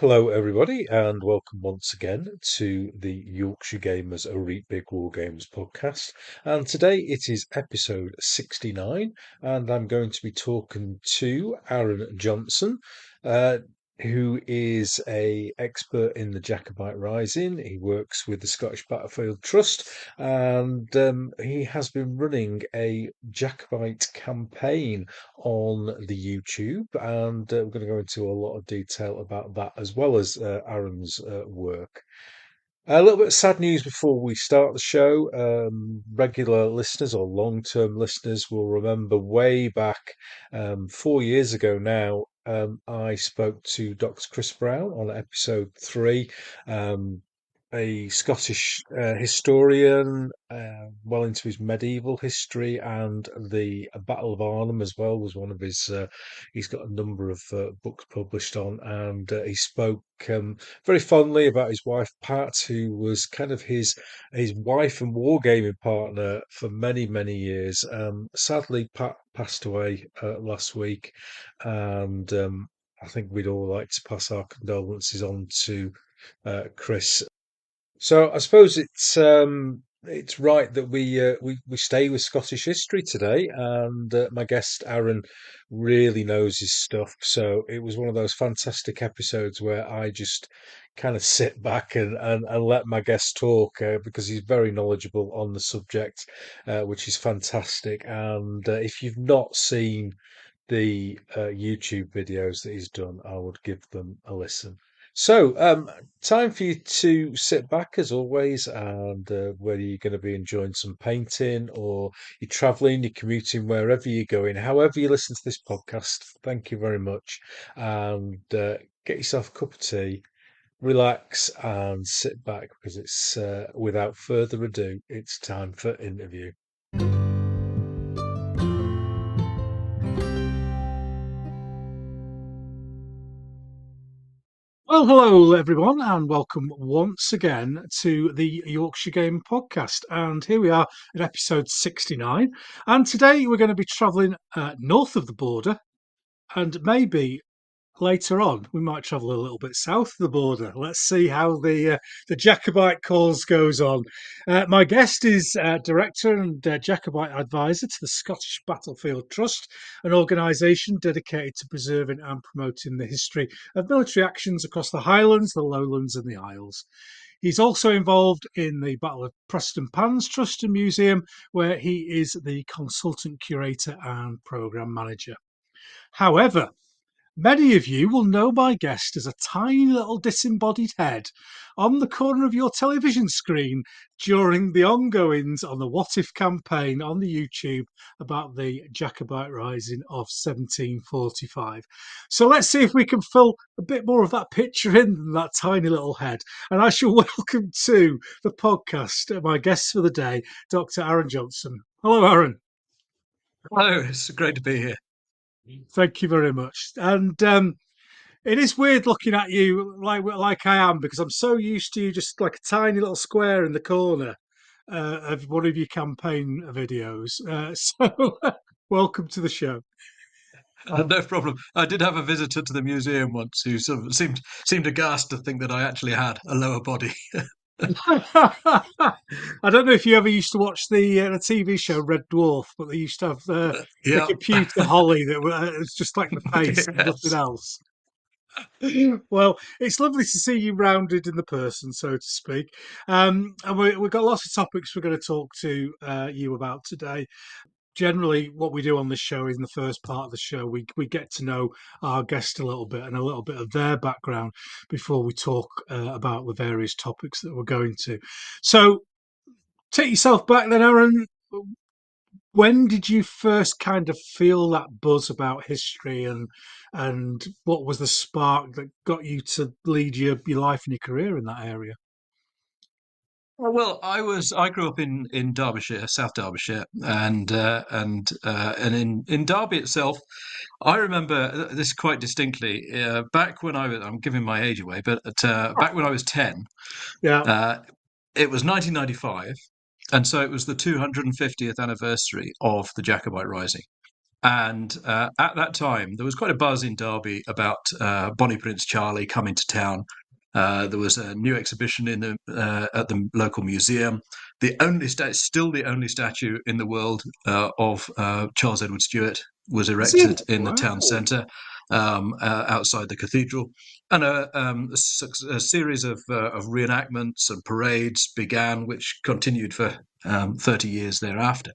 Hello everybody, and welcome once again to the Yorkshire Gamers a Reet Big Wargames podcast. And today it is episode 69, and I'm going to be talking to Arran Johnston, uh, who is a expert in the Jacobite Rising. He works with the Scottish Battlefield Trust, and he has been running a Jacobite campaign on the YouTube, and we're going to go into a lot of detail about that as well as Aaron's work. A little bit of sad news before we start the show. Regular listeners or long-term listeners will remember way back 4 years ago now. I spoke to Dr. Chris Brown on episode 3. A Scottish historian, well into his medieval history, and the Battle of Arnhem as well was one of his. He's got a number of books published on, and he spoke very fondly about his wife Pat, who was kind of his wife and wargaming partner for many years. Sadly, Pat passed away last week, and I think we'd all like to pass our condolences on to Chris. So I suppose it's right that we stay with Scottish history today, and my guest Aaron really knows his stuff. So it was one of those fantastic episodes where I just kind of sit back and let my guest talk because he's very knowledgeable on the subject, which is fantastic. And if you've not seen the YouTube videos that he's done, I would give them a listen. So, time for you to sit back as always, and whether you're going to be enjoying some painting or you're traveling, you're commuting, wherever you're going, however you listen to this podcast, thank you very much. And get yourself a cup of tea, relax, and sit back because it's without further ado, it's time for interview. Well, hello everyone, and welcome once again to the Yorkshire Game podcast. And here we are at episode 69. And today we're going to be travelling north of the border, and maybe later on we might travel a little bit south of the border. Let's see how the Jacobite cause goes on. My guest is director and Jacobite advisor to the Scottish Battlefield Trust, an organisation dedicated to preserving and promoting the history of military actions across the Highlands, the Lowlands and the Isles. He's also involved in the Battle of Prestonpans Trust and Museum, where he is the consultant curator and programme manager. However, many of you will know my guest as a tiny little disembodied head on the corner of your television screen during the ongoings on the What If campaign on the YouTube about the Jacobite Rising of 1745. So let's see if we can fill a bit more of that picture in than that tiny little head. And I shall welcome to the podcast my guest for the day, Dr. Arran Johnston. Hello, Arran. Hello, it's great to be here. Thank you very much. And it is weird looking at you like I am, because I'm so used to you just like a tiny little square in the corner of one of your campaign videos. So welcome to the show. No problem. I did have a visitor to the museum once who sort of seemed aghast to think that I actually had a lower body. I don't know if you ever used to watch the TV show Red Dwarf, but they used to have the Yeah. computer Holly that was just like the face and nothing Yes. else. Well, it's lovely to see you rounded in the person, so to speak. And we've got lots of topics we're going to talk to you about today. Generally, what we do on this show is in the first part of the show, we get to know our guest a little bit and a little bit of their background before we talk about the various topics that we're going to. So take yourself back then, Aaron. When did you first kind of feel that buzz about history, and what was the spark that got you to lead your life and your career in that area? Well, I grew up in Derbyshire, South Derbyshire, and in Derby itself, I remember this quite distinctly. Back when I'm giving my age away, but back when I was 10, Yeah. it was 1995, and so it was the 250th anniversary of the Jacobite Rising. And at that time, there was quite a buzz in Derby about Bonnie Prince Charlie coming to town. There was a new exhibition at the local museum. Still the only statue in the world of Charles Edward Stuart was Is it? erected in the town Wow. centre outside the cathedral, and a series of reenactments and parades began, which continued for 30 years thereafter.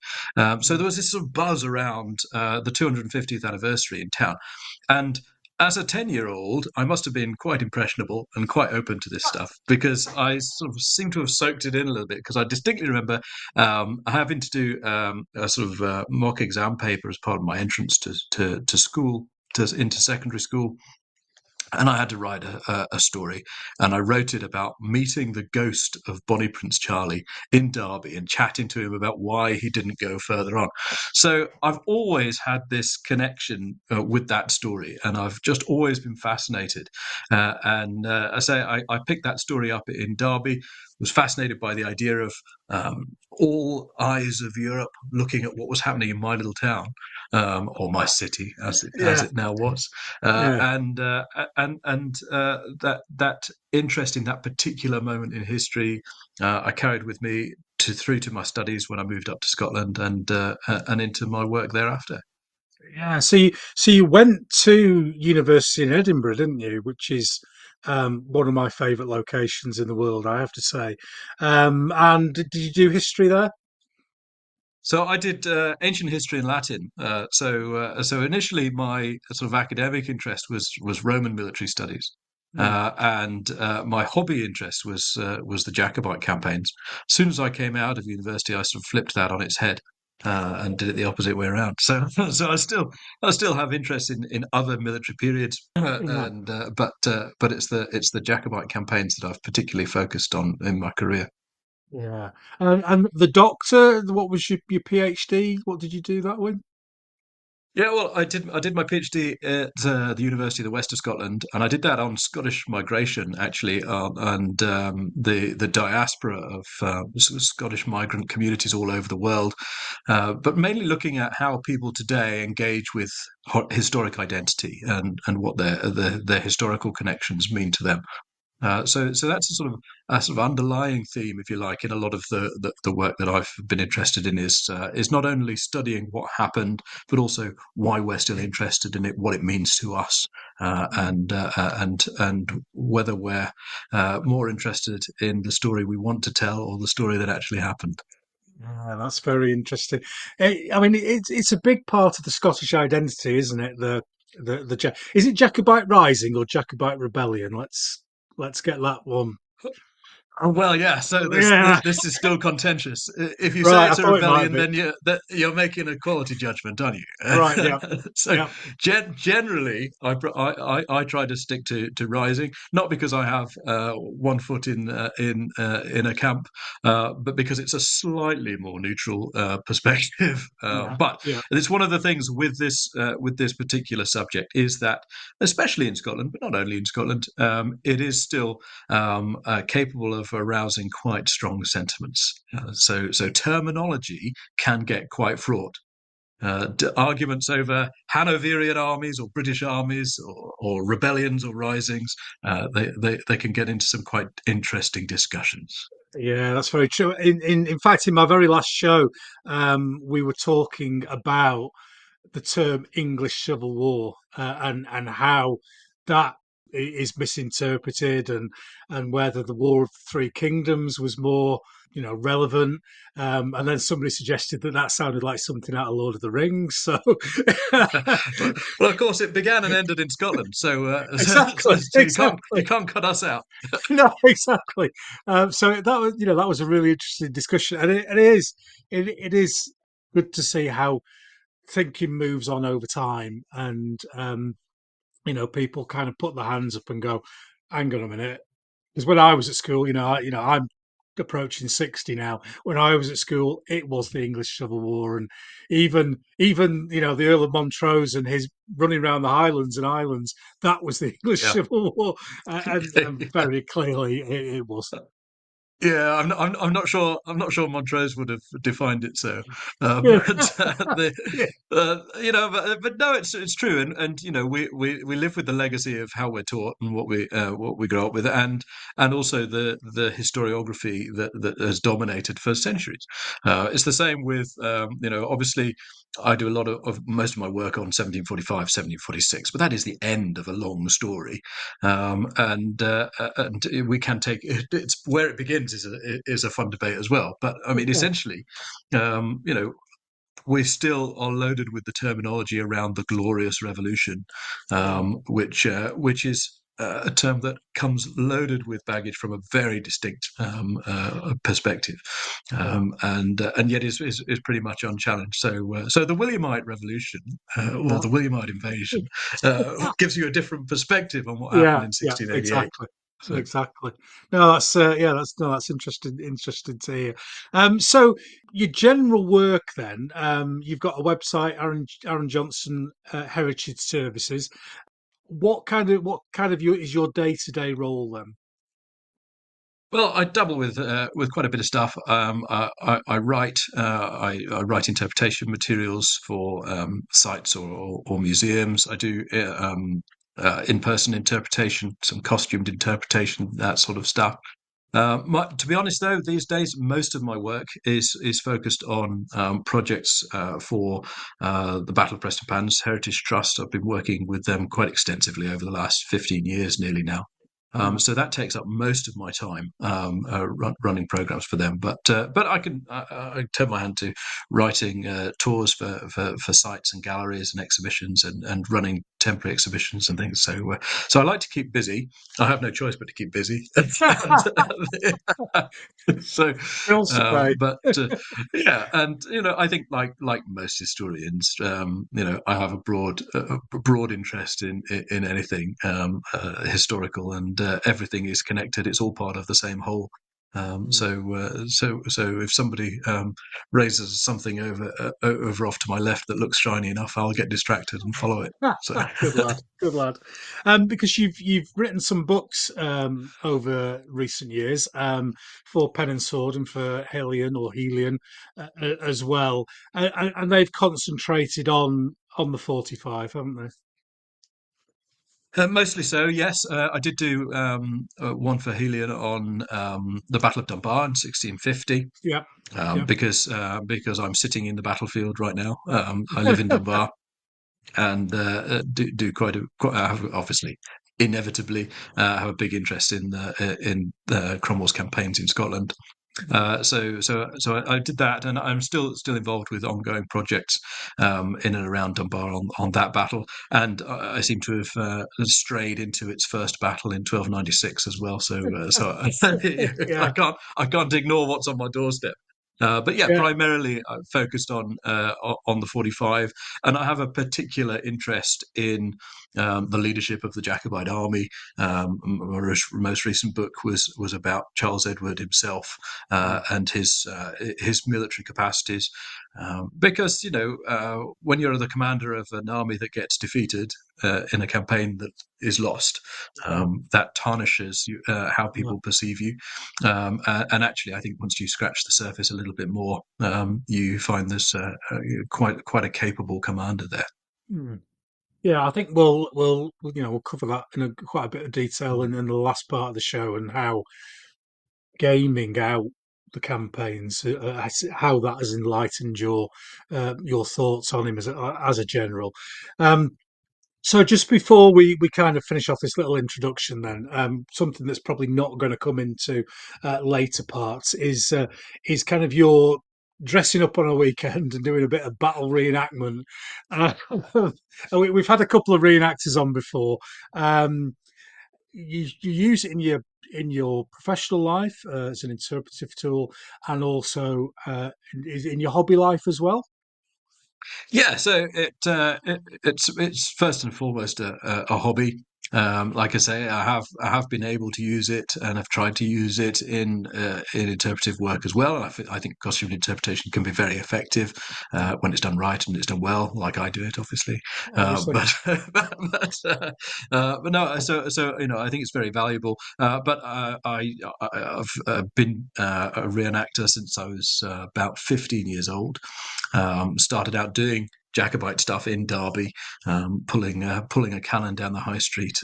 So there was this sort of buzz around the 250th anniversary in town, and as a 10-year-old, I must have been quite impressionable and quite open to this stuff because I sort of seem to have soaked it in a little bit. Because I distinctly remember having to do a sort of mock exam paper as part of my entrance to school, into secondary school. And I had to write a story, and I wrote it about meeting the ghost of Bonnie Prince Charlie in Derby and chatting to him about why he didn't go further on. So I've always had this connection with that story, and I've just always been fascinated. And I say I picked that story up in Derby. Was fascinated by the idea of all eyes of Europe looking at what was happening in my little town, or my city, as Yeah, it now was, yeah. and that interest in that particular moment in history, I carried with me through to my studies when I moved up to Scotland and into my work thereafter. Yeah, so you went to university in Edinburgh, didn't you? Which is one of my favourite locations in the world, I have to say. And did you do history there? So I did ancient history and Latin. So initially, my sort of academic interest was Roman military studies, Mm. and my hobby interest was the Jacobite campaigns. As soon as I came out of university, I sort of flipped that on its head and did it the opposite way around. So so I still have interest in other military periods, Yeah, but it's the Jacobite campaigns that I've particularly focused on in my career. yeah. And the doctor, what was your PhD? What did you do that with? Yeah, well, I did my PhD at the University of the West of Scotland, and I did that on Scottish migration, actually, and the diaspora of Scottish migrant communities all over the world, but mainly looking at how people today engage with historic identity and what their historical connections mean to them. So that's a sort of underlying theme, if you like, in a lot of the work that I've been interested in is not only studying what happened, but also why we're still interested in it, what it means to us, and whether we're more interested in the story we want to tell or the story that actually happened. Yeah, that's very interesting. I mean, it's a big part of the Scottish identity, isn't it? Is it Jacobite Rising or Jacobite Rebellion? Let's get that one. Oh, well, yeah. So this, Yeah, this this is still contentious. If you say right. I it's a thought it might rebellion, be. then you're making a quality judgment, aren't Right. you? Yeah. So Yeah. generally, I try to stick to rising, not because I have one foot in a camp, but because it's a slightly more neutral perspective. Yeah. But Yeah. it's one of the things with this particular subject is that, especially in Scotland, but not only in Scotland, it is still capable of arousing quite strong sentiments. So terminology can get quite fraught. Arguments over Hanoverian armies or British armies or rebellions or risings, they can get into some quite interesting discussions. Yeah, that's very true. In fact, in my very last show, we were talking about the term English Civil War, and how that is misinterpreted, and whether the War of the Three Kingdoms was more, relevant. And then somebody suggested that that sounded like something out of Lord of the Rings. So Well, of course, it began and ended in Scotland, so exactly, you exactly. can't cut us out. No, exactly. So that was, that was a really interesting discussion, and it is good to see how thinking moves on over time, and people kind of put their hands up and go, hang on a minute. Because when I was at school, I'm approaching 60 now. When I was at school, it was the English Civil War, and even the Earl of Montrose and his running around the Highlands and Islands, that was the English Yeah. Civil War, and very clearly it was. Yeah, I'm not sure. I'm not sure Montrose would have defined it so, Yeah. but Yeah. but no, it's true, and we live with the legacy of how we're taught and what we grow up with, and also the historiography that has dominated for centuries. It's the same with obviously. I do a lot of most of my work on 1745, 1746, but that is the end of a long story, and we can take it's where it begins is a fun debate as well. But I mean, Yeah. essentially, we still are loaded with the terminology around the Glorious Revolution, which is a term that comes loaded with baggage from a very distinct perspective, Yeah. and yet is pretty much unchallenged. So the Williamite Revolution or Yeah. the Williamite invasion gives you a different perspective on what happened Yeah, in yeah, 1688. exactly, So. exactly. No, that's yeah, that's no, that's interesting to hear. So your general work then, you've got a website, Arran Johnston Heritage Services. What kind of is your day-to-day role then? Well, I dabble with quite a bit of stuff. I write I write interpretation materials for sites or museums. I do in-person interpretation, some costumed interpretation, that sort of stuff. To be honest, though, these days most of my work is focused on projects for the Battle of Prestonpans Heritage Trust. I've been working with them quite extensively over the last 15 years, nearly now. Right. So that takes up most of my time running programs for them. But I turn my hand to writing tours for sites and galleries and exhibitions and running temporary exhibitions and things. So I like to keep busy. I have no choice but to keep busy. so, Bills to pay. but yeah, and I think like most historians, I have a broad interest in anything historical, and everything is connected. It's all part of the same whole. Mm. So if somebody raises something over off to my left that looks shiny enough, I'll get distracted and follow it. So. Good lad, good lad. Because you've written some books over recent years for Pen and Sword and for Helion or Helion as well, and they've concentrated on the 45, haven't they? Mostly so, yes. I did do one for Helion on the Battle of Dunbar in 1650, Yeah, yeah. because I'm sitting in the battlefield right now. I live in Dunbar and do obviously inevitably have a big interest in Cromwell's campaigns in Scotland. So I did that, and I'm still involved with ongoing projects in and around Dunbar on that battle, and I seem to have strayed into its first battle in 1296 as well. So Yeah, I can't ignore what's on my doorstep. But yeah, yeah. primarily focused on the 45, and I have a particular interest in the leadership of the Jacobite army. My most recent book was about Charles Edward himself and his military capacities, because when you're the commander of an army that gets defeated in a campaign that is lost, that tarnishes how Yeah. people perceive you. And actually, I think once you scratch the surface a little bit more, you find this quite a capable commander there. Mm. Yeah, I think we'll cover that in quite a bit of detail in the last part of the show and how gaming out the campaigns, how that has enlightened your thoughts on him as a general. Um, so just before we kind of finish off this little introduction, then something that's probably not going to come into later parts is kind of your dressing up on a weekend and doing a bit of battle reenactment. Uh, we've had a couple of reenactors on before. Um, you use it in your professional life as an interpretive tool, and also in your hobby life as well. Yeah, so it's first and foremost a hobby. Like I say, I have been able to use it, and I've tried to use it in interpretive work as well. And I think costume interpretation can be very effective when it's done right and it's done well, like I do it, obviously. Obviously. But no, so I think it's very valuable. But I've been a reenactor since I was about 15 years old. Started out doing Jacobite stuff in Derby, pulling a cannon down the high street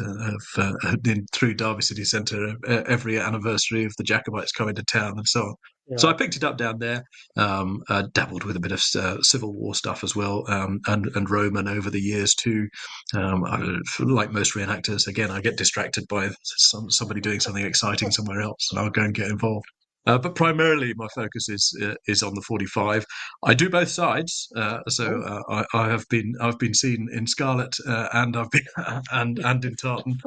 through Derby city centre every anniversary of the Jacobites coming to town and so on. So Yeah. I picked it up down there, dabbled with a bit of Civil War stuff as well, and Roman over the years too. Like most reenactors, again, I get distracted by somebody doing something exciting somewhere else, and I'll go and get involved. But primarily, my focus is on the 45. I do both sides, so Oh. I've been seen in Scarlet, and I've been and in Tartan.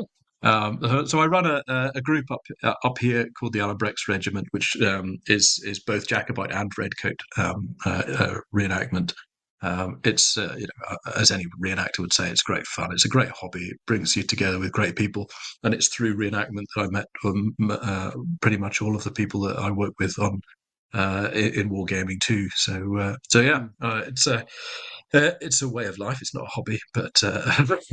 So I run a group up here called the Alabrex Regiment, which is both Jacobite and Redcoat reenactment. It's as any reenactor would say, it's great fun. It's a great hobby. It brings you together with great people, and it's through reenactment that I met pretty much all of the people that I work with on in wargaming too. So yeah, it's a way of life. It's not a hobby, but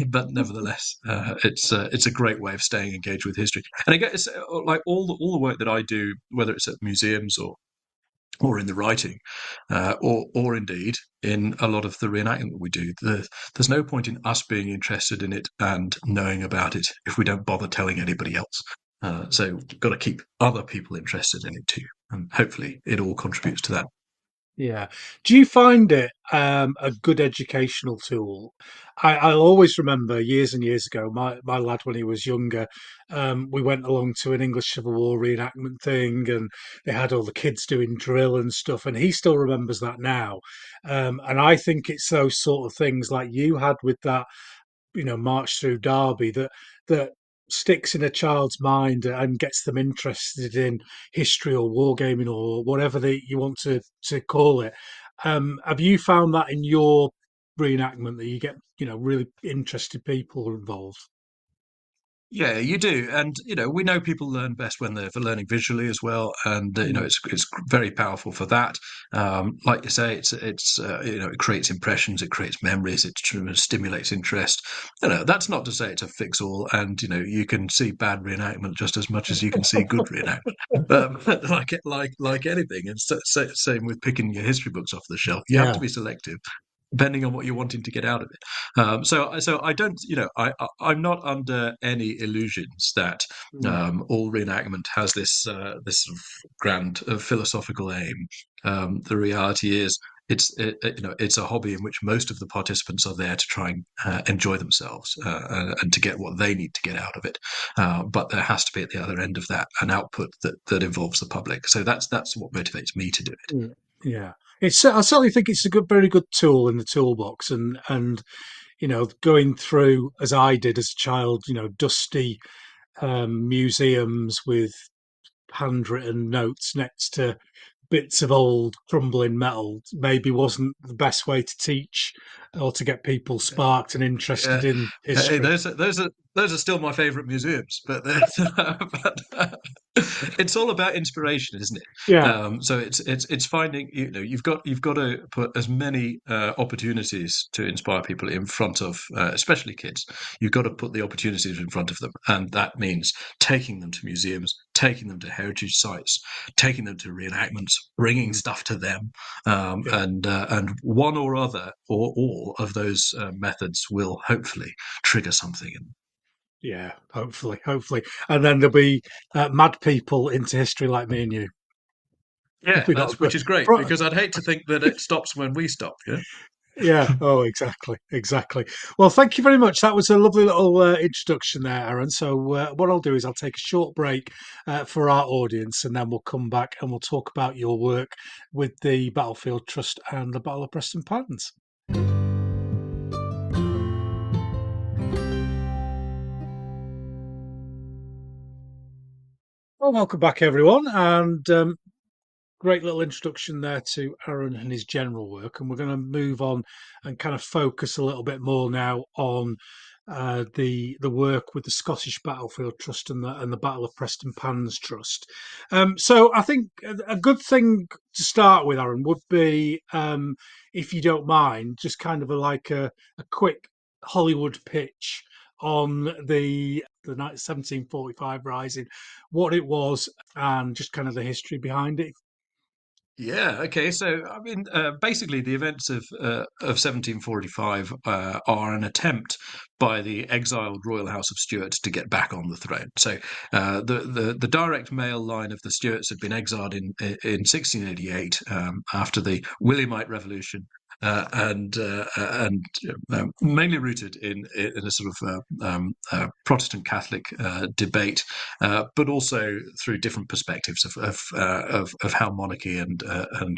but nevertheless, it's a great way of staying engaged with history. And again, it's like all the work that I do, whether it's at museums or in the writing, or indeed in a lot of the reenactment that we do. There's no point in us being interested in it and knowing about it if we don't bother telling anybody else. So we've got to keep other people interested in it too, and hopefully it all contributes to that. Yeah. Do you find it a good educational tool? I'll always remember years and years ago, my lad, when he was younger, we went along to an English Civil War reenactment thing, and they had all the kids doing drill and stuff, and he still remembers that now. And I think it's those sort of things like you had with that, march through Derby, that sticks in a child's mind and gets them interested in history or wargaming or whatever you want to call it. Have you found that in your reenactment that you get really interested people involved? Yeah, you do, and we know people learn best when they're learning visually as well, and Mm. it's very powerful for that. Like you say, it's it creates impressions, it creates memories, it stimulates interest. That's not to say it's a fix all, and you can see bad reenactment just as much as you can see good reenactment. Like anything, and same with picking your history books off the shelf. You have to Yeah. be selective depending on what you're wanting to get out of it. So I don't, I'm not under any illusions that Mm. all reenactment has this sort of grand philosophical aim. The reality is, it's a hobby in which most of the participants are there to try and enjoy themselves and to get what they need to get out of it. But there has to be at the other end of that an output that involves the public. So that's what motivates me to do it. Mm. Yeah. I certainly think it's a very good tool in the toolbox, and going through as I did as a child, dusty museums with handwritten notes next to bits of old crumbling metal maybe wasn't the best way to teach or to get people sparked and interested Yeah, in hey, history. those are still my favourite museums, but, but it's all about inspiration, isn't it? Yeah, So it's finding you've got to put as many opportunities to inspire people in front of, especially kids. You've got to put the opportunities in front of them, and that means taking them to museums, taking them to heritage sites, taking them to reenactments, bringing mm, stuff to them, yeah, and one or other or all of those methods will hopefully trigger something. yeah. Hopefully, and then there'll be mad people into history like me and you. Yeah, We got that's which is great pro- because I'd hate to think that it stops when we stop. Yeah. Yeah. Oh, exactly. Well, thank you very much. That was a lovely little introduction there, Aaron. So, what I'll do is I'll take a short break for our audience, and then we'll come back and we'll talk about your work with the Battlefield Trust and the Battle of Prestonpans. Well, welcome back, everyone, and great little introduction there to Aaron and his general work. And we're going to move on and kind of focus a little bit more now on the work with the Scottish Battlefield Trust and the Battle of Prestonpans Trust. So I think a good thing to start with, Aaron, would be, if you don't mind, just kind of a quick Hollywood pitch on the 1745 Rising, what it was, and just kind of the history behind it. Yeah. Okay. So, I mean, basically, the events of 1745 are an attempt by the exiled royal house of Stuart to get back on the throne. So, the direct male line of the Stuarts had been exiled in 1688 after the Williamite Revolution. And mainly rooted in a sort of Protestant Catholic debate, but also through different perspectives of how monarchy and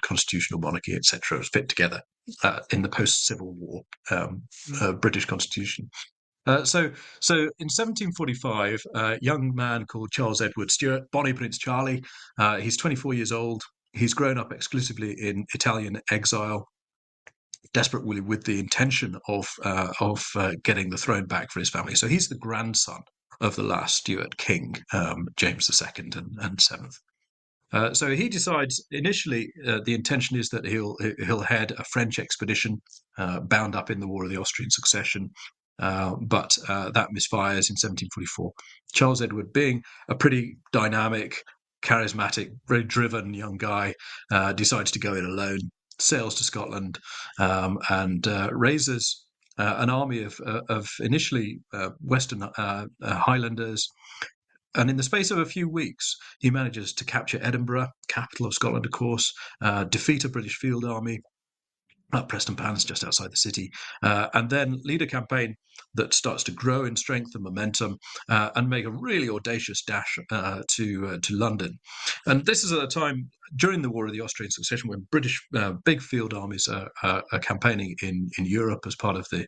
constitutional monarchy, etc., fit together in the post-Civil War British Constitution. So in 1745, a young man called Charles Edward Stuart, Bonnie Prince Charlie, he's 24 years old. He's grown up exclusively in Italian exile, desperate with the intention of getting the throne back for his family. So he's the grandson of the last Stuart king, James II and Seventh. So he decides initially the intention is that he'll head a French expedition bound up in the War of the Austrian Succession, but that misfires in 1744. Charles Edward, being a pretty dynamic, charismatic, very driven young guy, decides to go in alone, sails to Scotland, and raises an army of initially Western Highlanders. And in the space of a few weeks, he manages to capture Edinburgh, capital of Scotland, of course, defeat a British field army at Prestonpans, just outside the city, and then lead a campaign that starts to grow in strength and momentum, and make a really audacious dash to London. And this is at a time during the War of the Austrian Succession when British big field armies are campaigning in Europe as part of the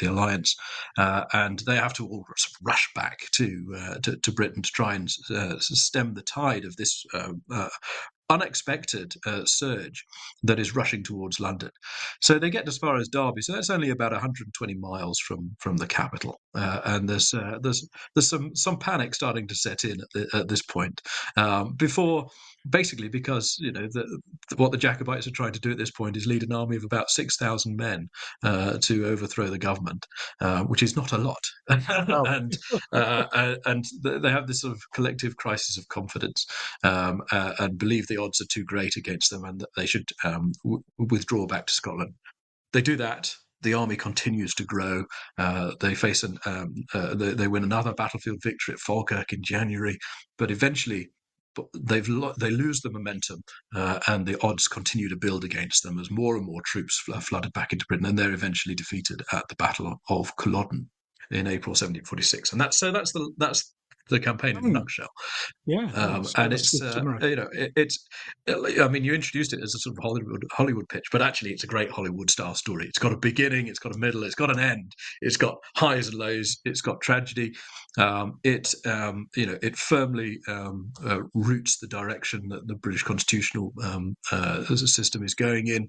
alliance, and they have to all rush back to Britain to try and stem the tide of this unexpected surge that is rushing towards London. So they get as far as Derby. So that's only about 120 miles from the capital, and there's some panic starting to set in at this point. Before, basically, because what the Jacobites are trying to do at this point is lead an army of about 6,000 men to overthrow the government, which is not a lot, and they have this sort of collective crisis of confidence, and believe the odds are too great against them and that they should withdraw back to Scotland. They do that. The army continues to grow. They face they win another battlefield victory at Falkirk in January, but eventually they lose the momentum, and the odds continue to build against them as more and more troops are flooded back into Britain, and they're eventually defeated at the Battle of Culloden in April 1746. And that's the campaign in a nutshell. Yeah, and it's I mean, you introduced it as a sort of Hollywood pitch, but actually it's a great Hollywood style story. It's got a beginning, it's got a middle, it's got an end, it's got highs and lows, it's got tragedy. It firmly roots the direction that the British constitutional system is going in.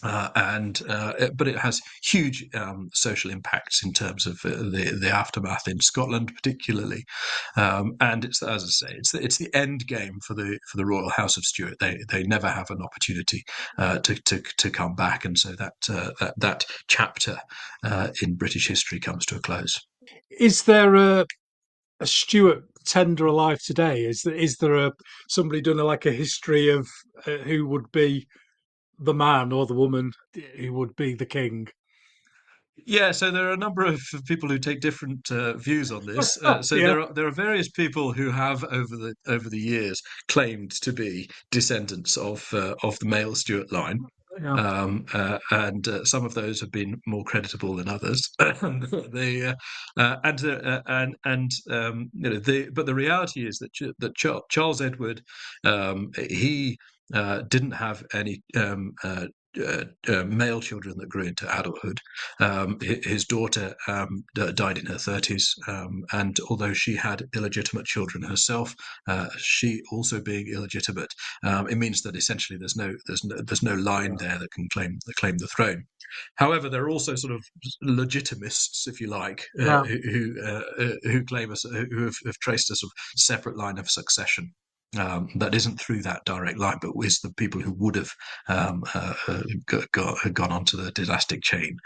But it has huge social impacts in terms of the aftermath in Scotland, particularly, and it's, as I say, it's the end game for the Royal House of Stuart. They never have an opportunity to come back, and so that chapter in British history comes to a close. Is there a Stuart tender alive today? Is there somebody done a history of who would be the man or the woman who would be the king? Yeah, so there are a number of people who take different views on this. So Yeah. there are various people who have over the years claimed to be descendants of the male Stuart line. Yeah. And some of those have been more creditable than others. But the reality is that Charles Edward, he didn't have any male children that grew into adulthood. His daughter died in her 30s, and although she had illegitimate children herself, she also being illegitimate, it means that essentially there's no line there that can claim the throne. However, there are also sort of legitimists, if you like, Yeah. who claim who have traced a sort of separate line of succession. That isn't through that direct line, but is the people who would have gone onto the dynastic chain.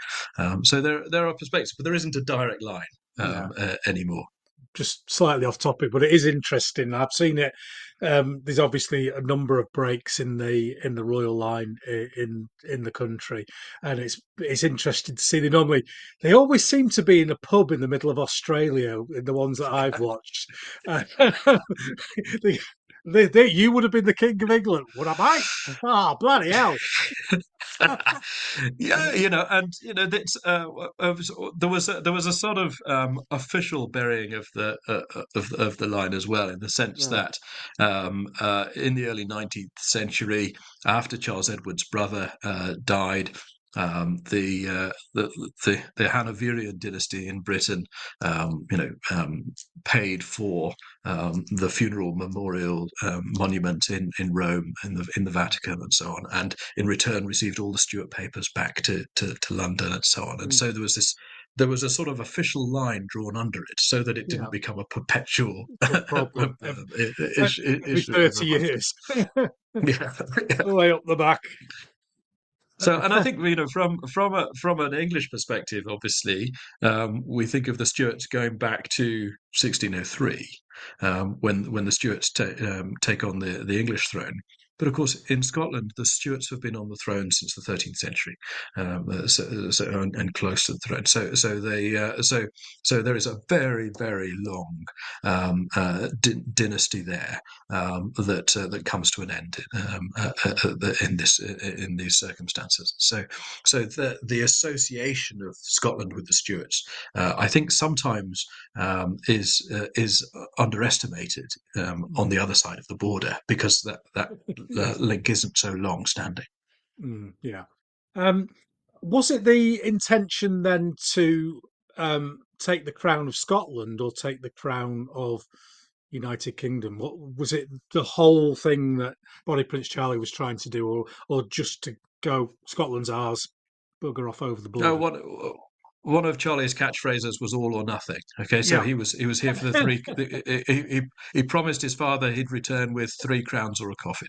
So there are perspectives, but there isn't a direct line Yeah. anymore. Just slightly off topic, but it is interesting. I've seen it. There's obviously a number of breaks in the royal line in the country, and it's interesting to see. They always seem to be in a pub in the middle of Australia. In the ones that I've watched, you would have been the king of England, would I, mate? Oh, bloody hell! Yeah, and that's there was a sort of official burying of the line as well, in the sense Yeah. that in the early 19th century, after Charles Edward's brother died, the Hanoverian dynasty in Britain, paid for the funeral memorial monument in Rome, in the Vatican, and so on, and in return received all the Stuart papers back to London, and so on. And Mm. so there was a sort of official line drawn under it, so that it didn't Yeah. become a perpetual A problem every issue. 30 years, Yeah. way up the back. So, and I think from an English perspective, obviously, we think of the Stuarts going back to 1603, when the Stuarts take on the English throne. But of course, in Scotland, the Stuarts have been on the throne since the 13th century, and close to the throne. So there is a very, very long dynasty there, that comes to an end in these circumstances. So the association of Scotland with the Stuarts, I think, sometimes is underestimated on the other side of the border, because that link isn't so long standing. Yeah. Was it the intention then to take the crown of Scotland or take the crown of United Kingdom? What was it? The whole thing that Bonnie Prince Charlie was trying to do, or just to go Scotland's ours, bugger off over the No, border? one of Charlie's catchphrases was "all or nothing." Okay, so Yeah. he was here for the three. He promised his father he'd return with 3 crowns or a coffin.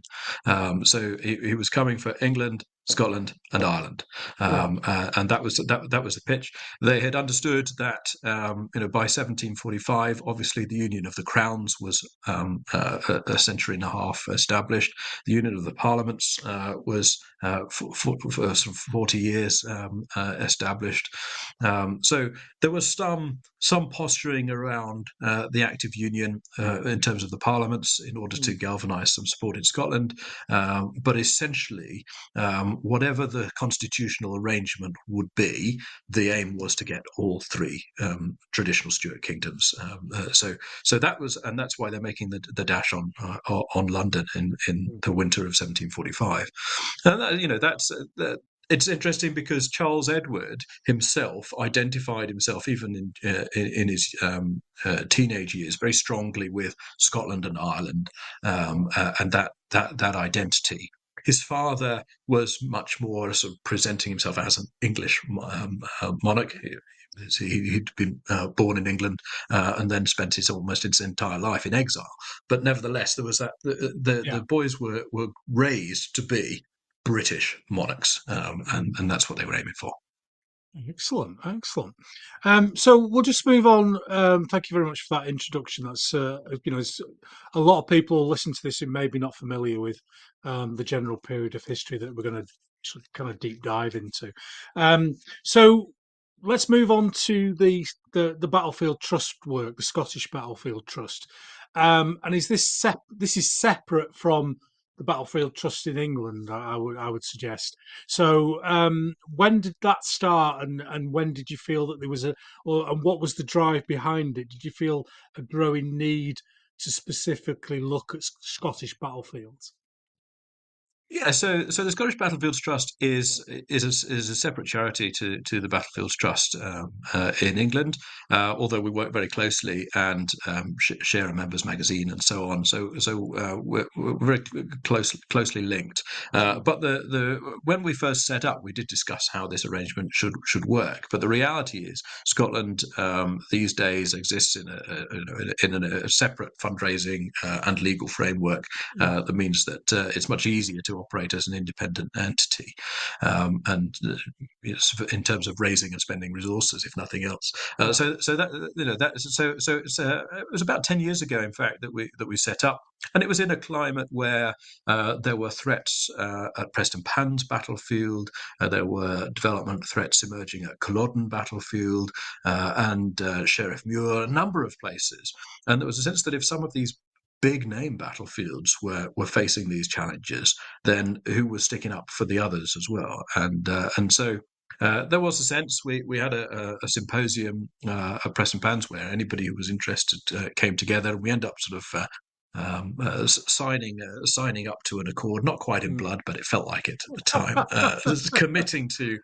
So he was coming for England, Scotland, and Ireland, Yeah. and that was the pitch. They had understood that by 1745, obviously the union of the crowns was a century and a half established. The union of the parliaments was for sort of 40 years established. So there was some posturing around the active union in terms of the parliaments, in order to galvanise some support in Scotland. But essentially, whatever the constitutional arrangement would be, the aim was to get all 3 traditional Stuart kingdoms. So that was, and that's why they're making the dash on London in the winter of 1745. And that's it's interesting, because Charles Edward himself identified himself, even in his teenage years, very strongly with Scotland and Ireland, and that identity. His father was much more sort of presenting himself as an English monarch. He'd been born in England, and then spent almost his entire life in exile. But nevertheless, there was that the boys were raised to be British monarchs, and that's what they were aiming for. Excellent, excellent. So we'll just move on. Thank you very much for that introduction. That's it's a lot of people listen to this who may be not familiar with the general period of history that we're going to kind of deep dive into. So let's move on to the Battlefield Trust work, the Scottish Battlefield Trust. And is this is separate from the Battlefield Trust in England? I would suggest. So when did that start, and when did you feel that there was and what was the drive behind it? Did you feel a growing need to specifically look at Scottish battlefields? Yeah, so the Scottish Battlefields Trust is a separate charity to the Battlefields Trust in England, although we work very closely and share a members magazine and so on. We're very closely linked. But the when we first set up, we did discuss how this arrangement should work. But the reality is, Scotland these days exists in a separate fundraising and legal framework that means that it's much easier to operate as an independent entity, and in terms of raising and spending resources, if nothing else. So that that it was about 10 years ago, in fact, that we set up, and it was in a climate where there were threats at Prestonpans battlefield, there were development threats emerging at Culloden battlefield, and Sheriff Muir, a number of places, and there was a sense that if some of these big name battlefields were facing these challenges, then who was sticking up for the others as well? And so there was a sense we had a symposium at Prestonpans where anybody who was interested came together, and we end up sort of signing up to an accord, not quite in blood, but it felt like it at the time, committing to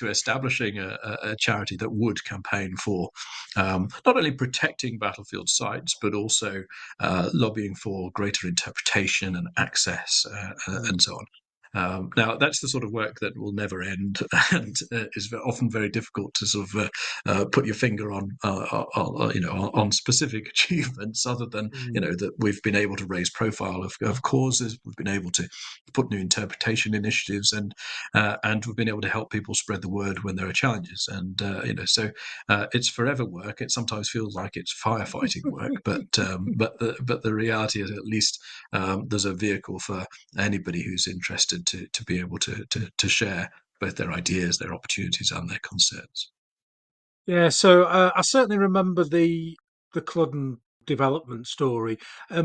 establishing a charity that would campaign for not only protecting battlefield sites, but also lobbying for greater interpretation and access and so on. Now, that's the sort of work that will never end, and is often very difficult to sort of put your finger on specific achievements, other than that we've been able to raise profile of causes, we've been able to put new interpretation initiatives, and we've been able to help people spread the word when there are challenges, and so it's forever work. It sometimes feels like it's firefighting work, but the reality is, at least there's a vehicle for anybody who's interested to be able to share both their ideas, their opportunities, and their concerns. Yeah, so I certainly remember the Culloden development story.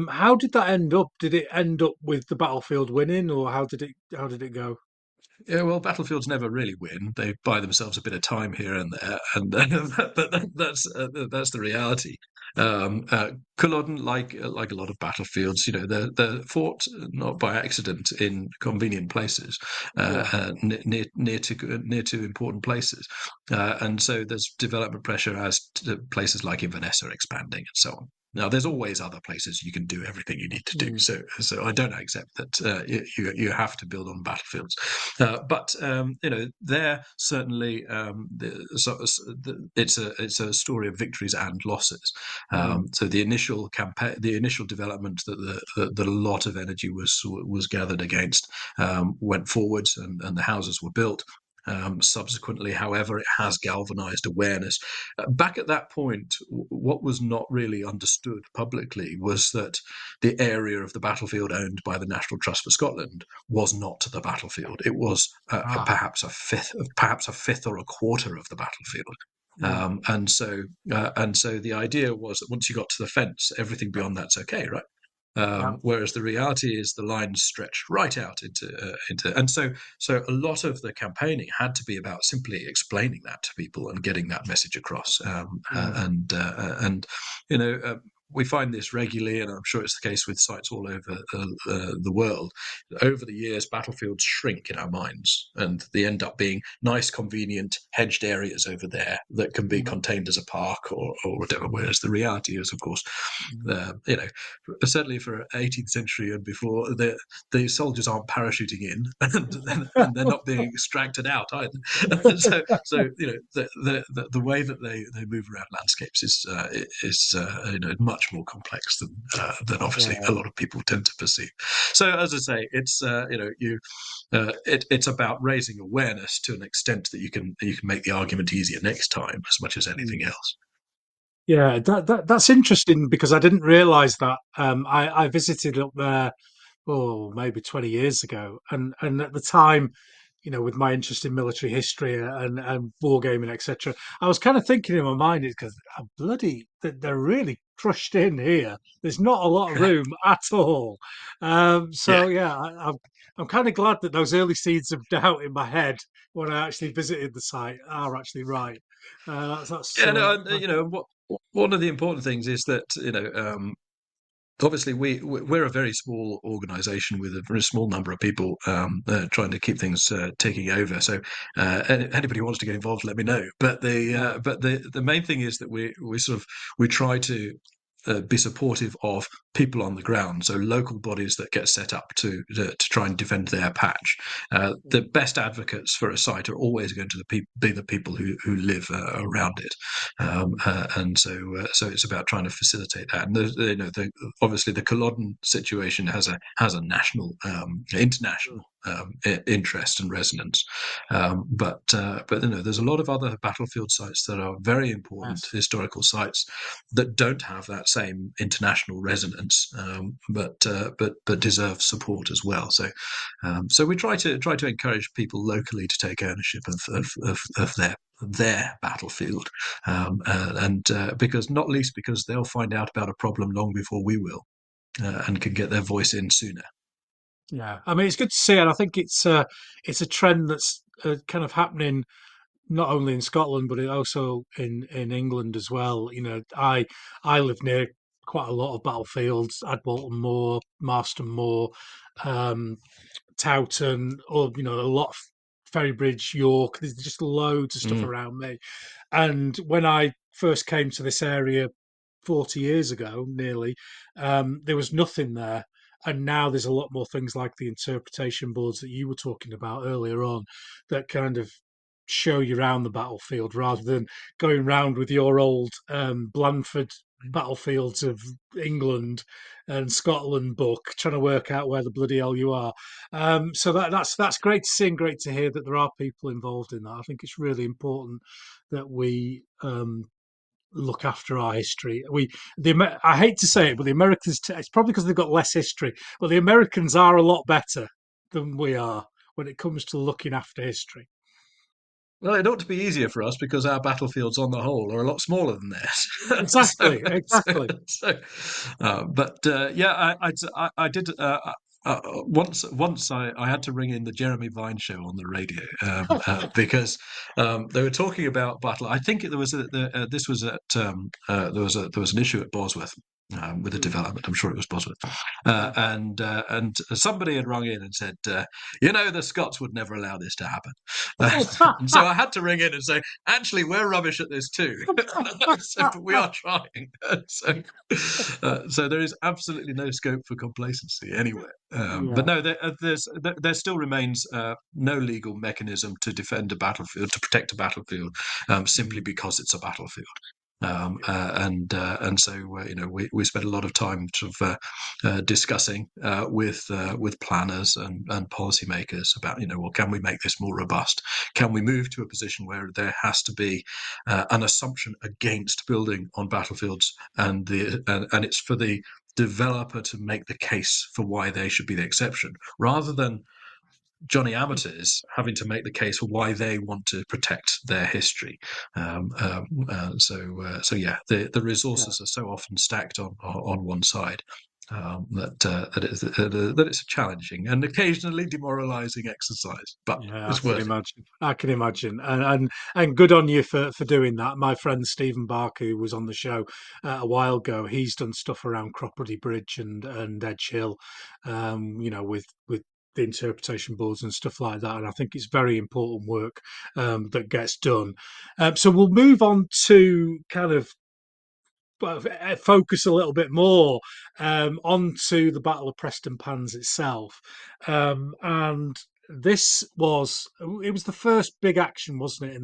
How did that end up? Did it end up with the battlefield winning, or how did it go? Yeah, well, battlefields never really win. They buy themselves a bit of time here and there, and that's the reality. Culloden, like a lot of battlefields, they're fought not by accident in convenient places, Yeah. near to important places, and so there's development pressure as to places like Inverness are expanding and so on. Now, there's always other places you can do everything you need to do. Mm. So I don't accept that you have to build on battlefields, but there certainly it's a story of victories and losses. Mm. So the initial campaign, the initial development that a lot of energy was gathered against, went forwards, and the houses were built. Subsequently, however, it has galvanized awareness. Back at that point, what was not really understood publicly was that the area of the battlefield owned by the National Trust for Scotland was not the battlefield. It was Ah. perhaps a fifth or a quarter of the battlefield. Mm. And so the idea was that once you got to the fence, everything beyond that's okay, right? Yeah. Whereas the reality is the lines stretched right out into, and so a lot of the campaigning had to be about simply explaining that to people and getting that message across. Mm. And we find this regularly, and I'm sure it's the case with sites all over the world. Over the years, battlefields shrink in our minds, and they end up being nice, convenient, hedged areas over there that can be Mm. contained as a park or whatever. Whereas the reality is, of course, Mm. certainly for 18th century and before, the soldiers aren't parachuting in, and they're not being extracted out either. So the way that they move around landscapes is much more complex than obviously Yeah. a lot of people tend to perceive. So as I say, it's about raising awareness to an extent that you can make the argument easier next time as much as anything Mm. else. Yeah, that's interesting because I didn't realise that. I visited up there, oh, maybe 20 years ago, and at the time, with my interest in military history and wargaming, etc., I was kind of thinking in my mind, is because they're really crushed in here. There's not a lot of room at all. Yeah. So yeah, I'm kind of glad that those early seeds of doubt in my head when I actually visited the site are actually right. That's Yeah, no, and that- what one of the important things is that obviously we're a very small organisation with a very small number of people trying to keep things ticking over. So anybody who wants to get involved, let me know. But the main thing is that we try to be supportive of people on the ground, so local bodies that get set up to try and defend their patch. The best advocates for a site are always going to be the people who live around it, and so it's about trying to facilitate that. And obviously the Culloden situation has a national, international interest and resonance, but there's a lot of other battlefield sites that are very important historical sites that don't have that same international resonance, but deserve support as well. So we try to encourage people locally to take ownership of their battlefield, and because not least because they'll find out about a problem long before we will, and can get their voice in sooner. Yeah, I mean, it's good to see, and I think it's a trend that's kind of happening not only in Scotland but also in England as well. You know, I live near quite a lot of battlefields: Adwalton Moor, Marston Moor, um, Towton, or a lot of Ferrybridge, York. There's just loads of stuff around me. And when I first came to this area 40 years ago, nearly, there was nothing there. And now there's a lot more things like the interpretation boards that you were talking about earlier on that kind of show you around the battlefield rather than going round with your old Blandford battlefields of England and Scotland book trying to work out where the bloody hell you are. So that's great to see and great to hear that there are people involved in that. I think it's really important that we look after our history. I hate to say it, but the Americans, it's probably because they've got less history, but the Americans are a lot better than we are when it comes to looking after history. Well, it ought to be easier for us because our battlefields, on the whole, are a lot smaller than theirs. Exactly, exactly. Yeah, I did. Once I had to ring in the Jeremy Vine show on the radio, because they were talking about battle. I think this was at there was an issue at Bosworth. With the development, I'm sure it was Bosworth, and somebody had rung in and said, the Scots would never allow this to happen, and so I had to ring in and say, actually, we're rubbish at this too, but we are trying. So there is absolutely no scope for complacency anywhere. But no, there still remains no legal mechanism to defend a battlefield, to protect a battlefield, simply because it's a battlefield. And so we spent a lot of time sort of discussing with planners and policymakers about well, can we make this more robust? Can we move to a position where there has to be an assumption against building on battlefields, and it's for the developer to make the case for why they should be the exception, rather than Johnny amateurs having to make the case for why they want to protect their history. So yeah, the resources are so often stacked on one side, that it's a challenging and occasionally demoralising exercise, but it's worth it. I can imagine, and good on you for doing that. My friend Stephen Barker, who was on the show a while ago, he's done stuff around Cropperty Bridge and Edge Hill, with the interpretation boards and stuff like that. And I think it's very important work that gets done. So we'll move on to kind of focus a little bit more onto the Battle of Prestonpans itself. And this was the first big action, wasn't it,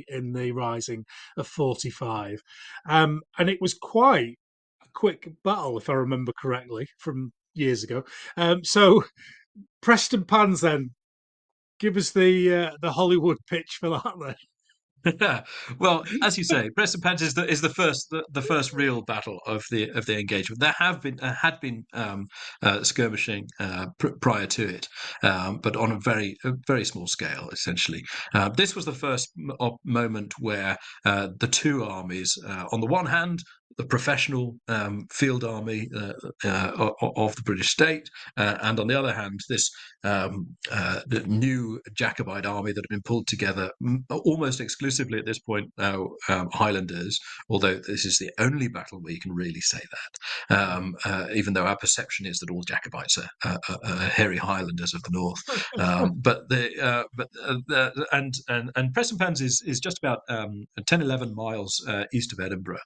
in the Rising of 45, and it was quite a quick battle, if I remember correctly, from years ago. So Prestonpans, then, give us the Hollywood pitch for that then. Well, as you say, Prestonpans is the first real battle of the engagement. There had been skirmishing prior to it, but on a very small scale, essentially. This was the first moment where the two armies, on the one hand, the professional field army of the British state, and on the other hand, this the new Jacobite army that had been pulled together almost exclusively at this point now, Highlanders, although this is the only battle where you can really say that, even though our perception is that all Jacobites are hairy Highlanders of the north. And Prestonpans is just about 10-11 miles east of Edinburgh.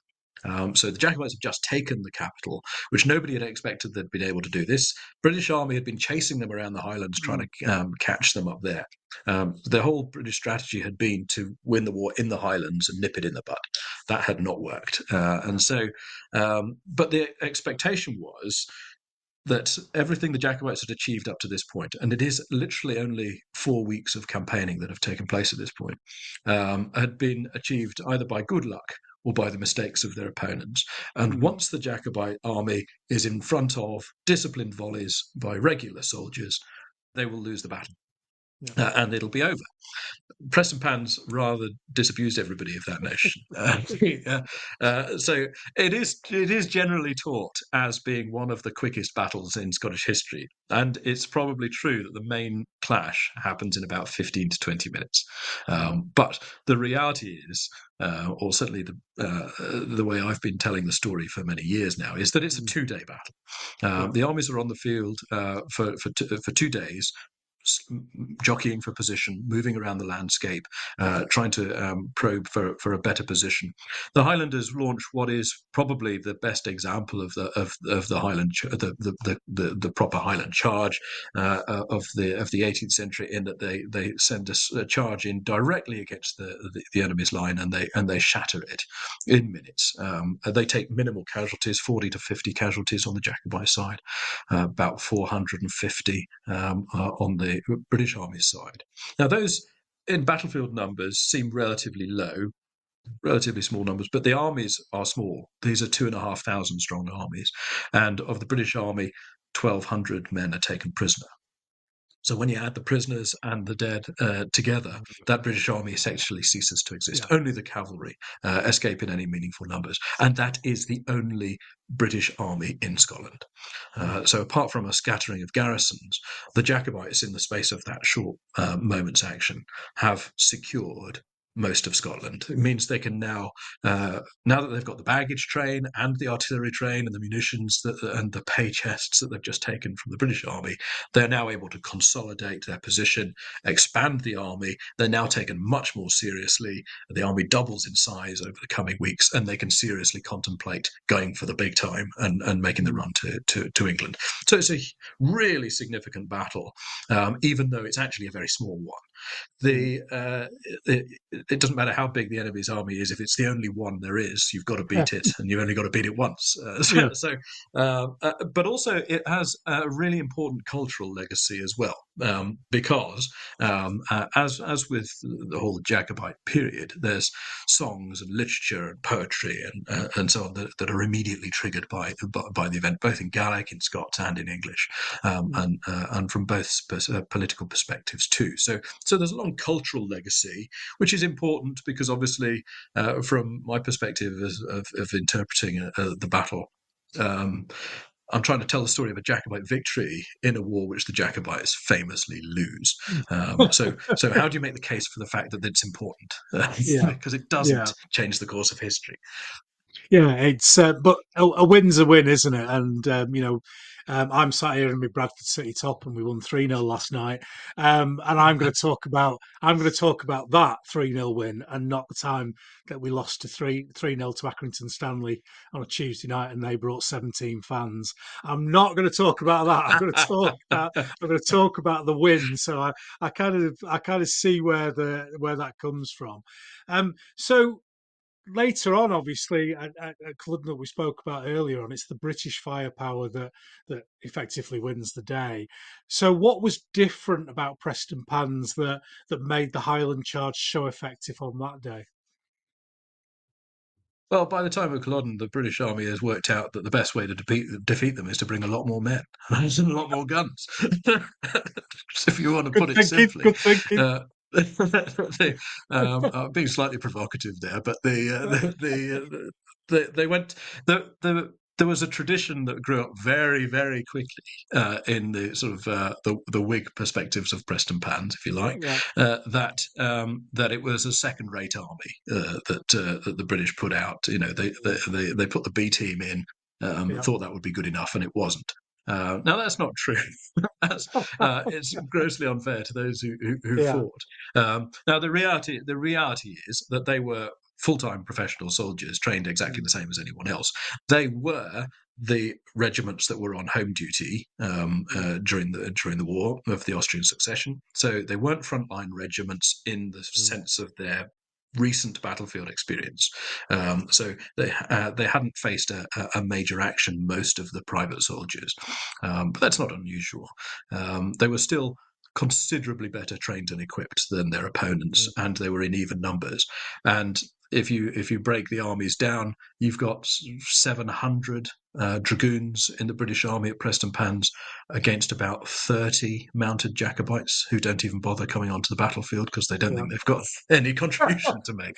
So the Jacobites have just taken the capital, which nobody had expected they'd been able to do. This British army had been chasing them around the Highlands, trying to catch them up there. The whole British strategy had been to win the war in the Highlands and nip it in the bud. That had not worked. But the expectation was that everything the Jacobites had achieved up to this point, and it is literally only 4 weeks of campaigning that have taken place at this point, had been achieved either by good luck or by the mistakes of their opponents. And once the Jacobite army is in front of disciplined volleys by regular soldiers, they will lose the battle. And it'll be over. Prestonpans rather disabused everybody of that notion. So it is generally taught as being one of the quickest battles in Scottish history, and it's probably true that the main clash happens in about 15 to 20 minutes. But the reality is, or certainly the way I've been telling the story for many years now, is that it's a 2-day battle. The armies are on the field for 2 days, jockeying for position, moving around the landscape, trying to probe for a better position. The Highlanders launch what is probably the best example of the Highland, the proper Highland charge of the 18th century, in that they send a charge in directly against the enemy's line, and they shatter it in minutes. They take minimal casualties, 40 to 50 casualties on the Jacobite side, about 450 on the British Army's side. Now, those in battlefield numbers seem relatively low, relatively small numbers, but the armies are small. These are 2,500 strong armies, and of the British Army, 1,200 men are taken prisoner. So when you add the prisoners and the dead together, that British army essentially ceases to exist. Only the cavalry escape in any meaningful numbers. And that is the only British army in Scotland. So apart from a scattering of garrisons, the Jacobites, in the space of that short moment's action, have secured most of Scotland. It means they can now that they've got the baggage train and the artillery train and the munitions and the pay chests that they've just taken from the British army, they're now able to consolidate their position, expand the army. They're now taken much more seriously. The army doubles in size over the coming weeks, and they can seriously contemplate going for the big time and making the run to England. So it's a really significant battle, even though it's actually a very small one. It doesn't matter how big the enemy's army is. If it's the only one there is, you've got to beat it, and you've only got to beat it once. But also it has a really important cultural legacy as well, because as with the whole Jacobite period, there's songs and literature and poetry and so on that are immediately triggered by the event, both in Gaelic, in Scots, and in English, and from both political perspectives too. So there's a long cultural legacy, which is important because obviously, from my perspective of interpreting the battle, I'm trying to tell the story of a Jacobite victory in a war which the Jacobites famously lose. So how do you make the case for the fact that it's important? Because it doesn't change the course of history. Yeah, it's but a win's a win, isn't it? And I'm sat here in my Bradford City top, and we won 3-0 last night. And I'm going to talk about that 3-0 win, and not the time that we lost to 3-0 to Accrington Stanley on a Tuesday night, and they brought 17 fans. I'm not going to talk about that. I'm going to talk about the win. So I kind of see where that comes from. So later on, obviously, at Culloden, we spoke about earlier on, it's the British firepower that effectively wins the day. So what was different about Prestonpans that made the Highland charge so effective on that day? Well, by the time of Culloden, the British army has worked out that the best way to defeat them is to bring a lot more men and a lot more guns. If you want to put it simply. Good thinking. Being slightly provocative there, but they went. There was a tradition that grew up very, very quickly in the sort of the Whig perspectives of Prestonpans, if you like, Yeah. that it was a second-rate army that the British put out. You know, they put the B team in, thought that would be good enough, and it wasn't. Now that's not true. It's grossly unfair to those who Yeah. fought. Now the reality is that they were full-time professional soldiers trained exactly the same as anyone else. They were the regiments that were on home duty during the war of the Austrian succession. So they weren't frontline regiments in the sense of their recent battlefield experience. So they hadn't faced a major action, most of the private soldiers, but that's not unusual. They were still considerably better trained and equipped than their opponents, and they were in even numbers. And if you break the armies down, you've got 700 dragoons in the British Army at Prestonpans against about 30 mounted Jacobites who don't even bother coming onto the battlefield because they don't think they've got any contribution to make.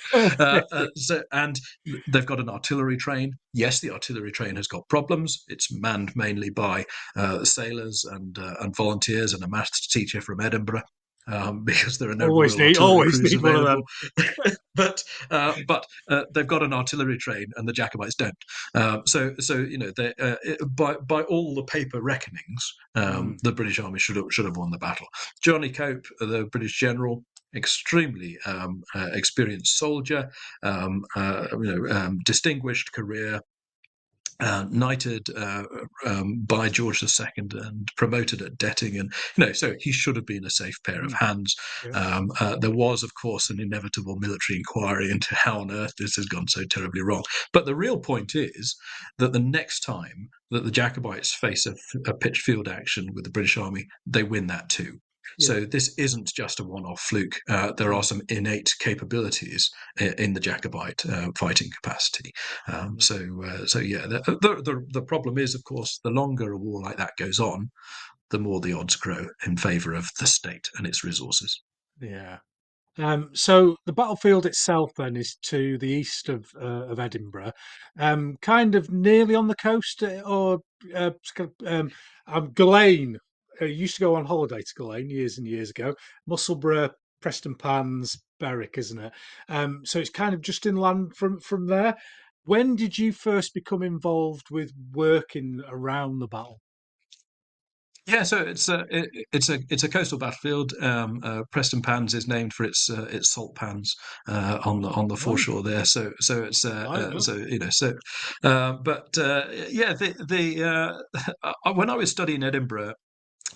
And they've got an artillery train. Yes, the artillery train has got problems. It's manned mainly by sailors and volunteers and a maths teacher from Edinburgh. Because there are no Royal Artillery crews available. But they've got an artillery train, and the Jacobites don't. So you know, by all the paper reckonings, the British Army should have won the battle. Johnny Cope, the British general, extremely experienced soldier, distinguished career. Knighted by George II and promoted at Detting, and so he should have been a safe pair of hands. There was, of course, an inevitable military inquiry into how on earth this has gone so terribly wrong. But the real point is that the next time that the Jacobites face a pitched field action with the British Army, they win that too. So this isn't just a one-off fluke. There are some innate capabilities in the Jacobite fighting capacity. The problem is, of course, the longer a war like that goes on, the more the odds grow in favour of the state and its resources. Yeah. So the battlefield itself then is to the east of Edinburgh, kind of nearly on the coast, or Ghislaine. I used to go on holiday to Ghislaine years and years ago. Musselburgh, Prestonpans, Berwick, isn't it? So it's kind of just inland from there. When did you first become involved with working around the battle? Yeah, so it's a coastal battlefield. Prestonpans is named for its salt pans on the foreshore there. So it's when I was studying Edinburgh.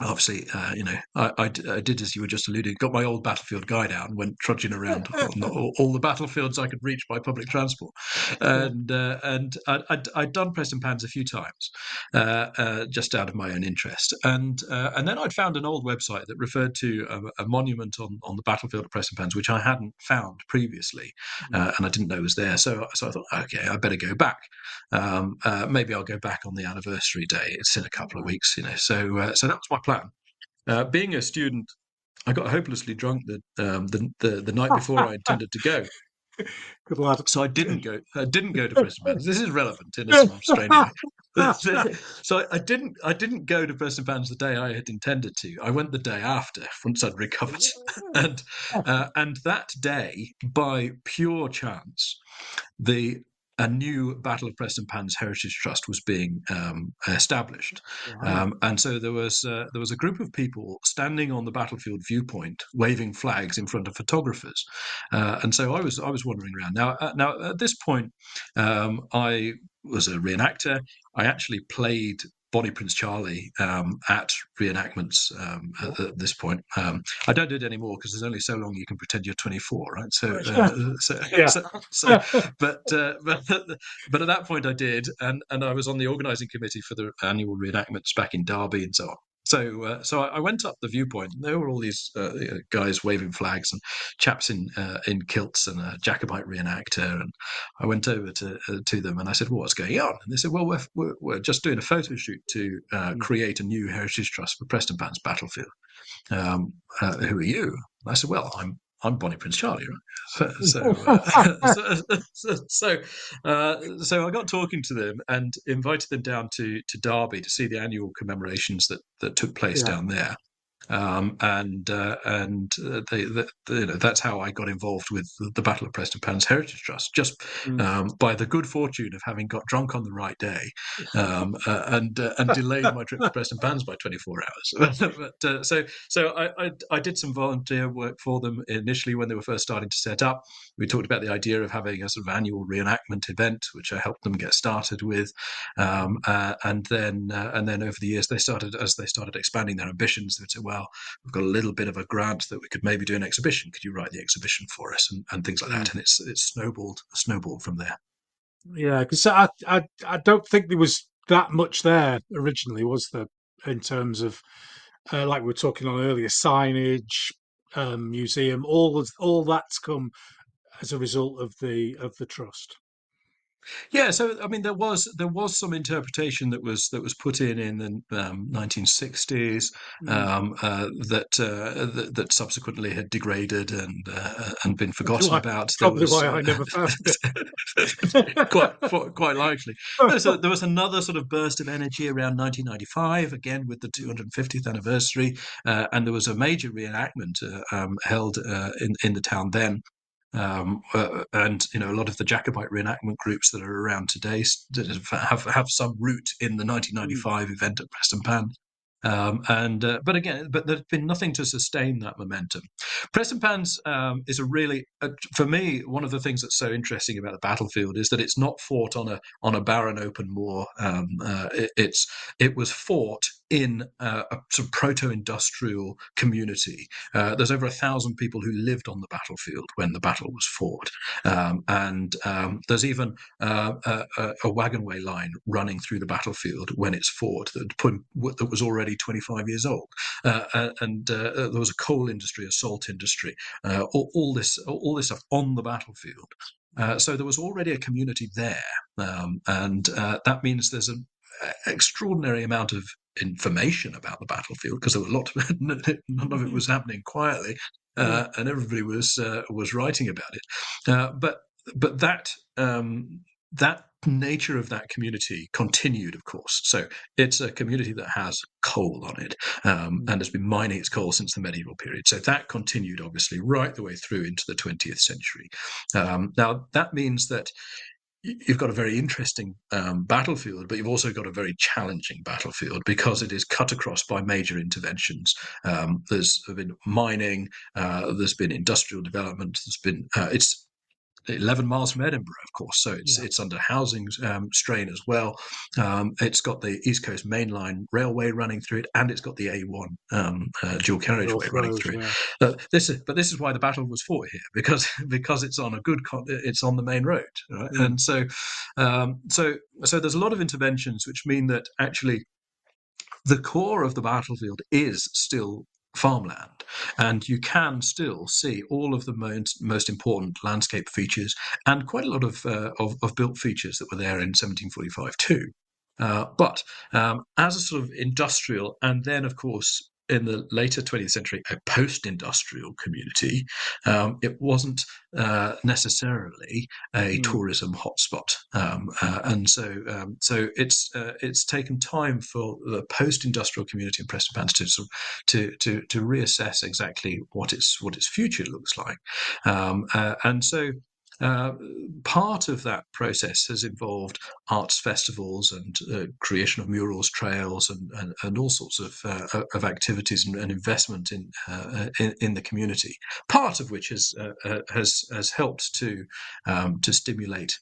Obviously, I did as you were just alluding. Got my old battlefield guide out and went trudging around on all the battlefields I could reach by public transport, and I'd done Prestonpans a few times, just out of my own interest, and then I'd found an old website that referred to a monument on the battlefield of Prestonpans, which I hadn't found previously, and I didn't know it was there. So I thought, okay, I better go back. Maybe I'll go back on the anniversary day. It's in a couple of weeks, So that was my plan. Being a student, I got hopelessly drunk the night before I intended to go. Good lad. So I didn't go to Prestonpans. This is relevant in a strange way. So I didn't go to Prestonpans the day I had intended to. I went the day after, once I'd recovered, and that day, by pure chance, a new Battle of Prestonpans Heritage Trust was being established, and so there was a group of people standing on the battlefield viewpoint, waving flags in front of photographers, and so I was wandering around. Now at this point, I was a reenactor. I actually played Bonnie Prince Charlie at reenactments at this point. I don't do it anymore because there's only so long you can pretend you're 24, right? But at that point I did, and I was on the organising committee for the annual reenactments back in Derby and so on. So I went up the viewpoint, and there were all these guys waving flags and chaps in kilts and a Jacobite reenactor, and I went over to them and I said, well, what's going on? And they said, well, we're just doing a photo shoot to create a new heritage trust for Prestonpans battlefield. Who are you? And I said, well, I'm I'm Bonnie Prince Charlie, right? So I got talking to them and invited them down to Derby to see the annual commemorations that took place Yeah. down there. That's how I got involved with the Battle of Prestonpans Heritage Trust, just by the good fortune of having got drunk on the right day, and delayed my trip to Prestonpans by 24 hours. I did some volunteer work for them initially when they were first starting to set up. We talked about the idea of having a sort of annual reenactment event, which I helped them get started with, and then over the years as they started expanding their ambitions, they would say, well, we've got a little bit of a grant that we could maybe do an exhibition. Could you write the exhibition for us, and things like that? And it's snowballed from there. Yeah, because I don't think there was that much there originally, was there? In terms of like we were talking on earlier, signage, museum, all that's come as a result of the trust. Yeah, so I mean, there was some interpretation that was put in the 1960s, that subsequently had degraded and been forgotten about. There Probably was why I never found it. quite likely. So there was another sort of burst of energy around 1995, again with the 250th anniversary, and there was a major reenactment held in the town then. And a lot of the Jacobite reenactment groups that are around today have some root in the 1995 event at Prestonpans. But there's been nothing to sustain that momentum. Prestonpans is a really, for me, one of the things that's so interesting about the battlefield is that it's not fought on a barren open moor. It was fought in a sort of proto-industrial community. There's over 1,000 people who lived on the battlefield when the battle was fought, and there's even a wagonway line running through the battlefield when it's fought that was already 25 years old, and there was a coal industry, a salt industry, all this stuff on the battlefield. So there was already a community there, and that means there's an extraordinary amount of information about the battlefield, because there were none of it was happening quietly, and everybody was writing about it. But that nature of that community continued, of course. So it's a community that has coal on it, and has been mining its coal since the medieval period. So that continued, obviously, right the way through into the 20th century. Now, that means that you've got a very interesting battlefield, but you've also got a very challenging battlefield because it is cut across by major interventions. There's been mining, there's been industrial development, it's 11 miles from Edinburgh, of course, so it's under housing strain as well. It's got the East Coast Main Line railway running through it, and it's got the A1 dual carriageway running through it. This is why the battle was fought here, because it's on it's on the main road, right? And so there's a lot of interventions which mean that actually the core of the battlefield is still farmland, and you can still see all of the most important landscape features and quite a lot of built features that were there in 1745 too. But as a sort of industrial, and then of course in the later 20th century, a post-industrial community, it wasn't necessarily a tourism hotspot, and so it's taken time for the post-industrial community in Prestonpans to reassess exactly what its future looks like, and so. Part of that process has involved arts festivals and creation of murals, trails, and all sorts of activities and investment in the community. Part of which has helped to stimulate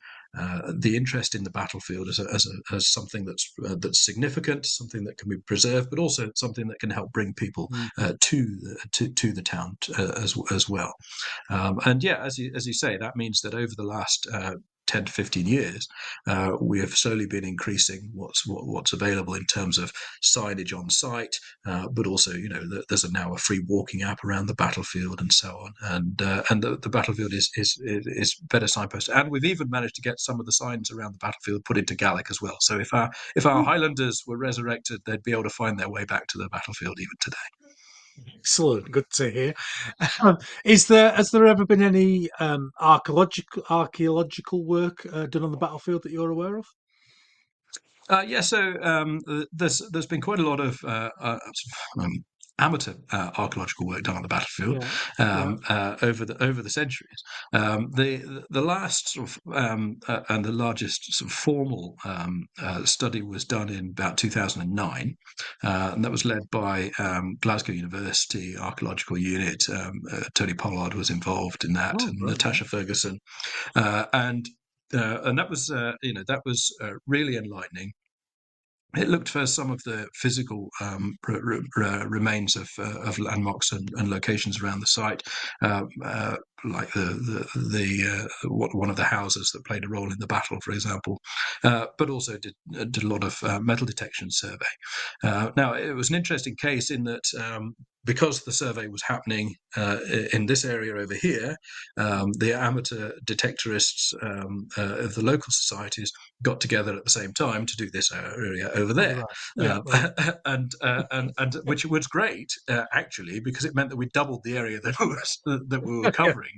the interest in the battlefield as something that's significant, something that can be preserved, but also something that can help bring people to the town as well. And yeah, as you say, that means that over the last 10 to 15 years, we have slowly been increasing what's available in terms of signage on site, but also, there's now a free walking app around the battlefield and so on, and the battlefield is better signposted, and we've even managed to get some of the signs around the battlefield put into Gaelic as well. So if our Highlanders were resurrected, they'd be able to find their way back to the battlefield even today. Excellent, good to hear. Has there ever been any archaeological work done on the battlefield that you're aware of? Yeah, so there's been quite a lot of amateur archaeological work done on the battlefield Yeah, yeah. over the centuries. The last sort of and the largest sort of formal study was done in about 2009, and that was led by Glasgow University Archaeological Unit. Tony Pollard was involved in that, Oh, and brilliant. Natasha Ferguson, and that was that was really enlightening. It looked for some of the physical remains of landmarks and locations around the site, like one of the houses that played a role in the battle, for example, but also did a lot of metal detection survey. Now, it was an interesting case in that because the survey was happening in this area over here, the amateur detectorists of the local societies got together at the same time to do this area over Oh, there, right. Yeah, right. and which was great actually, because it meant that we doubled the area that we were Yeah. covering,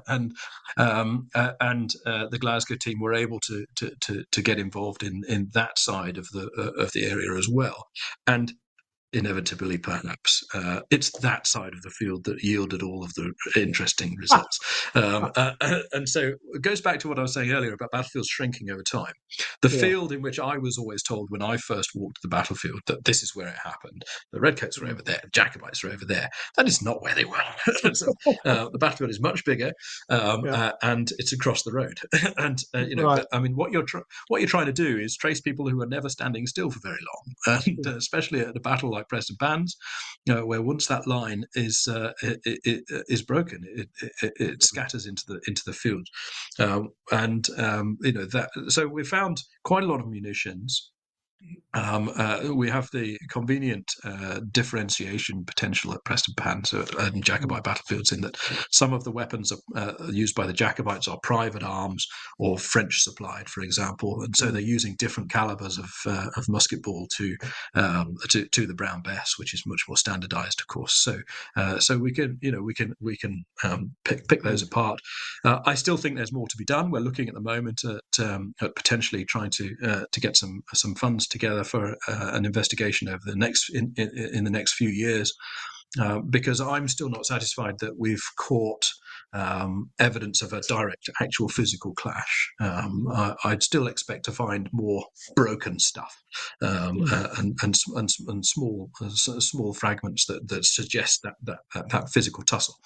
and the Glasgow team were able to get involved in that side of the area as well, and inevitably, perhaps, it's that side of the field that yielded all of the interesting results. And so it goes back to what I was saying earlier about battlefields shrinking over time. The Yeah. field in which I was always told when I first walked the battlefield that this is where it happened. The Redcoats were over there, the Jacobites were over there. That is not where they were. So, the battlefield is much bigger, Yeah. and it's across the road. And Right. but I mean, what you're trying to do is trace people who are never standing still for very long, and Yeah. especially at a battle like Prestonpans, where once that line is broken, it scatters into the field, and that. So we found quite a lot of munitions. We have the convenient differentiation potential at Prestonpans and Mm, Jacobite battlefields, in that some of the weapons used by the Jacobites are private arms or French supplied, for example, and so mm, they're using different calibers of musket ball to the Brown Bess, which is much more standardised, of course. So we can pick those mm, apart. I still think there's more to be done. We're looking at the moment at potentially trying to get some funds together for an investigation over in the next few years, because I'm still not satisfied that we've caught evidence of a direct, actual physical clash. I'd still expect to find more broken stuff, mm. and small fragments that suggest that physical tussle.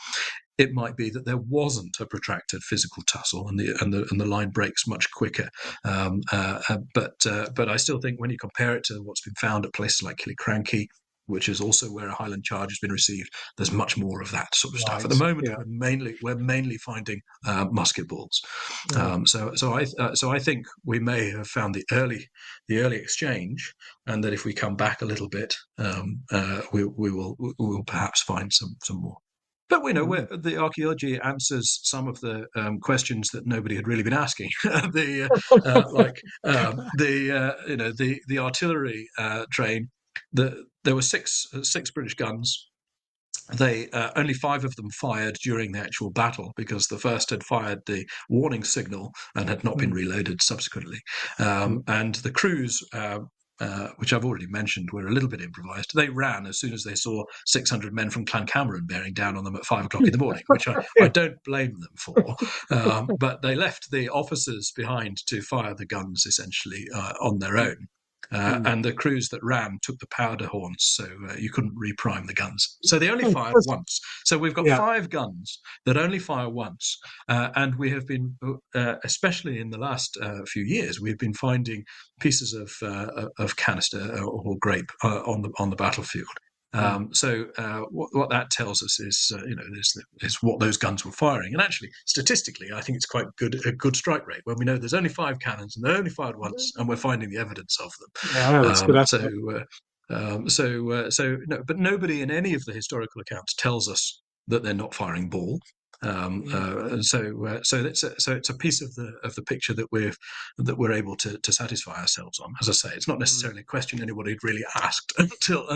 It might be that there wasn't a protracted physical tussle, and the line breaks much quicker. But I still think when you compare it to what's been found at places like Killiecrankie, which is also where a Highland charge has been received, there's much more of that sort of stuff. At Right. the moment, Yeah. we're mainly finding musket balls. Yeah. So I think we may have found the early exchange, and that if we come back a little bit, we will perhaps find some more. But we know Mm, where the archaeology answers some of the questions that nobody had really been asking. The like the artillery train. There were six British guns. They only five of them fired during the actual battle, because the first had fired the warning signal and had not been mm, reloaded subsequently. mm. And the crews, which I've already mentioned, were a little bit improvised. They ran as soon as they saw 600 men from Clancameron bearing down on them at 5 o'clock in the morning, which I Yeah. don't blame them for. But they left the officers behind to fire the guns essentially on their Mm, own. mm. And the crews that ran took the powder horns, so you couldn't reprime the guns. So they only Oh, fired that's- once. So we've got yeah. 5 guns that only fire once, and we have been, especially in the last few years, we've been finding pieces of canister or grape on the battlefield. Mm. What that tells us is, is what those guns were firing. And actually, statistically, I think it's quite a good strike rate when we know there's only 5 cannons and they're only fired once, and we're finding the evidence of Yeah, I know, that's a good them. estimate. No, but nobody in any of the historical accounts tells us that they're not firing ball. So it's a piece of the picture that we're able to satisfy ourselves on. As I say, it's not necessarily a question anybody had really asked until,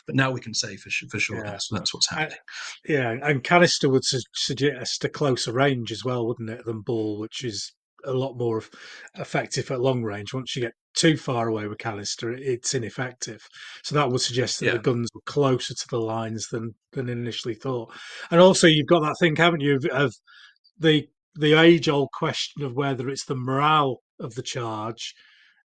but now we can say for sure Yeah. that's what's happening. Yeah, and canister would suggest a closer range as well, wouldn't it, than ball, which is a lot more effective at long range. Once you get too far away with canister, it's ineffective. So that would suggest that the Yeah. guns were closer to the lines than initially thought. And also, you've got that thing, haven't you, of the age-old question of whether it's the morale of the charge,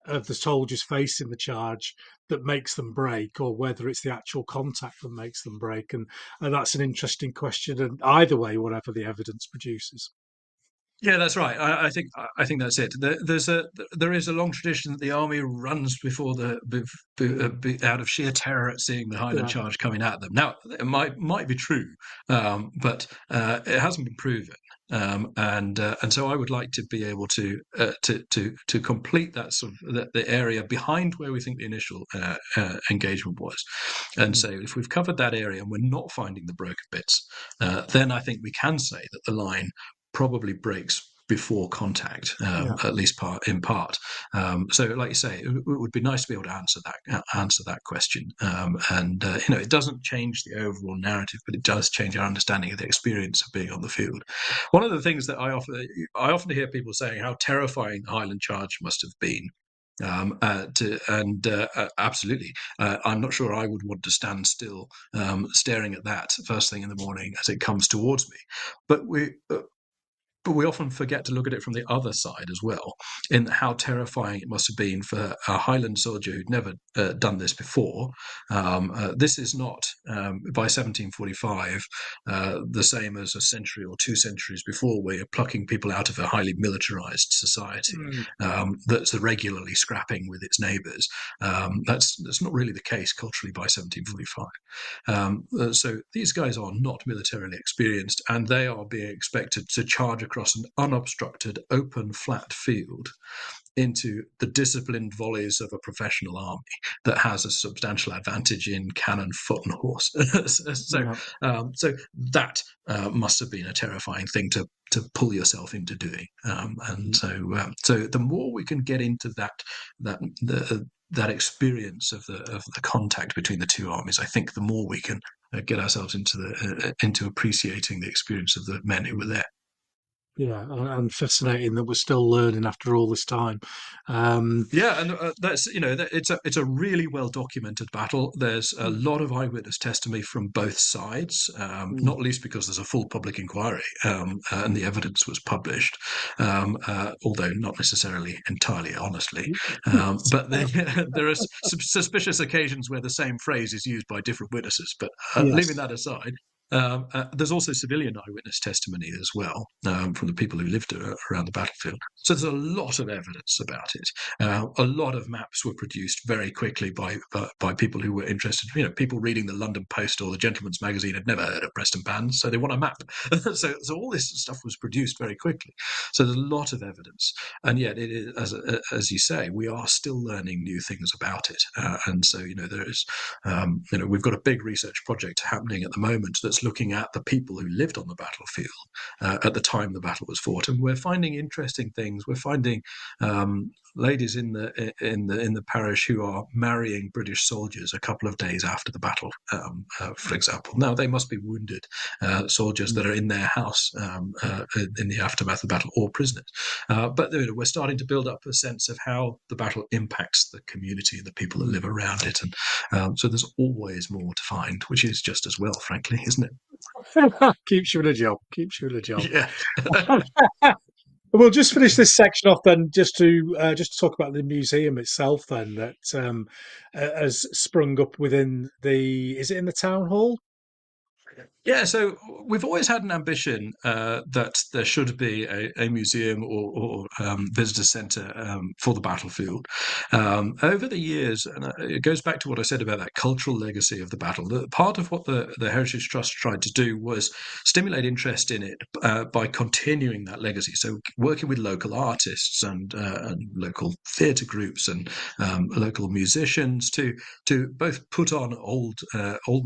of the soldiers facing the charge, that makes them break, or whether it's the actual contact that makes them break. And that's an interesting question. And either way, whatever the evidence produces. Yeah, that's right. I think that's it. There is a long tradition that the army runs before out of sheer terror at seeing the Highland Yeah. charge coming at them. Now, it might be true, but it hasn't been proven. And so I would like to be able to complete that sort of the area behind where we think the initial engagement was, and so if we've covered that area and we're not finding the broken bits, then I think we can say that the line probably breaks before contact, at least in part. So, like you say, it would be nice to be able to answer that question. It doesn't change the overall narrative, but it does change our understanding of the experience of being on the field. One of the things that I often hear people saying how terrifying the Highland Charge must have been. Absolutely, I'm not sure I would want to stand still, staring at that first thing in the morning as it comes towards me. But we often forget to look at it from the other side as well, in how terrifying it must have been for a Highland soldier who'd never done this before. This is not, by 1745, the same as a century or 2 centuries before, where you're plucking people out of a highly militarized society that's regularly scrapping with its neighbours. That's not really the case culturally by 1745. So these guys are not militarily experienced, and they are being expected to charge across an unobstructed, open, flat field into the disciplined volleys of a professional army that has a substantial advantage in cannon, foot, and horse. So that must have been a terrifying thing to pull yourself into doing. So the more we can get into that experience of the contact between the two armies, I think the more we can get ourselves into appreciating the experience of the men who were there. Yeah, and fascinating that we're still learning after all this time. Yeah, and that's it's a really well documented battle. There's a lot of eyewitness testimony from both sides, not least because there's a full public inquiry, and the evidence was published, although not necessarily entirely honestly. But there are suspicious occasions where the same phrase is used by different witnesses. But leaving that aside. There's also civilian eyewitness testimony as well, from the people who lived around the battlefield. So there's a lot of evidence about it. A lot of maps were produced very quickly by people who were interested. People reading the London Post or the Gentleman's Magazine had never heard of Prestonpans, so they want a map. so all this stuff was produced very quickly. So there's a lot of evidence, and yet it is, as you say, we are still learning new things about it. And so there is, we've got a big research project happening at the moment that's looking at the people who lived on the battlefield at the time the battle was fought, and we're finding interesting things. We're finding ladies in the parish who are marrying British soldiers a couple of days after the battle, for example. Now they must be wounded soldiers that are in their house in the aftermath of the battle, or prisoners. But we're starting to build up a sense of how the battle impacts the community and the people that live around it, and so there's always more to find, which is just as well, frankly, isn't it? Keeps you in a job. Keeps you in a job. Yeah. We'll just finish this section off then, just to talk about the museum itself. Then that has sprung up within the. Is it in the town hall? Yeah, so we've always had an ambition that there should be a museum or visitor centre for the battlefield. Over the years, and it goes back to what I said about that cultural legacy of the battle. Part of what the Heritage Trust tried to do was stimulate interest in it by continuing that legacy. So working with local artists and local theatre groups and local musicians to both put on old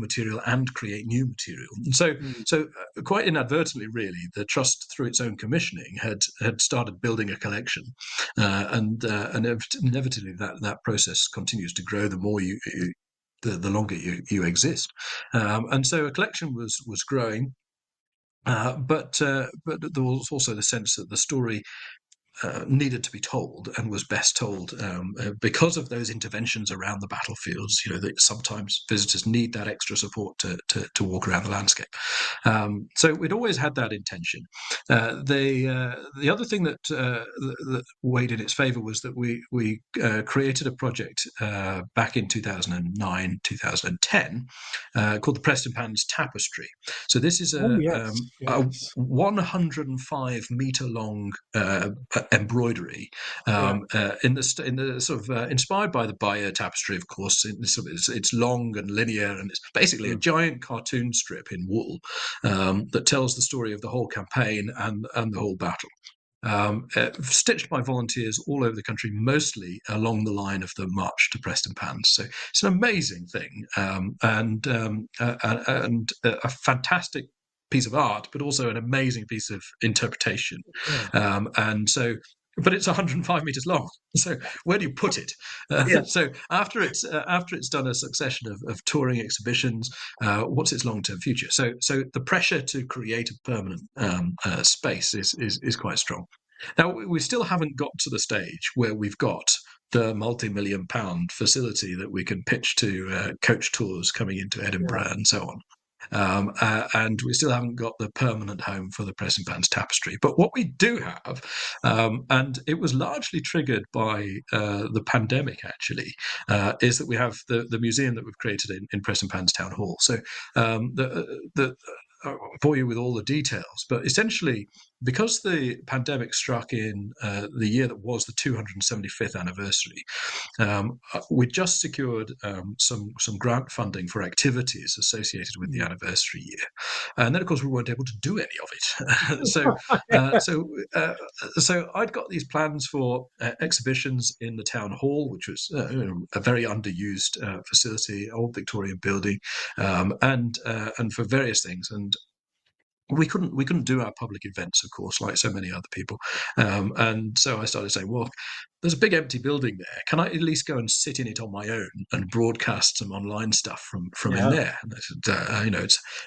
material and create new material. So, Mm. so quite inadvertently, really, the trust, through its own commissioning, had started building a collection, and inevitably that process continues to grow the more the longer you exist, and so a collection was growing. But there was also the sense that the story needed to be told, and was best told because of those interventions around the battlefields. That sometimes visitors need that extra support to walk around the landscape. So we'd always had that intention. The other thing that weighed in its favour was that we created a project back in 2009, 2010 called the Prestonpans Tapestry. So this is Oh, a yes, a yes. 105-meter long embroidery in the sort of inspired by the Bayeux tapestry, of course. It's long and linear, and it's basically a Mm. giant cartoon strip in wool that tells the story of the whole campaign and the whole battle. Stitched by volunteers all over the country, mostly along the line of the march to Prestonpans. So it's an amazing thing, and a fantastic piece of art, but also an amazing piece of interpretation. Yeah. And so, but it's 105 meters long. So where do you put it? Yeah. So after it's done a succession of touring exhibitions, what's its long-term future? So the pressure to create a permanent space is quite strong. Now we still haven't got to the stage where we've got the multi-million-pound facility that we can pitch to coach tours coming into Edinburgh and so on. And we still haven't got the permanent home for the Prestonpans Tapestry. But what we do have, and it was largely triggered by the pandemic, actually, is that we have the museum that we've created in Prestonpans Town Hall. So I won't bore you with all the details, but essentially, because the pandemic struck in the year that was the 275th anniversary, we just secured some grant funding for activities associated with the anniversary year, and then of course we weren't able to do any of it. So I'd got these plans for exhibitions in the town hall, which was a very underused facility, old Victorian building, and for various things. And we couldn't do our public events, of course, like so many other people. And so I started saying, well, there's a big empty building there. Can I at least go and sit in it on my own and broadcast some online stuff from in Yeah. there? And I said,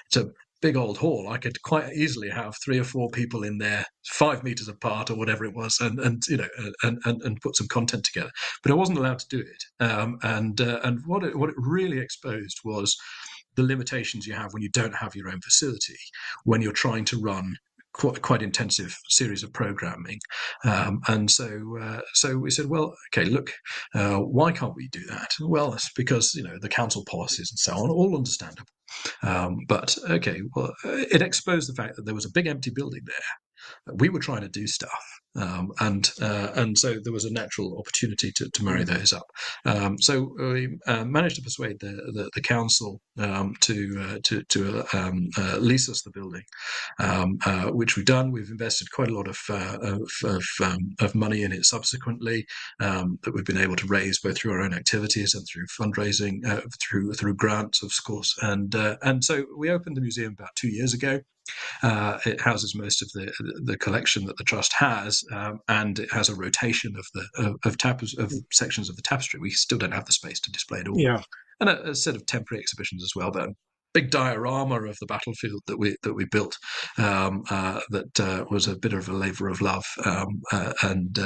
it's a big old hall. I could quite easily have 3 or 4 people in there, 5 meters apart or whatever it was, and put some content together. But I wasn't allowed to do it. And what it really exposed was the limitations you have when you don't have your own facility, when you're trying to run quite intensive series of programming. And so we said, well, okay, look, why can't we do that? Well, it's because the council policies and so on, all understandable. But okay, well, it exposed the fact that there was a big empty building there. We were trying to do stuff, and so there was a natural opportunity to marry those up. So we managed to persuade the council to lease us the building, which we've done. We've invested quite a lot of money in it subsequently, that we've been able to raise both through our own activities and through fundraising, through grants, of course. And so we opened the museum about 2 years ago. It houses most of the collection that the trust has, and it has a rotation of sections of the tapestry. We still don't have the space to display it all, Yeah. and a set of temporary exhibitions as well. But a big diorama of the battlefield that we built, that was a bit of a labour of love, and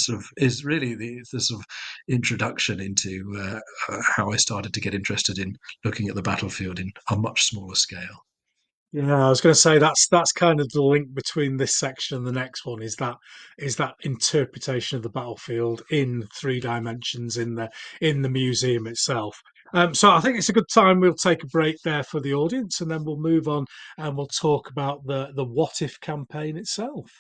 sort of is really the sort of introduction into how I started to get interested in looking at the battlefield in a much smaller scale. Yeah, I was going to say that's kind of the link between this section and the next one is that interpretation of the battlefield in 3 dimensions in the museum itself. So I think it's a good time we'll take a break there for the audience, and then we'll move on and we'll talk about the What If campaign itself.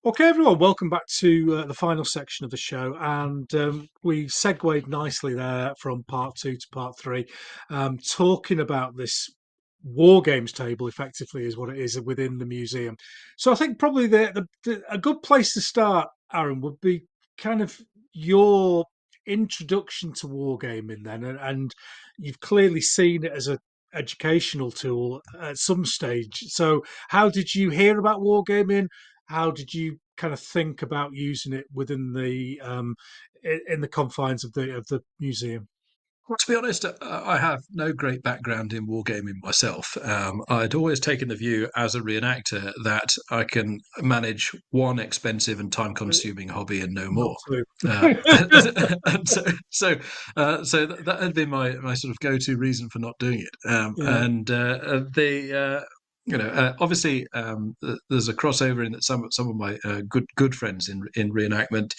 Okay, everyone, welcome back to the final section of the show. And we segued nicely there from part 2 to part 3, talking about this war games table, effectively, is what it is within the museum. So I think probably a good place to start, Aaron, would be kind of your introduction to wargaming then, and you've clearly seen it as a educational tool at some stage. So how did you hear about wargaming? How did you kind of think about using it within the in the confines of the museum? Well, to be honest, I have no great background in wargaming myself. I'd always taken the view as a reenactor that I can manage one expensive and time-consuming hobby and no Not more. clue. And so that had been my sort of go-to reason for not doing it. Yeah. Obviously, there's a crossover in that some of my good friends in reenactment,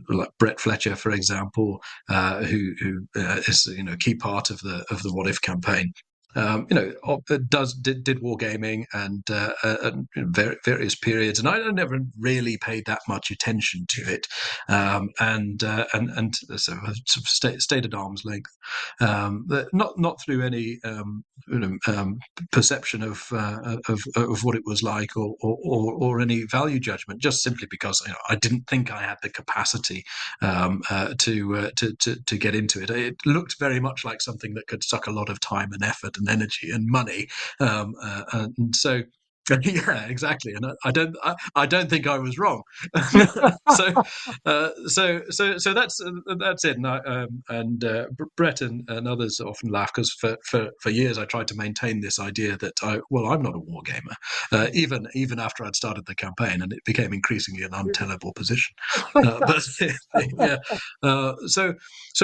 like Brett Fletcher, for example, who is a key part of the What If campaign. Did wargaming and various periods, and I never really paid that much attention to it, and so I've sort of stayed at arm's length, not through any perception of what it was like, or any value judgment, just simply because I didn't think I had the capacity to get into it. It looked very much like something that could suck a lot of time and effort and energy and money, and so. Yeah, exactly, and I don't think I was wrong. So that's it. And Brett and others often laugh because for years I tried to maintain this idea that I'm not a war gamer, even after I'd started the campaign, and it became increasingly an untenable position. But yeah, so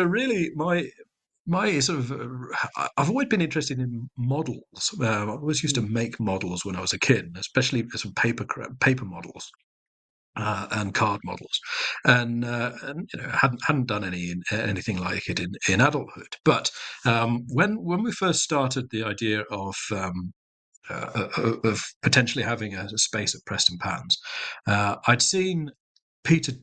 really my sort of I've always been interested in models. I always used to make models when I was a kid, especially some paper models. And card models, and hadn't done anything like it in adulthood. But when we first started the idea of potentially having a space at Prestonpans, I'd seen Peter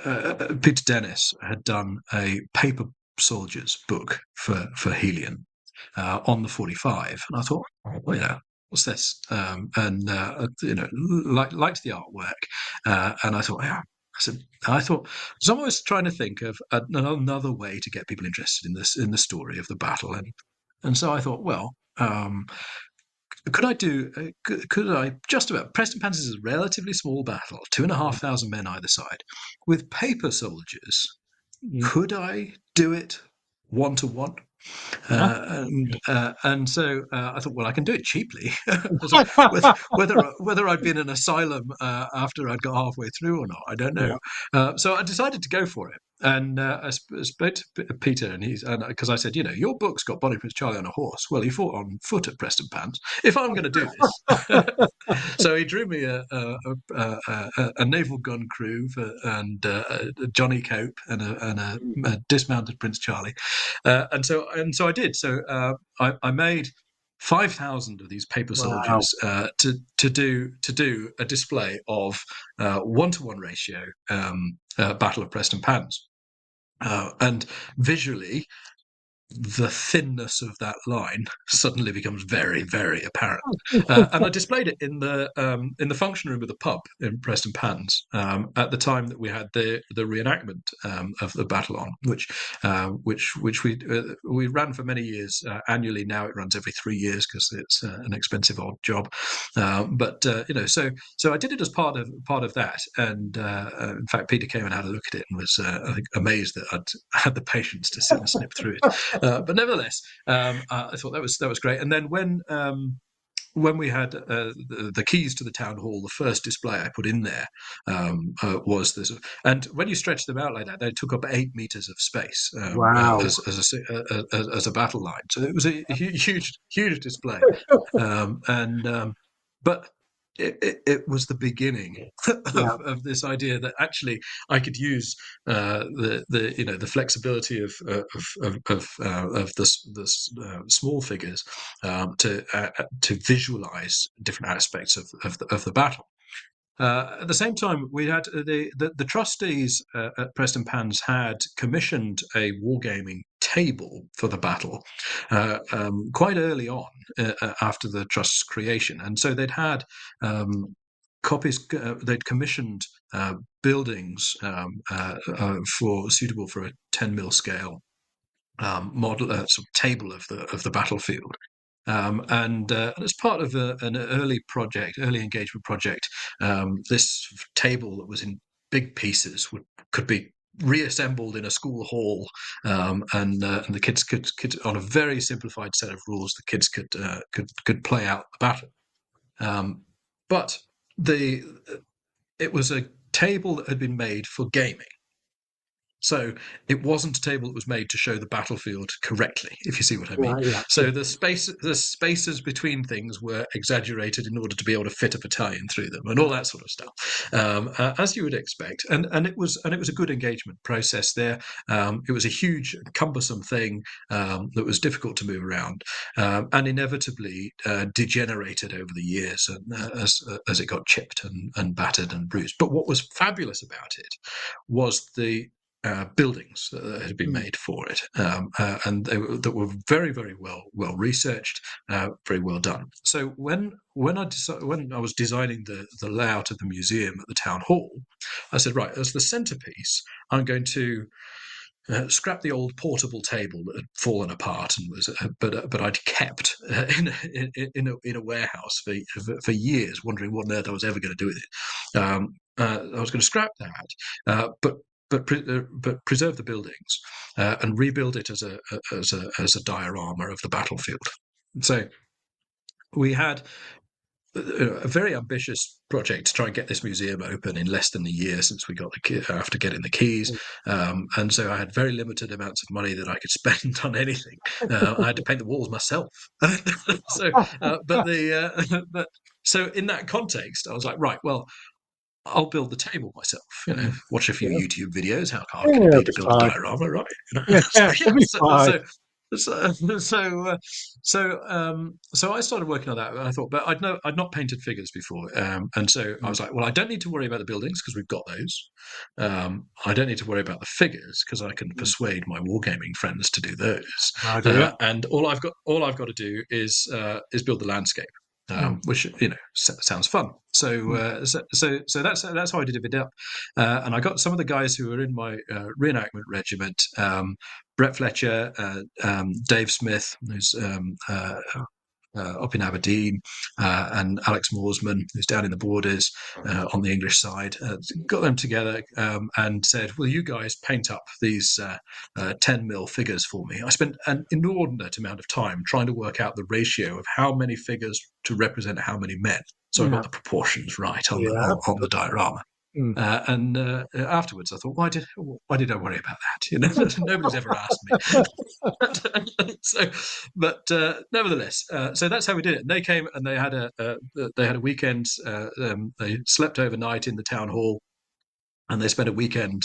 Peter Dennis had done a paper soldiers book for Helion on the 45, and I thought, what's this? Liked the artwork, and I thought, yeah. I thought, so I was trying to think of another way to get people interested in the story of the battle, and so I thought, well, could I do? Could I just about? Prestonpans is a relatively small battle, 2,500 men either side, with paper soldiers. Could I do it 1-to-1? And so I thought, well, I can do it cheaply. So whether I'd been in an asylum after I'd got halfway through or not, I don't know. So I decided to go for it. And I spoke to Peter, and because I said, your book's got Bonnie Prince Charlie on a horse. Well, he fought on foot at Prestonpans. If I'm going to do this, so he drew me a naval gun crew and Johnny Cope and a dismounted Prince Charlie, and so I did. So I made 5,000 of these paper soldiers to do a display of 1-to-1 ratio Battle of Prestonpans, and visually the thinness of that line suddenly becomes very, very apparent. And I displayed it in the function room of the pub in Prestonpans at the time that we had the reenactment of the battle on, which we ran for many years annually. Now it runs every 3 years because it's an expensive odd job. So I did it as part of that. And in fact, Peter came and had a look at it and was I think amazed that I'd had the patience to sit and snip through it. But nevertheless, I thought that was great. And then when we had the keys to the town hall, the first display I put in there was this. And when you stretch them out like that, they took up 8 meters of space as a battle line. So it was a huge display. But it was the beginning of this idea that actually I could use the flexibility of the small figures to visualize different aspects of the battle. At the same time, we had the trustees at Prestonpans had commissioned a wargaming table for the battle quite early on after the trust's creation, and so they'd had copies. They'd commissioned buildings suitable for a 10 mil scale model, sort of table of the battlefield. And as part of an early engagement project, this table that was in big pieces could be reassembled in a school hall, and the kids could on a very simplified set of rules, the kids could play out the battle. But it was a table that had been made for gaming. So it wasn't a table that was made to show the battlefield correctly, if you see what I mean. Right, yeah. So the spaces between things were exaggerated in order to be able to fit a battalion through them, and all that sort of stuff, as you would expect. And it was a good engagement process there. It was a huge, cumbersome thing that was difficult to move around, and inevitably degenerated over the years, as it got chipped and battered and bruised. But what was fabulous about it was the buildings that had been made for it, and that were very, very well researched, very well done. So when I was designing the layout of the museum at the town hall, I said, right, as the centerpiece, I'm going to scrap the old portable table that had fallen apart and was, but I'd kept in a warehouse for years, wondering what on earth I was ever going to do with it. I was going to scrap that, but preserve the buildings and rebuild it as a diorama of the battlefield. So we had a very ambitious project to try and get this museum open in less than a year since we got after getting the keys, and so I had very limited amounts of money that I could spend on anything. I had to paint the walls myself. So in that context, I was like, right, well, I'll build the table myself. Watch a few YouTube videos. How hard can it be to build a diorama, right? So I started working on that, and I thought, but I'd not painted figures before, and so I was like, well, I don't need to worry about the buildings because we've got those. I don't need to worry about the figures because I can persuade my wargaming friends to do those. And all I've got to do is build the landscape. Which sounds fun. So that's how I did it up, and I got some of the guys who were in my reenactment regiment, Brett Fletcher, Dave Smith, who's up in Aberdeen, and Alex Morsman, who's down in the borders on the English side. Got them together and said, will you guys paint up these 10 mil figures for me? I spent an inordinate amount of time trying to work out the ratio of how many figures to represent how many men. So I got the proportions right on the diorama. And afterwards, I thought, why did I worry about that? Nobody's ever asked me. But nevertheless, so that's how we did it. And they came and they had a weekend. They slept overnight in the town hall, and they spent a weekend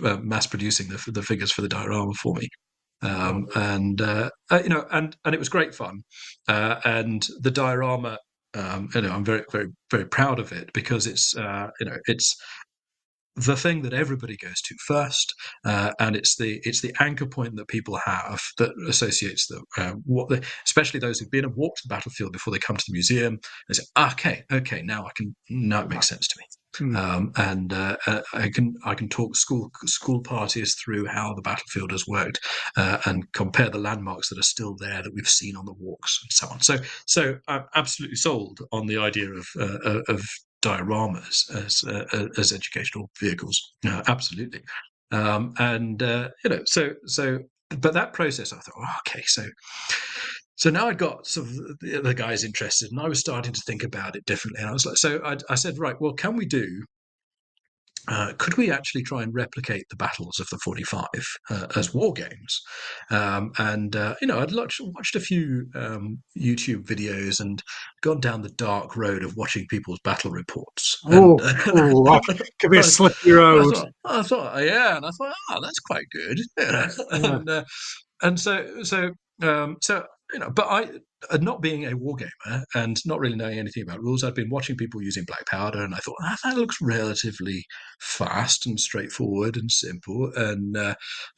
mass producing the figures for the diorama for me. And it was great fun. And the diorama. I'm very, very, very proud of it because it's the thing that everybody goes to first, and it's the anchor point that people have that associates them. Especially those who've been and walked the battlefield before they come to the museum. They say, okay, now it makes sense to me. And I can talk school parties through how the battlefield has worked, and compare the landmarks that are still there that we've seen on the walks and so on. So I'm absolutely sold on the idea of dioramas as educational vehicles. Absolutely. But that process, I thought, okay, so now I'd got sort of the guys interested, and I was starting to think about it differently. And I was like, so I said, right, well, could we actually try and replicate the battles of the 45 as war games? I'd watched a few YouTube videos and gone down the dark road of watching people's battle reports. That could be a slippery road. I thought, that's quite good. But not being a wargamer and not really knowing anything about rules, I'd been watching people using black powder, and I thought, that looks relatively fast and straightforward and simple. And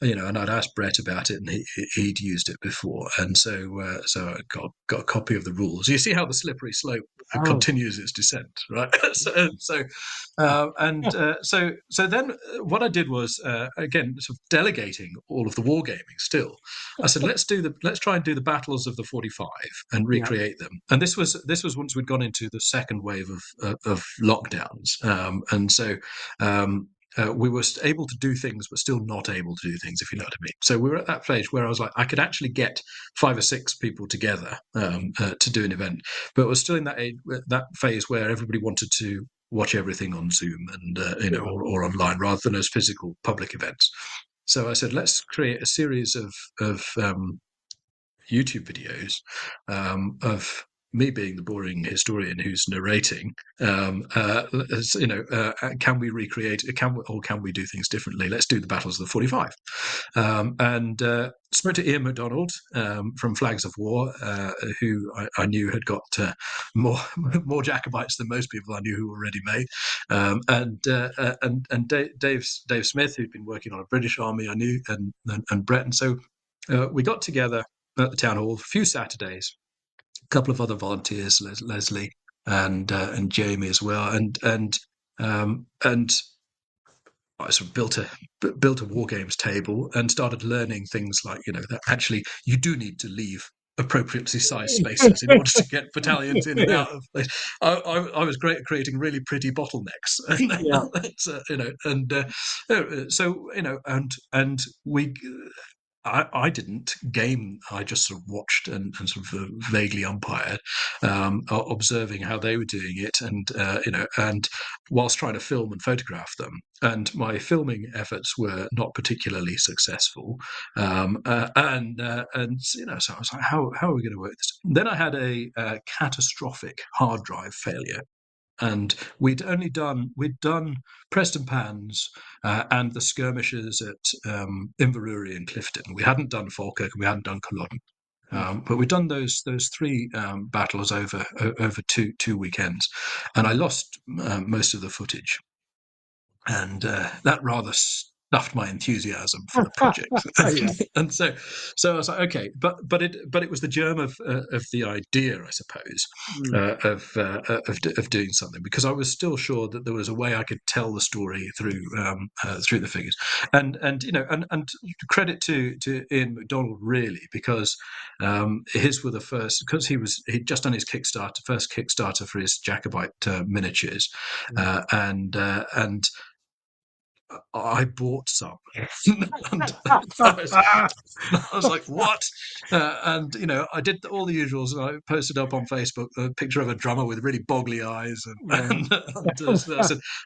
and I'd asked Brett about it, and he'd used it before, and so I got a copy of the rules. You see how the slippery slope continues its descent, right? So then what I did was again sort of delegating all of the wargaming. Still, I said let's try and do the battles of the 45 and recreate them. And this was once we'd gone into the second wave of lockdowns, and so. We were able to do things, but still not able to do things, if you know what I mean. So we were at that stage where I was like, I could actually get 5 or 6 people together to do an event, but it was still in that phase where everybody wanted to watch everything on Zoom and or online rather than as physical public events. So I said, let's create a series of YouTube videos of me being the boring historian who's narrating. Can we recreate? Can we do things differently? Let's do the battles of the 45. And spoke to Ian MacDonald from Flags of War, who I knew had got more Jacobites than most people I knew who already made, and Dave Smith, who'd been working on a British army, I knew, and Brett. And so we got together at the town hall a few Saturdays, a couple of other volunteers, Leslie and Jamie as well, and I sort of built a war games table and started learning things like that actually you do need to leave appropriately sized spaces in order to get battalions in and out of place. I was great at creating really pretty bottlenecks, and we. I didn't game. I just sort of watched and sort of vaguely umpired, observing how they were doing it, and whilst trying to film and photograph them. And my filming efforts were not particularly successful, so I was like, how are we going to work this? Then I had a catastrophic hard drive failure. And we'd done Prestonpans and the skirmishes at Inverurie and Clifton. We hadn't done Falkirk and we hadn't done Culloden. But we'd done those 3 battles over 2 weekends, and I lost most of the footage, and that rather stuffed my enthusiasm for the project. And so I was like, okay, but it was the germ of the idea, I suppose, of doing something, because I was still sure that there was a way I could tell the story through the figures, and credit to Ian MacDonald really, because his were the first, because he'd just done his first Kickstarter for his Jacobite miniatures, and I bought some. And I was like, what? And I did all the usuals, and I posted up on Facebook a picture of a drummer with really boggly eyes, and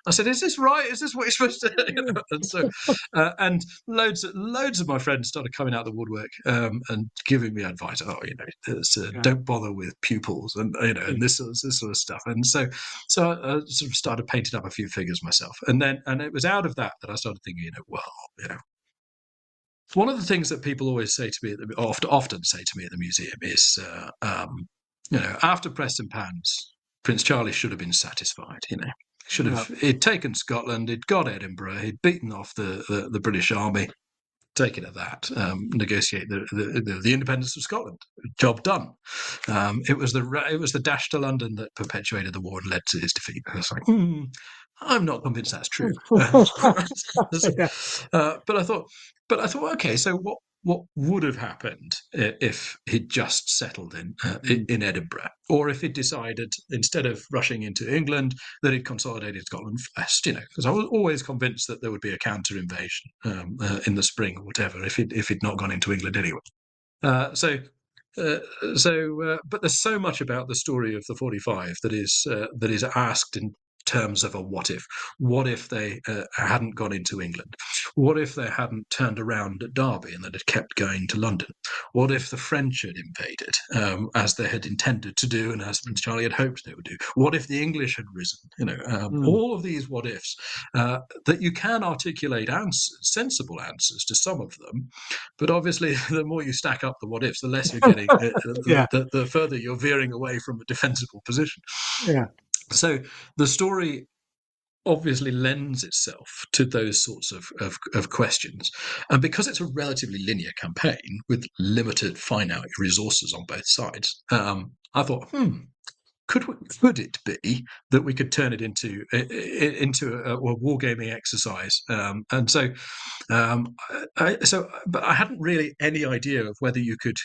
I said, is this right? Is this what you're supposed to do? And so and loads of my friends started coming out of the woodwork and giving me advice. Don't bother with pupils, and and this sort of stuff. And so I sort of started painting up a few figures myself, and it was out of that I started thinking, one of the things that people always say to me, often say to me at the museum is, after Prestonpans, Prince Charlie should have been satisfied. He'd taken Scotland, he'd got Edinburgh, he'd beaten off the British army. Take it at that. Negotiate the independence of Scotland. Job done. It was the dash to London that perpetuated the war and led to his defeat. I was like, I'm not convinced that's true. But I thought, okay, so what would have happened if he'd just settled in Edinburgh, or if he'd decided, instead of rushing into England, that he'd consolidated Scotland first? Because I was always convinced that there would be a counter invasion in the spring or whatever if he'd not gone into England anyway. But there's so much about the story of the 45 that is asked in terms of a what if. What if they hadn't gone into England? What if they hadn't turned around at Derby and that had kept going to London? What if the French had invaded, as they had intended to do and as Prince Charlie had hoped they would do? What if the English had risen? All of these what ifs that you can articulate sensible answers to some of them, but obviously the more you stack up the what ifs, the less you're getting, the further you're veering away from a defensible position. Yeah. So the story obviously lends itself to those sorts of questions. And because it's a relatively linear campaign with limited finite resources on both sides, I thought, could it be that we could turn it into a wargaming exercise? But I hadn't really any idea of whether you could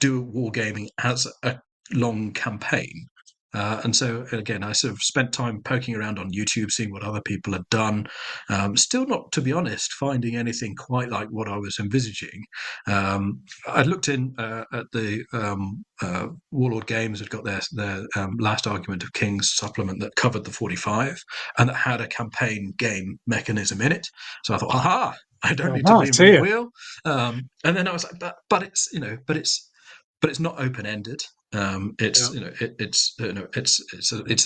do wargaming as a long campaign. And so, again, I sort of spent time poking around on YouTube, seeing what other people had done. Still not, to be honest, finding anything quite like what I was envisaging. I looked in at the Warlord Games had got their Last Argument of Kings supplement that covered the 45 and that had a campaign game mechanism in it. So I thought, aha, I don't need to reinvent the wheel. And then I was like, but it's not open-ended. It's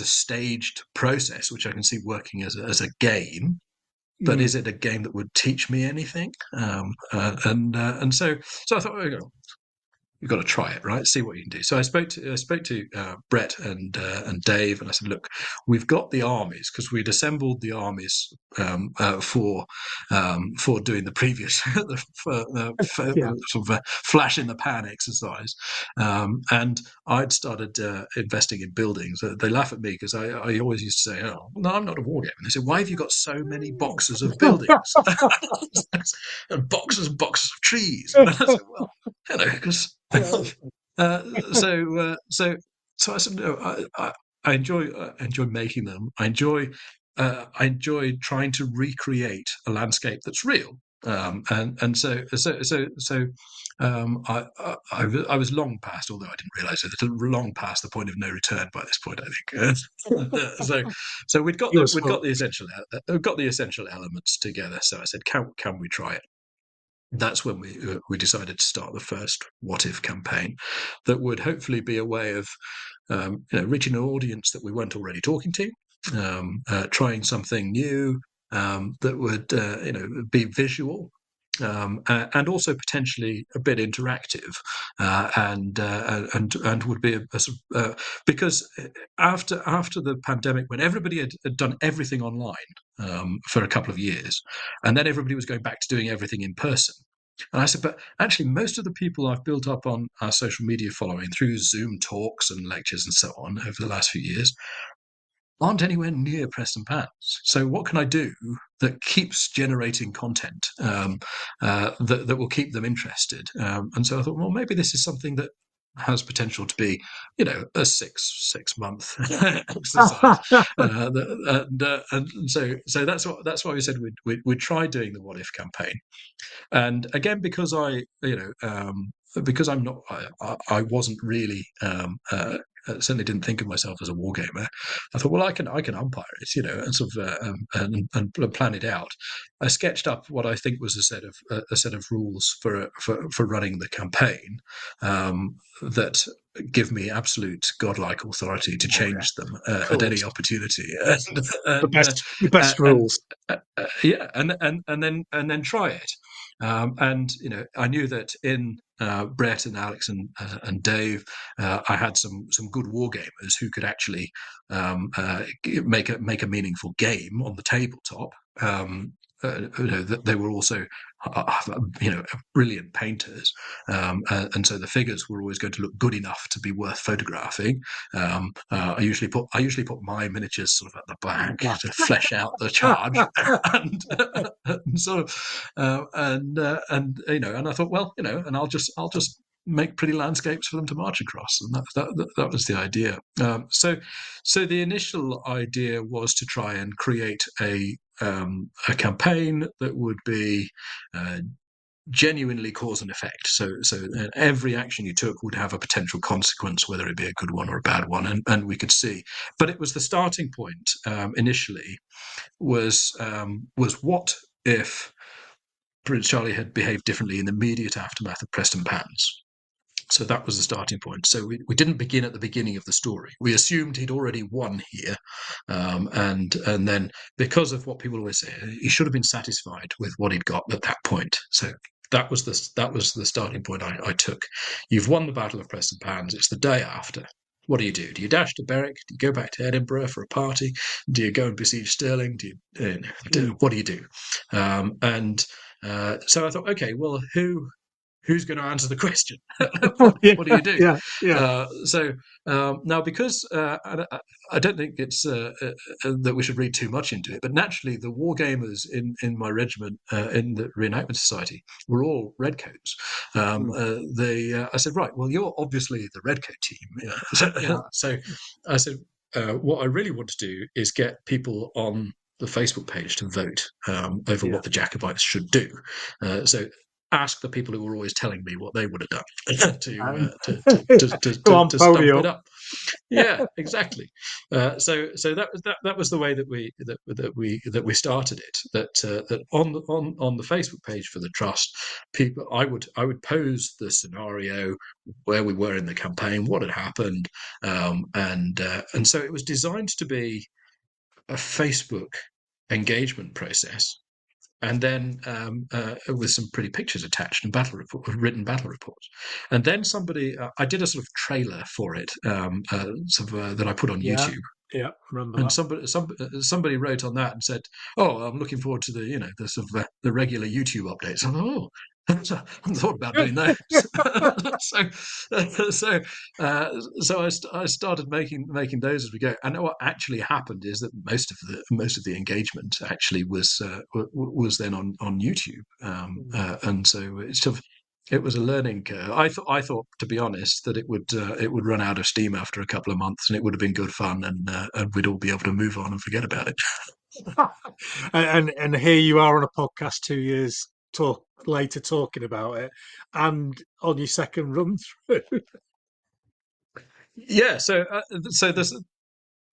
a staged process which I can see working as a game, but is it a game that would teach me anything? And so I thought, you've got to try it, right? See what you can do. So I spoke to Brett and Dave, and I said, look, we've got the armies because we'd assembled the armies for doing the previous sort of flash in the pan exercise, and I'd started investing in buildings. They laugh at me because I always used to say, "Oh, no, I'm not a wargamer." And they say, "Why have you got so many boxes of buildings and boxes of trees?" And I said, "Well, because." So I said, no, I enjoy making them. I enjoy trying to recreate a landscape that's real. I was long past, although I didn't realise it, long past the point of no return by this point, I think. So we'd got the essential elements together. So I said, can we try it? That's when we decided to start the first What If campaign that would hopefully be a way of reaching an audience that we weren't already talking to, trying something new that would be visual. And also potentially a bit interactive, and would be because after the pandemic, when everybody had done everything online for a couple of years, and then everybody was going back to doing everything in person. And I said, but actually, most of the people I've built up on our social media following through Zoom talks and lectures and so on over the last few years aren't anywhere near Prestonpans. So what can I do that keeps generating content that will keep them interested? And so I thought, well, maybe this is something that has potential to be, a six-month exercise. And so that's why we said we'd try doing the What If campaign. And again, because because I'm not, I wasn't really. Certainly didn't think of myself as a wargamer. I thought, well, I can umpire it, and sort of and plan it out. I sketched up what I think was a set of rules for running the campaign that give me absolute godlike authority to change them at any opportunity. The best rules. And then try it. And I knew that in Brett and Alex and Dave, I had some good wargamers who could actually make a meaningful game on the tabletop. They were also brilliant painters, and so the figures were always going to look good enough to be worth photographing. I usually put my miniatures sort of at the back to flesh out the charge, and I thought, well, and I'll just make pretty landscapes for them to march across, and that was the idea. So the initial idea was to try and create a campaign that would be genuinely cause and effect. So every action you took would have a potential consequence, whether it be a good one or a bad one, and we could see. But it was the starting point initially was what if Prince Charlie had behaved differently in the immediate aftermath of Prestonpans. So that was the starting point. So we didn't begin at the beginning of the story. We assumed he'd already won here, and then because of what people always say, he should have been satisfied with what he'd got at that point. So that was the starting point I took. You've won the Battle of Prestonpans. It's the day after. What do you do? Do you dash to Berwick? Do you go back to Edinburgh for a party? Do you go and besiege Stirling? What do you do? So I thought, okay, well, who's going to answer the question? What do you do? Now, because I don't think it's that we should read too much into it, but naturally the wargamers in my regiment, in the Reenactment Society, were all redcoats. I said, right, well, you're obviously the redcoat team. So I said, what I really want to do is get people on the Facebook page to vote over what the Jacobites should do. So ask the people who were always telling me what they would have done to stump it up. Yeah, exactly. So that was the way that we started it. That on the Facebook page for the trust, people I would pose the scenario, where we were in the campaign, what had happened, and so it was designed to be a Facebook engagement process. And then with some pretty pictures attached and written battle reports. And then I did a sort of trailer for it that I put on YouTube. Yeah, remember and that. Somebody wrote on that and said, "Oh, I'm looking forward to the sort of the regular YouTube updates." I thought, I hadn't thought about doing those. I started making those as we go. And what actually happened is that most of the engagement actually was then on YouTube, and so it's sort of. It was a learning curve. I thought, to be honest, that it would run out of steam after a couple of months, and it would have been good fun, and we'd all be able to move on and forget about it. and here you are on a podcast 2 years later talking about it, and on your second run through. Yeah, so there's.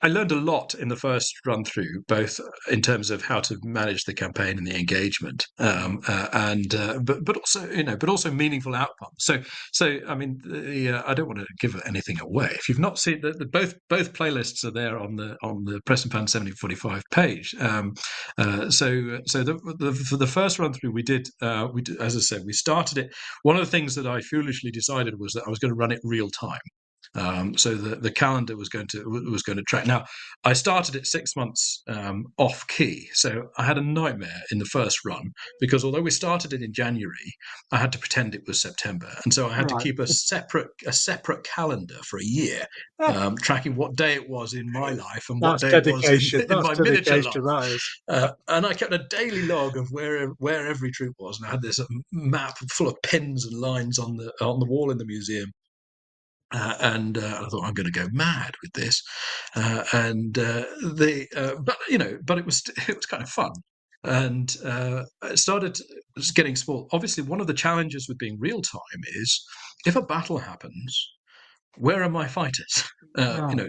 I learned a lot in the first run through, both in terms of how to manage the campaign and the engagement, but also meaningful outcomes. So I mean, I don't want to give anything away. If you've not seen both playlists are there on the Prestonpans 1745 page. For the first run through, we did, as I said, we started it. One of the things that I foolishly decided was that I was going to run it real time. So the calendar was going to track. Now, I started it 6 months off key, so I had a nightmare in the first run, because although we started it in January, I had to pretend it was September, and so I had to keep a separate calendar for a year, tracking what day it was in my life and what day it was in my miniature life. And I kept a daily log of where every troop was, and I had this map full of pins and lines on the wall in the museum. And I thought, I'm going to go mad with this, but it was kind of fun, and it started getting small. Obviously, one of the challenges with being real time is if a battle happens, where are my fighters?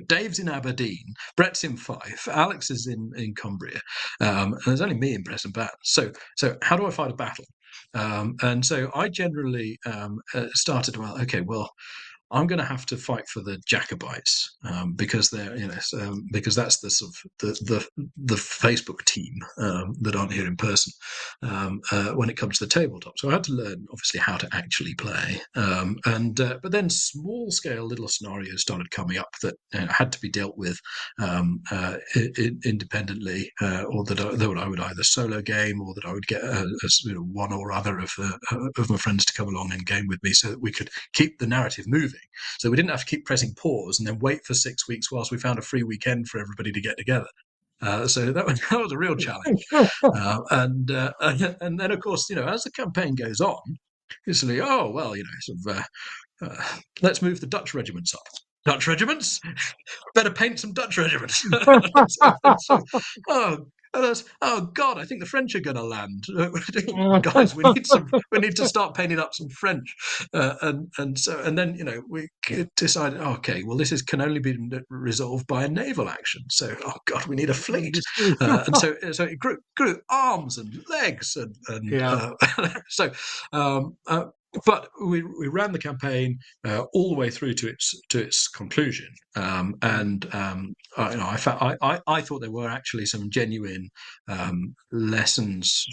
Dave's in Aberdeen, Brett's in Fife, Alex is in Cumbria, and there's only me in Prestonpans. So how do I fight a battle? And so I generally started, I'm going to have to fight for the Jacobites, because they're, because that's the sort of the Facebook team that aren't here in person when it comes to the tabletop. So I had to learn, obviously, how to actually play, but then small scale little scenarios started coming up that had to be dealt with independently, or that I would either solo game, or that I would get one or other of my friends to come along and game with me, so that we could keep the narrative moving. So we didn't have to keep pressing pause and then wait for 6 weeks whilst we found a free weekend for everybody to get together. So that was a real challenge. And then, of course, as the campaign goes on, it's like, let's move the Dutch regiments up. Dutch regiments? Better paint some Dutch regiments. And I was, oh God, I think the French are going to land. Guys, we need to start painting up some French. And then we decided, okay, well this can only be resolved by a naval action. So God, we need a fleet. And so it grew arms and legs but we ran the campaign all the way through to its conclusion, I thought there were actually some genuine lessons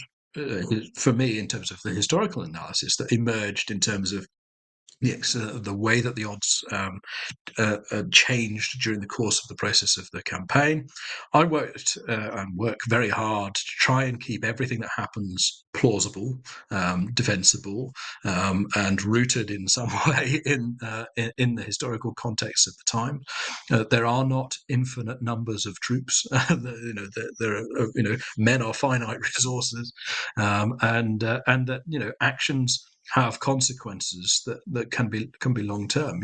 for me in terms of the historical analysis that emerged in terms of the way that the odds changed during the course of the process of the campaign. I worked and work very hard to try and keep everything that happens plausible, defensible, and rooted in some way in the historical context at the time. There are not infinite numbers of troops. Men are finite resources, and that actions have consequences that can be long term,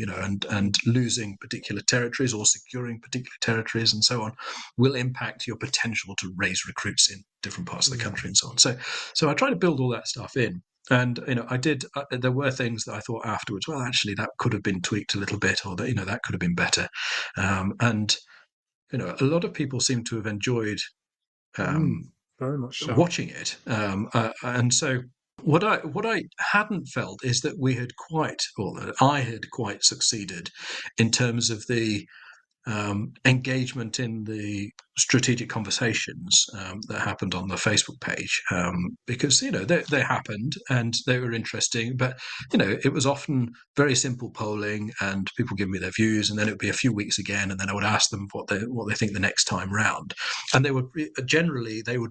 and losing particular territories or securing particular territories and so on will impact your potential to raise recruits in different parts of the country and so on. So I try to build all that stuff in. And I did. There were things that I thought afterwards. Well, actually, that could have been tweaked a little bit, or that could have been better. And a lot of people seem to have enjoyed very much so. watching it. And so what I hadn't felt is that I had quite succeeded in terms of the engagement in the strategic conversations that happened on the Facebook page, because they happened and they were interesting, but it was often very simple polling and people give me their views, and then it would be a few weeks again, and then I would ask them what they think the next time round, and they would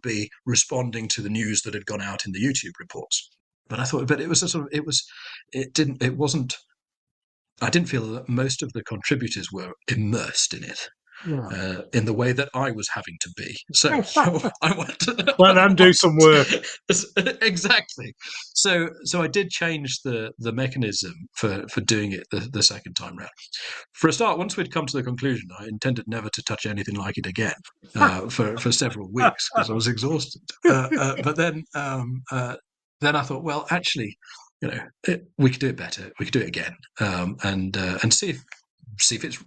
be responding to the news that had gone out in the YouTube reports. But I thought, but it was I didn't feel that most of the contributors were immersed in it in the way that I was having to be. So I went to let them do some work. Exactly. So I did change the mechanism for doing it the second time round. For a start, once we'd come to the conclusion, I intended never to touch anything like it again for several weeks because I was exhausted. But then I thought, well, actually, we could do it better. We could do it again, and see if it's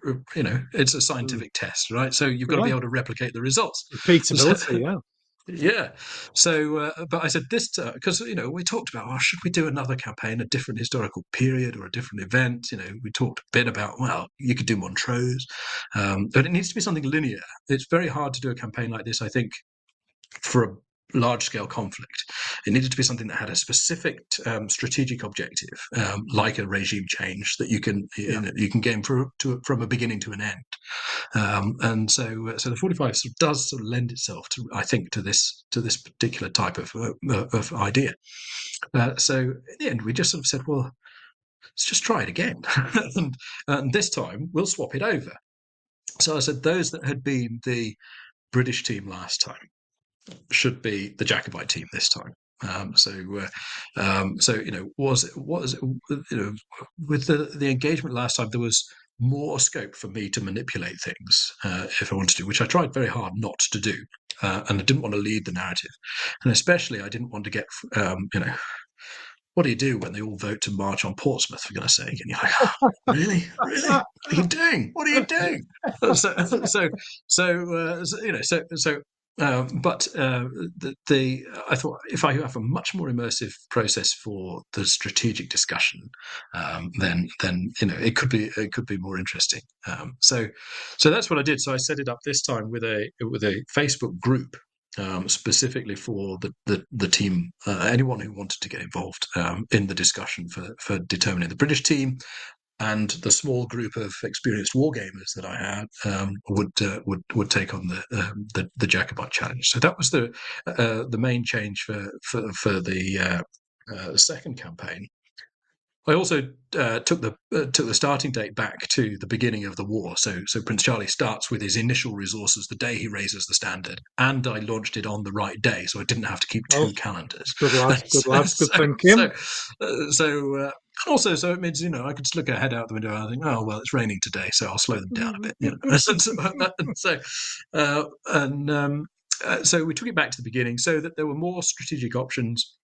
it's a scientific test, right? So you've got to be able to replicate the results. Repeatability, yeah. So, but I said this because we talked about, should we do another campaign, a different historical period or a different event? We talked a bit about, well, you could do Montrose, but it needs to be something linear. It's very hard to do a campaign like this, I think, for a large-scale conflict. It needed to be something that had a specific strategic objective, like a regime change that you can game from a beginning to an end. And so the 45 does sort of lend itself to, I think, to this particular type of idea. So in the end, we just sort of said, well, let's just try it again, and this time we'll swap it over. So I said those that had been the British team last time should be the Jacobite team this time. With the engagement last time, there was more scope for me to manipulate things if I wanted to, which I tried very hard not to do, and I didn't want to lead the narrative, and especially I didn't want to get what do you do when they all vote to march on Portsmouth, for goodness sake? And you're like, oh, really? What are you doing? What are you doing? I thought if I have a much more immersive process for the strategic discussion, then it could be more interesting. So that's what I did. So I set it up this time with a Facebook group. Specifically for the team, anyone who wanted to get involved in the discussion for determining the British team, and the small group of experienced wargamers that I had would take on the Jacobite challenge. So that was the main change for the second campaign. I also took the starting date back to the beginning of the war. So Prince Charlie starts with his initial resources the day he raises the standard, and I launched it on the right day, so I didn't have to keep two calendars. Good lads, good thinking. Also, so it means I could just look ahead out the window and I think, oh well, it's raining today, so I'll slow them down a bit. so we took it back to the beginning, so that there were more strategic options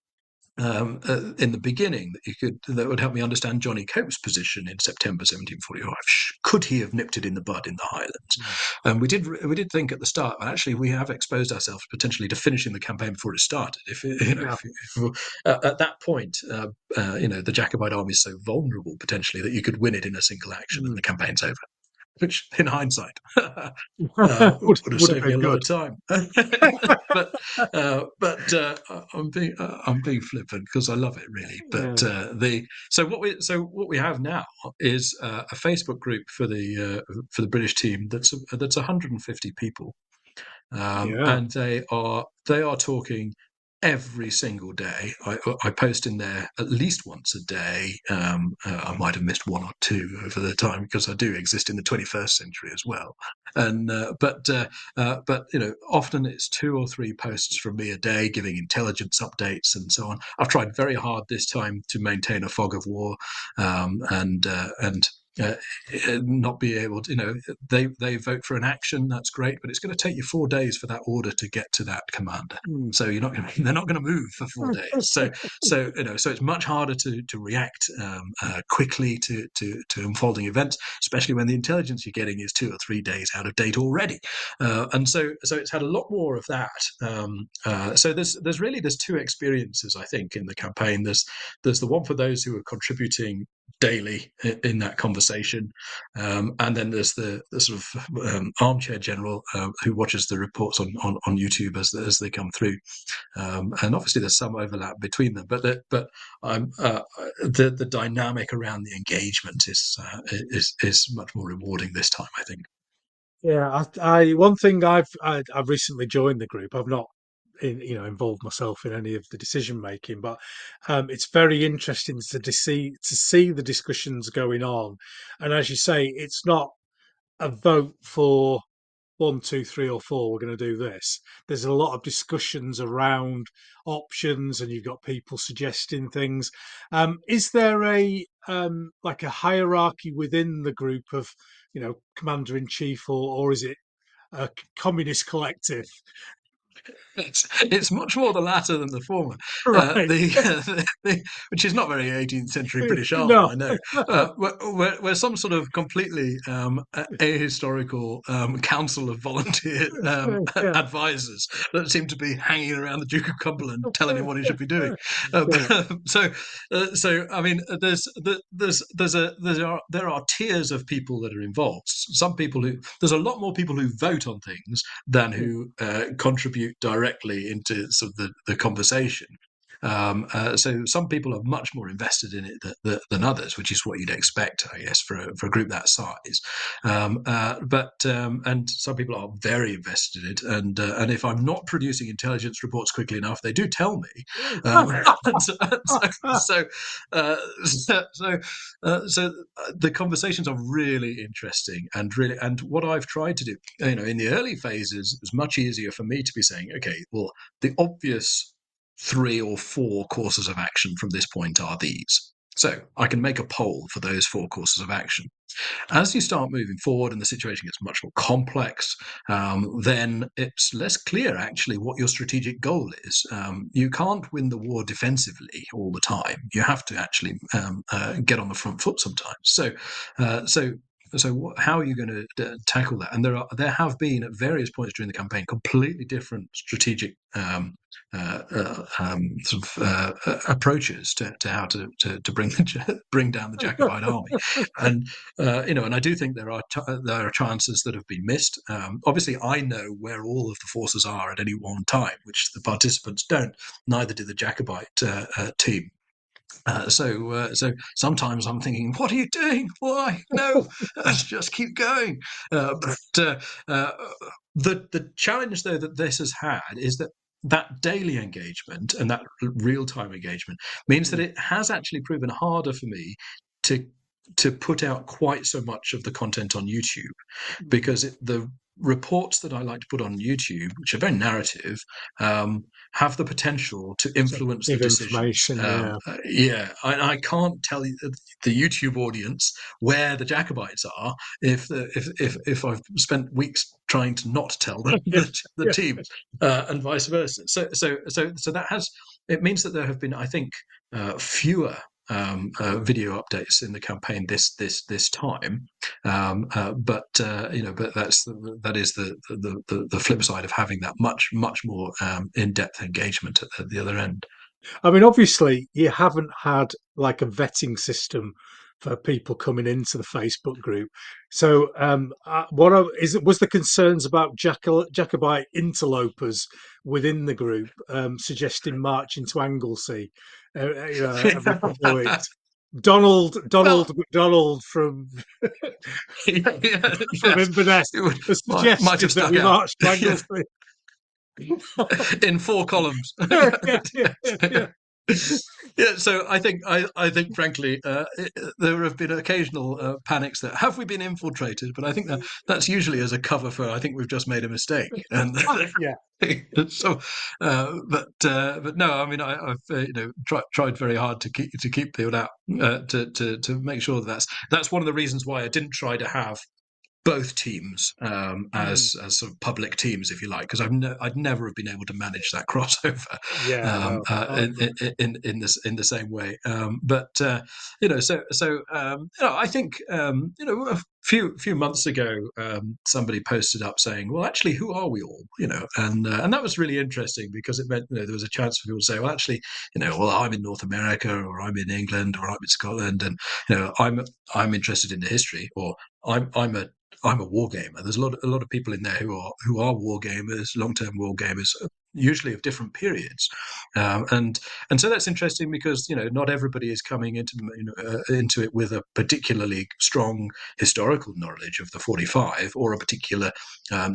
in the beginning that would help me understand Johnny Cope's position in September 1745. Could he have nipped it in the bud in the Highlands? And we did think at the start, well, actually, we have exposed ourselves potentially to finishing the campaign before it started. At that point, the Jacobite army is so vulnerable potentially that you could win it in a single action and the campaign's over. Which, in hindsight, would have saved me a lot of time. but I'm being flippant because I love it really. But so what we have now is a Facebook group for the British team that's 150 people, and they are talking every single day. I post in there at least once a day. I might have missed one or two over the time because I do exist in the 21st century as well. And but often it's 2 or 3 posts from me a day, giving intelligence updates and so on. I've tried very hard this time to maintain a fog of war, and not be able to, they vote for an action, that's great, but it's going to take you 4 days for that order to get to that commander. So they're not going to move for 4 days. So it's much harder to react quickly to unfolding events, especially when the intelligence you're getting is 2 or 3 days out of date already. And so it's had a lot more of that. So there's 2 experiences, I think, in the campaign. There's the one for those who are contributing daily in that conversation, and then there's the sort of armchair general who watches the reports on YouTube as they come through, and obviously there's some overlap between them, but the dynamic around the engagement is much more rewarding this time, I think. Yeah, I one thing I've recently joined the group. I've not involved myself in any of the decision making, but it's very interesting to see the discussions going on. And as you say, it's not a vote for 1, 2, 3, or 4. We're going to do this. There's a lot of discussions around options, and you've got people suggesting things. Is there a like a hierarchy within the group of commander in chief, or is it a communist collective? It's much more the latter than the former, Right. which is not very 18th century British army, No. I know. We're some sort of completely ahistorical council of volunteer advisors that seem to be hanging around the Duke of Cumberland, telling him what he should be doing. So I mean, there are tiers of people that are involved. There's a lot more people who vote on things than who contribute directly into sort of the conversation. So some people are much more invested in it than others, which is what you'd expect, I guess, for a group that size. And some people are very invested in it, and if I'm not producing intelligence reports quickly enough, they do tell me. So the conversations are really interesting, and what I've tried to do, in the early phases, it was much easier for me to be saying, okay, well, the obvious 3 or 4 courses of action from this point are these. So I can make a poll for those 4 courses of action. As you start moving forward and the situation gets much more complex, then it's less clear actually what your strategic goal is. You can't win the war defensively all the time. You have to actually get on the front foot sometimes. So how are you going to tackle that? And there have been at various points during the campaign completely different strategic approaches to how to bring down the Jacobite army, and I do think there are chances that have been missed. Obviously, I know where all of the forces are at any one time, which the participants don't. Neither do the Jacobite team. So sometimes I'm thinking, what are you doing? Why? No, just keep going. But the challenge, though, that this has had is that daily engagement and that real-time engagement means that it has actually proven harder for me to put out quite so much of the content on YouTube, because reports that I like to put on YouTube, which are very narrative, have the potential to influence the Give decisions. information, yeah. Yeah, I can't tell you the YouTube audience where the Jacobites are if I've spent weeks trying to not tell them Yeah, the yeah. teams, and vice versa. So that has, it means that there have been, I think, fewer video updates in the campaign this time, but that is the flip side of having that much more in-depth engagement at the other end. I mean, obviously, you haven't had like a vetting system for people coming into the Facebook group. So, was the concerns about Jacobite interlopers within the group suggesting marching to Anglesey, every couple of weeks? Donald Well, McDonald from from yes, Inverness it would, has might have suggested that stuck we out. march to Yeah, Anglesey. in 4 columns. Yeah, yeah, yeah, yeah. Yeah, so I think frankly, there have been occasional panics that have we been infiltrated, but I think that's usually as a cover for I think we've just made a mistake, and Yeah. so, but no, I mean I've tried very hard to keep people out, to make sure that that's one of the reasons why I didn't try to have both teams Mm. as sort of public teams, if you like, because I'd never have been able to manage that crossover Yeah, no, in the same way. I think a few months ago, somebody posted up saying, "Well, actually, who are we all?" And that was really interesting because it meant there was a chance for people to say, "Well, actually, well, I'm in North America, or I'm in England, or I'm in Scotland, and I'm interested in the history, or I'm a wargamer." There's a lot of people in there who are wargamers, long-term wargamers, usually of different periods, and so that's interesting because not everybody is coming into it with a particularly strong historical knowledge of the 45 or a particular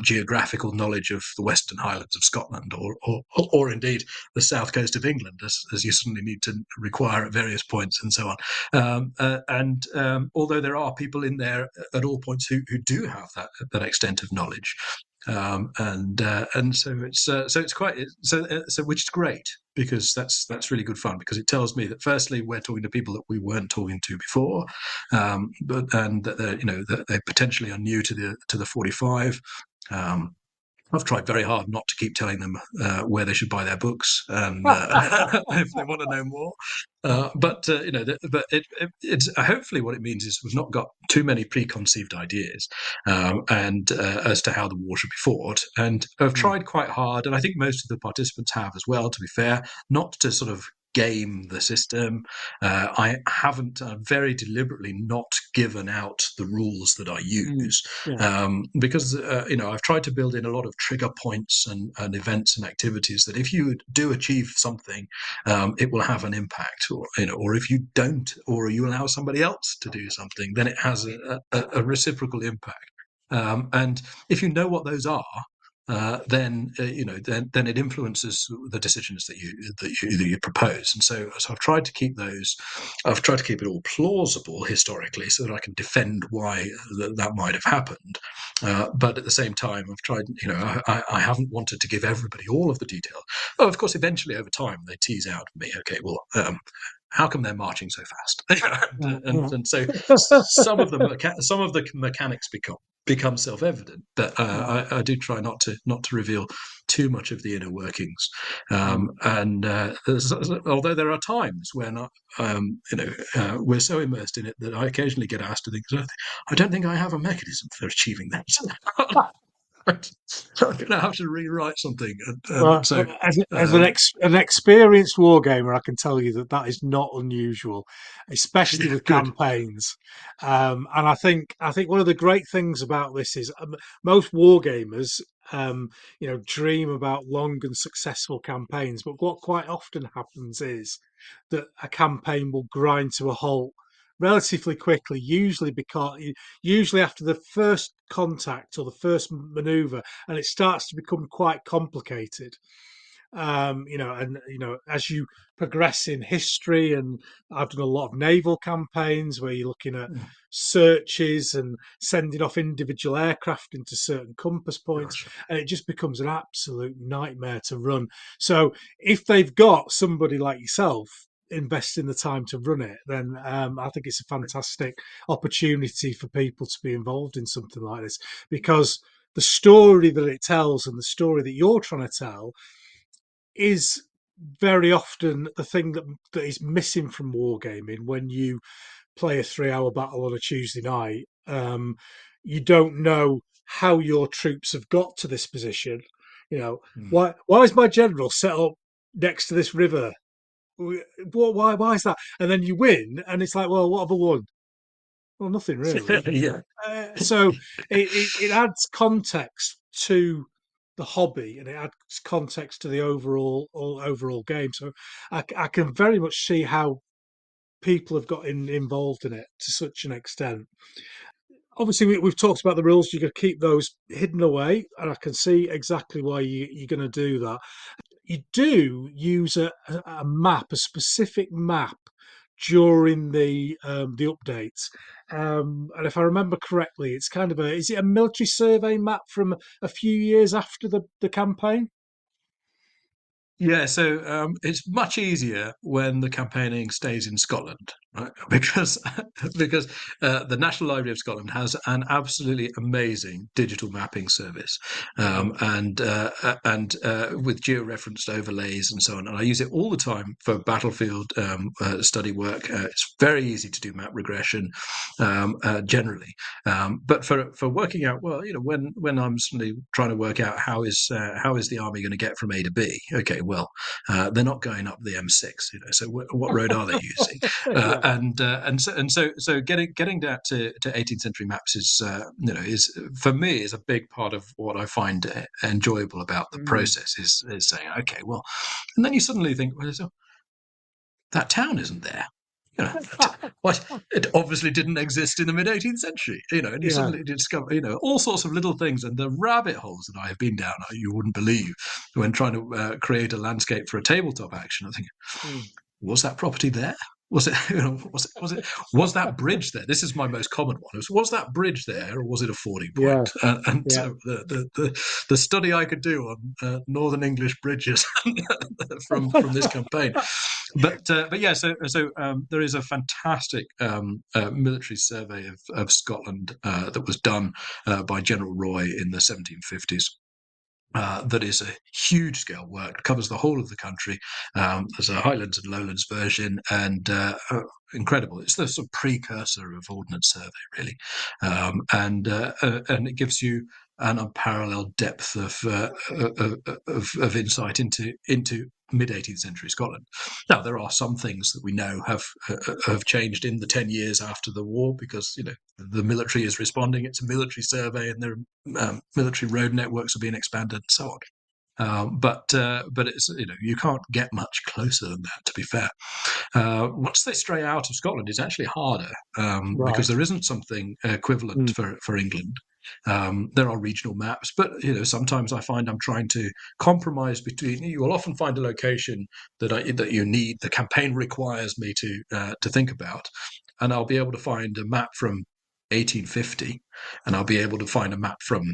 geographical knowledge of the Western Highlands of Scotland or indeed the south coast of England, as you suddenly need to require at various points and so on. Although there are people in there at all points who do have that extent of knowledge, and so it's quite so which is great because that's really good fun because it tells me that firstly we're talking to people that we weren't talking to before, and that that they potentially are new to the 45. I've tried very hard not to keep telling them where they should buy their books and if they want to know more. But it's hopefully what it means is we've not got too many preconceived ideas, and as to how the war should be fought. And I've tried quite hard, and I think most of the participants have as well. To be fair, not to sort of game the system. I haven't very deliberately not given out the rules that I use, because I've tried to build in a lot of trigger points and events and activities that if you do achieve something, it will have an impact, or if you don't, or you allow somebody else to do something, then it has a reciprocal impact. And if you know what those are, then it influences the decisions that you propose. And so I've tried to keep those. I've tried to keep it all plausible historically, so that I can defend why that might have happened. But at the same time, I've tried. I haven't wanted to give everybody all of the detail. Oh, of course, eventually over time they tease out of me. Okay, well. How come they're marching so fast? and so some of the mechanics become self-evident, but I do try not to reveal too much of the inner workings. Although there are times when we're so immersed in it that I occasionally get asked to think, I don't think I have a mechanism for achieving that. I'm going to have to rewrite something. Well, So as an experienced wargamer, I can tell you that is not unusual, especially with good. campaigns. And I think one of the great things about this is most wargamers, dream about long and successful campaigns. But what quite often happens is that a campaign will grind to a halt relatively quickly, usually after the first contact or the first maneuver, and it starts to become quite complicated. As you progress in history, and I've done a lot of naval campaigns where you're looking at Mm. searches and sending off individual aircraft into certain compass points, Gosh. and it just becomes an absolute nightmare to run. So if they've got somebody like yourself investing the time to run it, then I think it's a fantastic opportunity for people to be involved in something like this, because the story that it tells and the story that you're trying to tell is very often the thing that is missing from wargaming. When you play a 3 hour battle on a Tuesday night, you don't know how your troops have got to this position. Mm. Why is my general set up next to this river? Why is that? And then you win, and it's like, well, what have I won? Well, nothing really. Yeah. So it adds context to the hobby, and it adds context to the overall game. So I can very much see how people have got involved in it to such an extent. Obviously, we've talked about the rules. You're going to keep those hidden away, and I can see exactly why you're going to do that. You do use a map, a specific map, during the updates. And if I remember correctly, it's kind of is it a military survey map from a few years after the campaign? Yeah, so it's much easier when the campaigning stays in Scotland, right? Because the National Library of Scotland has an absolutely amazing digital mapping service, Right. and with georeferenced overlays and so on. And I use it all the time for battlefield study work. It's very easy to do map regression generally, but for working out, well, when I'm suddenly trying to work out how is the army going to get from A to B? Okay, well, they're not going up the M6, so what road are they using? Yeah. So getting down to 18th century maps is for me is a big part of what I find enjoyable about the Mm. process, is saying, okay, well, and then you suddenly think, well, so that town isn't there. You know, what, it obviously didn't exist in the mid 18th century, and you Yeah. suddenly discover, all sorts of little things, and the rabbit holes that I have been down, you wouldn't believe, when trying to create a landscape for a tabletop action. I think, Mm. was that property there? Was it, was that bridge there? This is my most common one. Was that bridge there, or was it a fording Yeah. point? And Yeah. the study I could do on Northern English bridges from this campaign, but yeah, so there is a fantastic military survey of Scotland that was done by General Roy in the 1750s. That is a huge scale work, covers the whole of the country. There's a Highlands and Lowlands version, and incredible. It's the sort of precursor of Ordnance Survey, really, and it gives you an unparalleled depth of insight into mid 18th century Scotland. Now, there are some things that we know have changed in the 10 years after the war, because the military is responding. It's a military survey, and there are military road networks are being expanded and so on. But it's you can't get much closer than that, to be fair. Once they stray out of Scotland, it's actually harder, because Right. there isn't something equivalent Mm. for England. There are regional maps, but sometimes I find I'm trying to compromise between. You will often find a location that you need. The campaign requires me to think about, and I'll be able to find a map from 1850, and I'll be able to find a map from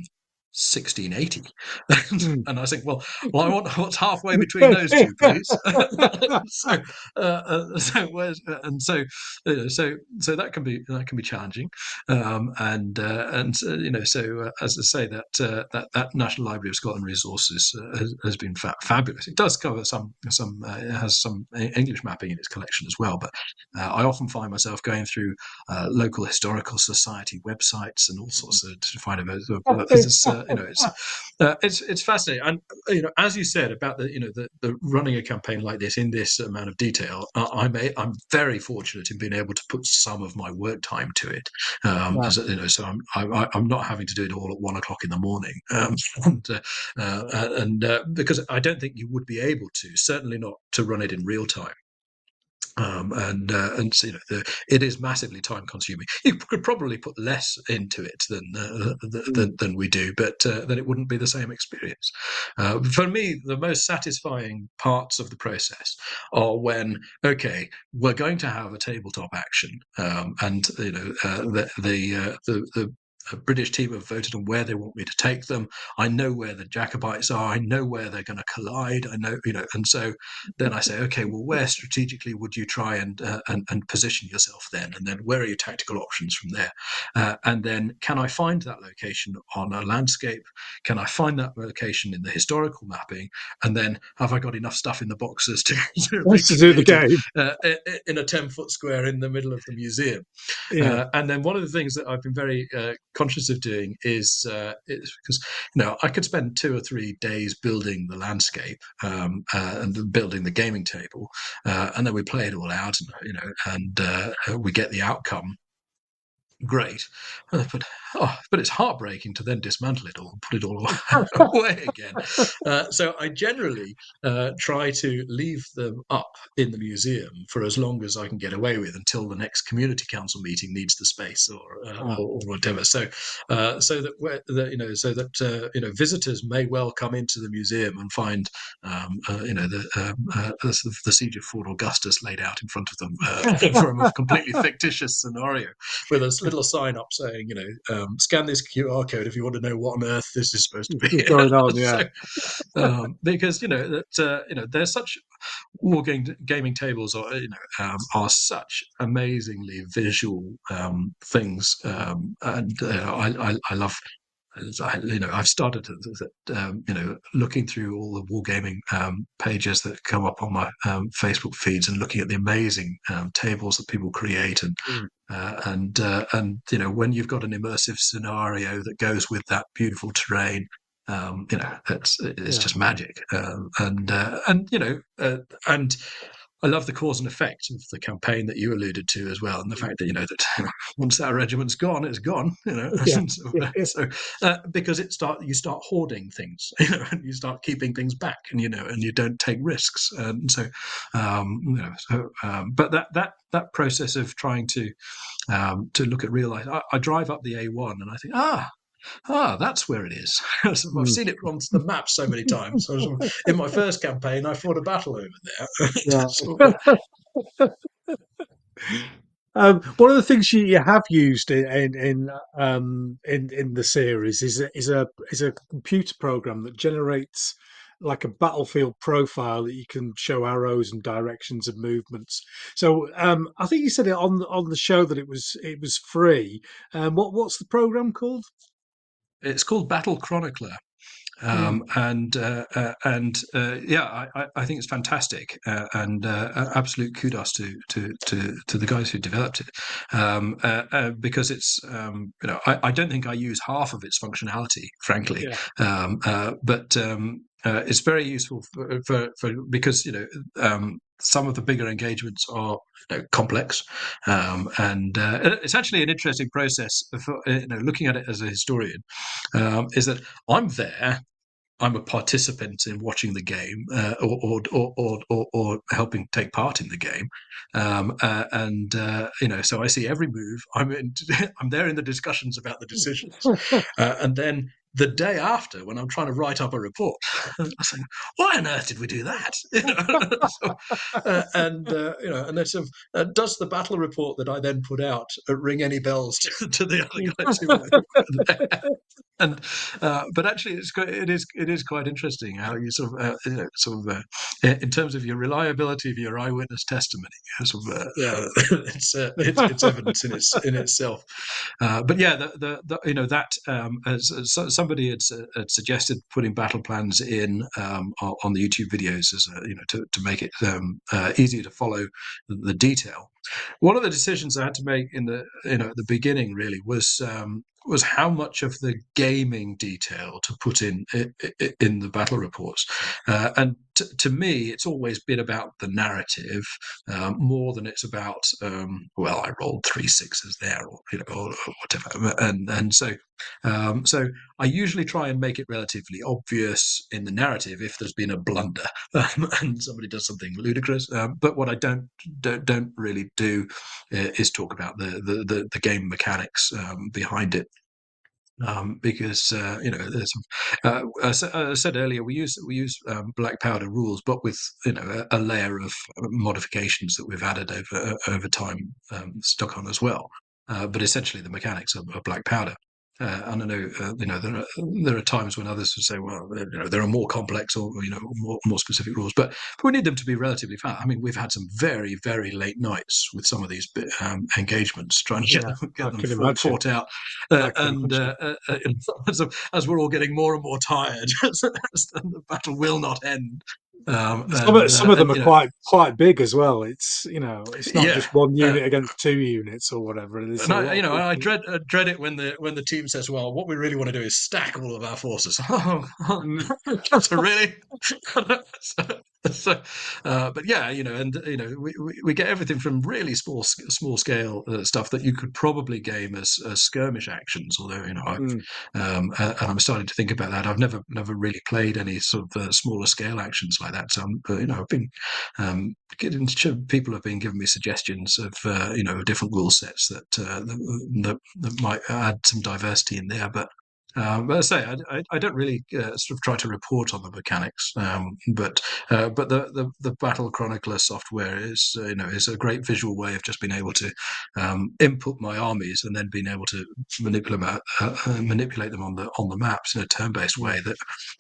1680. Mm. And I think, well, I want what's halfway between those two, please. so, so that can be challenging, so as I say, that National Library of Scotland resources has been fabulous. It does cover it has some English mapping in its collection as well, but I often find myself going through local historical society websites and all sorts to find out. It's fascinating, and as you said about the running a campaign like this in this amount of detail, I'm very fortunate in being able to put some of my work time to it. Yeah. So I'm not having to do it all at 1 o'clock in the morning, and because I don't think you would be able to, certainly not to run it in real time. And so, it is massively time consuming. You could probably put less into it than we do, but then it wouldn't be the same experience. For me, the most satisfying parts of the process are when, okay, we're going to have a tabletop action, and the British team have voted on where they want me to take them. I know where the Jacobites are. I know where they're going to collide. I know, and so then I say, okay, well, where strategically would you try and position yourself then? And then where are your tactical options from there? And then can I find that location on a landscape? Can I find that location in the historical mapping? And then have I got enough stuff in the boxes to do the game in a 10-foot square in the middle of the museum? Yeah. And then one of the things that I've been very conscious of doing is because I could spend 2 or 3 days building the landscape and building the gaming table, and then we play it all out, and we get the outcome. Great, but it's heartbreaking to then dismantle it all and put it all away again. So I generally try to leave them up in the museum for as long as I can get away with, until the next community council meeting needs the space or whatever. So that visitors may well come into the museum and find the siege of Fort Augustus laid out in front of them from a completely fictitious scenario, with a little sign up saying, scan this QR code if you want to know what on earth this is supposed to be going on. Yeah. So, because there's such gaming tables are such amazingly visual things, and I love. I've started looking through all the wargaming pages that come up on my Facebook feeds and looking at the amazing tables that people create, and when you've got an immersive scenario that goes with that beautiful terrain, it's just magic, and I love the cause and effect of the campaign that you alluded to as well, and the fact that that once that regiment's gone, it's gone. So because you start hoarding things, and you start keeping things back, and and you don't take risks, and so but that process of trying to look at real life, I drive up the A1 and I think, that's where it is. I've seen it on the map so many times. In my first campaign, I fought a battle over there. One of the things you have used in the series is a computer program that generates like a battlefield profile that you can show arrows and directions of movements. So I think you said it on the show that it was free. What's the program called? It's called Battle Chronicler. I think it's fantastic, and absolute kudos to the guys who developed it, because it's I don't think I use half of its functionality, frankly, but it's very useful for because some of the bigger engagements are complex, and it's actually an interesting process for looking at it as a historian, is that I'm there. I'm a participant in watching the game, or helping take part in the game, so I see every move. I'm there in the discussions about the decisions, and then the day after, when I'm trying to write up a report, I say, "Why on earth did we do that?" And there's does the battle report that I then put out ring any bells to the other guys who were there? And but actually, it is quite interesting how you in terms of your reliability of your eyewitness testimony, it's evidence in itself. But yeah, as somebody had suggested putting battle plans in on the YouTube videos as to make it easier to follow the detail. one of the decisions I had to make in the at the beginning really was how much of the gaming detail to put in the battle reports, and to me, it's always been about the narrative more than it's about well, I rolled 3 6s there, or whatever, and so I usually try and make it relatively obvious in the narrative if there's been a blunder and somebody does something ludicrous. But what I don't really do is talk about the game mechanics behind it. Because there's as I said earlier, we use black powder rules, but with a layer of modifications that we've added over time stuck on as well. But essentially, the mechanics are black powder. And I know there are times when others would say, well, there are more complex or more specific rules, but we need them to be relatively fast. I mean, we've had some very, very late nights with some of these engagements trying to get them fought out, and as we're all getting more and more tired, the battle will not end. Some of them are quite big as well. It's it's not just one unit against 2 units or whatever. I dread it when the team says, "Well, what we really want to do is stack all of our forces." So really, but yeah, we get everything from really small scale stuff that you could probably game as skirmish actions. Although and I'm starting to think about that. I've never really played any sort of smaller scale actions like that. So I've been people have been giving me suggestions of different rule sets that might add some diversity in there, but as I say, I don't really sort of try to report on the mechanics, but the Battle Chronicler software is a great visual way of just being able to input my armies and then being able to manipulate them on the maps in a turn-based way that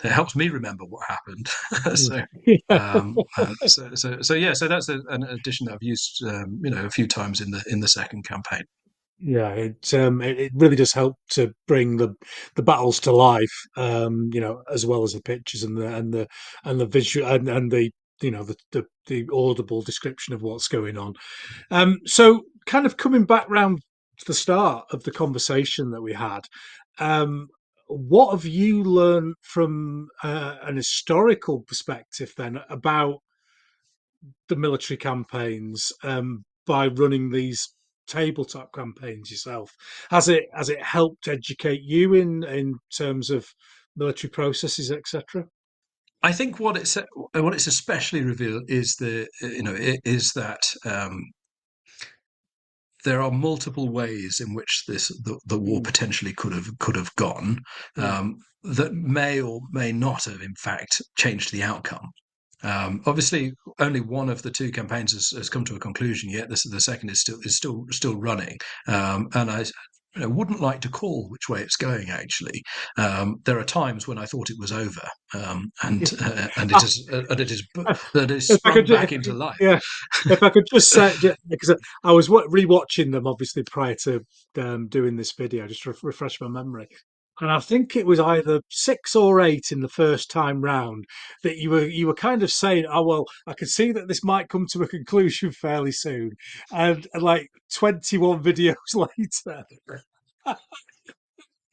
helps me remember what happened. So that's an addition that I've used a few times in the second campaign. Yeah, it really does help to bring the battles to life, as well as the pictures and the visual and the the audible description of what's going on. So kind of coming back round to the start of the conversation that we had, what have you learned from an historical perspective then about the military campaigns by running these tabletop campaigns yourself? Has it helped educate you in terms of military processes, etc.? I think what it's especially revealed is that there are multiple ways in which the war potentially could have gone, that may or may not have in fact changed the outcome. Obviously, only one of the 2 campaigns has come to a conclusion yet. The second is still running, and I wouldn't like to call which way it's going. Actually, there are times when I thought it was over, and it is sprung back into life. Yeah, if I could just say, because I was rewatching them obviously prior to doing this video, just to refresh my memory. And I think it was either 6 or 8 in the first time round that you were kind of saying, "Oh well, I can see that this might come to a conclusion fairly soon," and like 21 videos later.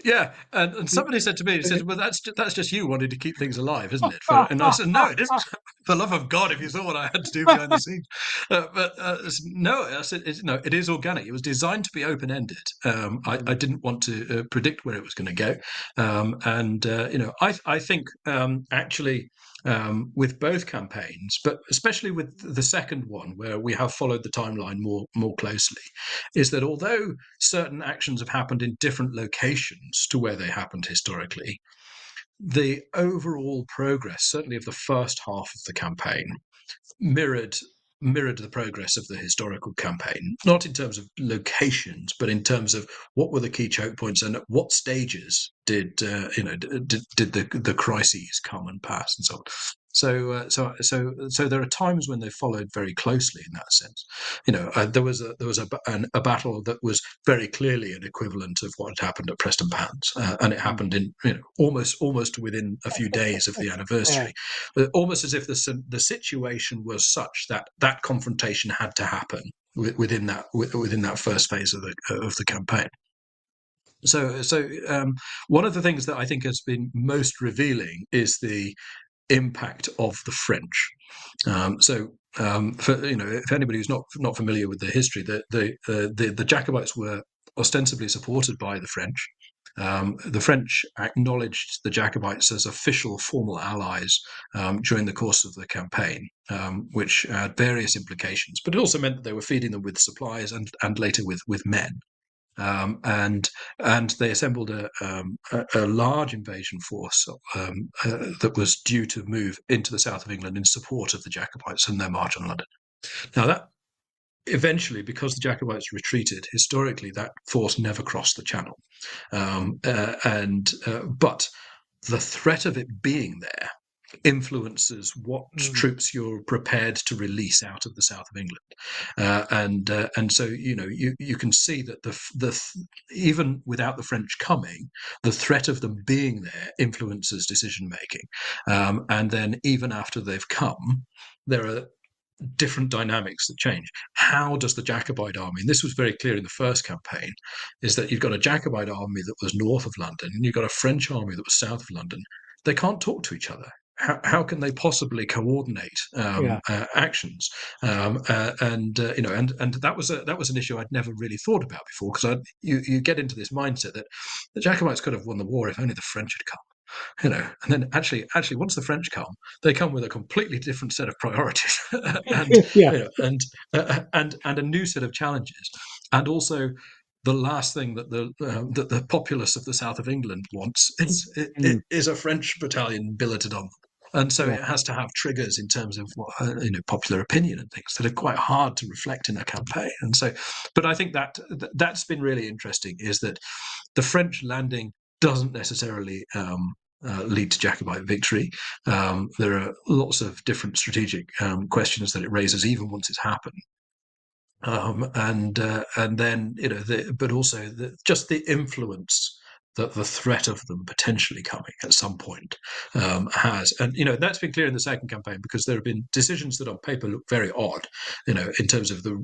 Yeah, and somebody said to me, he said, "Well, that's just you wanting to keep things alive, isn't it?" And I said, "No, it isn't. For the love of God, if you saw what I had to do behind the scenes." No, I said, it is organic. It was designed to be open-ended. I didn't want to predict where it was going to go, I think actually. With both campaigns, but especially with the second one, where we have followed the timeline more closely, is that although certain actions have happened in different locations to where they happened historically, the overall progress, certainly of the first half of the campaign, mirrored the progress of the historical campaign, not in terms of locations, but in terms of what were the key choke points and at what stages did the crises come and pass and so on. So there are times when they followed very closely in that sense. There was a battle that was very clearly an equivalent of what had happened at Prestonpans, and it happened in almost within a few days of the anniversary, almost as if the situation was such that confrontation had to happen. within that first phase of the campaign. So one of the things that I think has been most revealing is the impact of the French. If anybody who's not familiar with the history, the Jacobites were ostensibly supported by the French. The French acknowledged the Jacobites as official, formal allies during the course of the campaign, which had various implications. But it also meant that they were feeding them with supplies and later with men. And they assembled a large invasion force that was due to move into the south of England in support of the Jacobites and their march on London. Now, that eventually, because the Jacobites retreated, historically that force never crossed the Channel, but the threat of it being there influences what troops you're prepared to release out of the south of England, and so you can see that the even without the French coming, the threat of them being there influences decision making, and then even after they've come, there are different dynamics that change. How does the Jacobite army, and this was very clear in the first campaign, is that you've got a Jacobite army that was north of London and you've got a French army that was south of London. They can't talk to each other. How can they possibly coordinate actions? And that was an issue I'd never really thought about before, because you get into this mindset that the Jacobites could have won the war if only the French had come. And then actually, once the French come, they come with a completely different set of priorities, and a new set of challenges, and also the last thing that the populace of the south of England wants is a French battalion billeted on them. And so it has to have triggers in terms of popular opinion and things that are quite hard to reflect in a campaign. And so, but I think that's been really interesting, is that the French landing doesn't necessarily lead to Jacobite victory. There are lots of different strategic questions that it raises even once it's happened. And then but also just the influence that the threat of them potentially coming at some point has, and that's been clear in the second campaign, because there have been decisions that on paper look very odd, in terms of the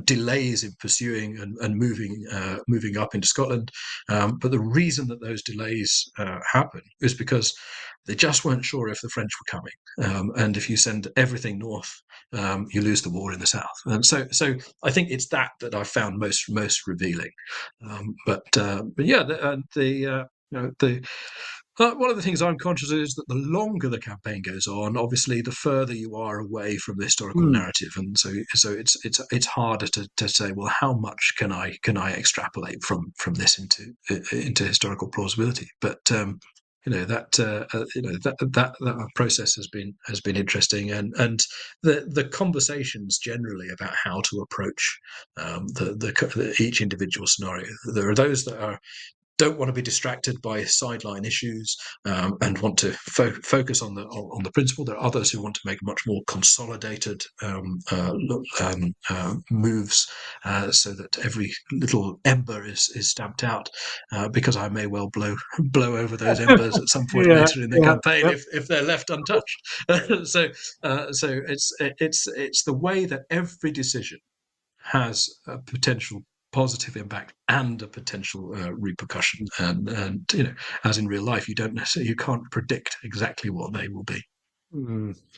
delays in pursuing and moving up into Scotland, but the reason that those delays happen is because they just weren't sure if the French were coming, and if you send everything north, you lose the war in the south. And so I think it's that I found most revealing. But yeah, one of the things I'm conscious of is that the longer the campaign goes on, obviously the further you are away from the historical narrative, and so it's harder to say, well, how much can I extrapolate from this into historical plausibility. But that process has been interesting, and the conversations generally about how to approach each individual scenario. There are those that don't want to be distracted by sideline issues, and want to focus on the principle. There are others who want to make much more consolidated moves, so that every little ember is stamped out, because I may well blow over those embers at some point later in the campaign if they're left untouched. So it's the way that every decision has a potential positive impact and a potential repercussion, and as in real life, you can't predict exactly what they will be.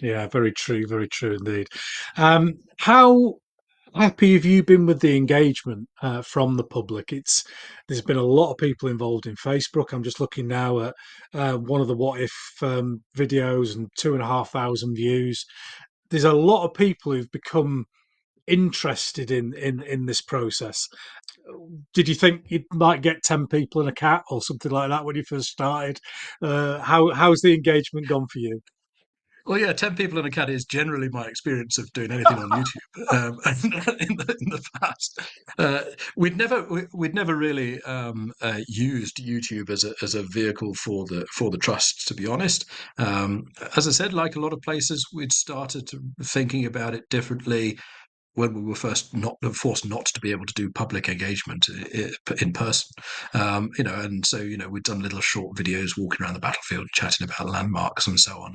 Yeah, very true indeed. How happy have you been with the engagement from the public? There's been a lot of people involved in Facebook. I'm just looking now at one of the What If videos, and 2,500 views. There's a lot of people who've become interested in this process. Did you think you might get 10 people and a cat or something like that when you first started? How's the engagement gone for you? Well, yeah, 10 people and a cat is generally my experience of doing anything on YouTube. In the past, we'd never really used YouTube as a vehicle for the trust. To be honest, as I said, like a lot of places, we'd started thinking about it differently when we were first forced not to be able to do public engagement in person, and so we'd done little short videos walking around the battlefield, chatting about landmarks and so on,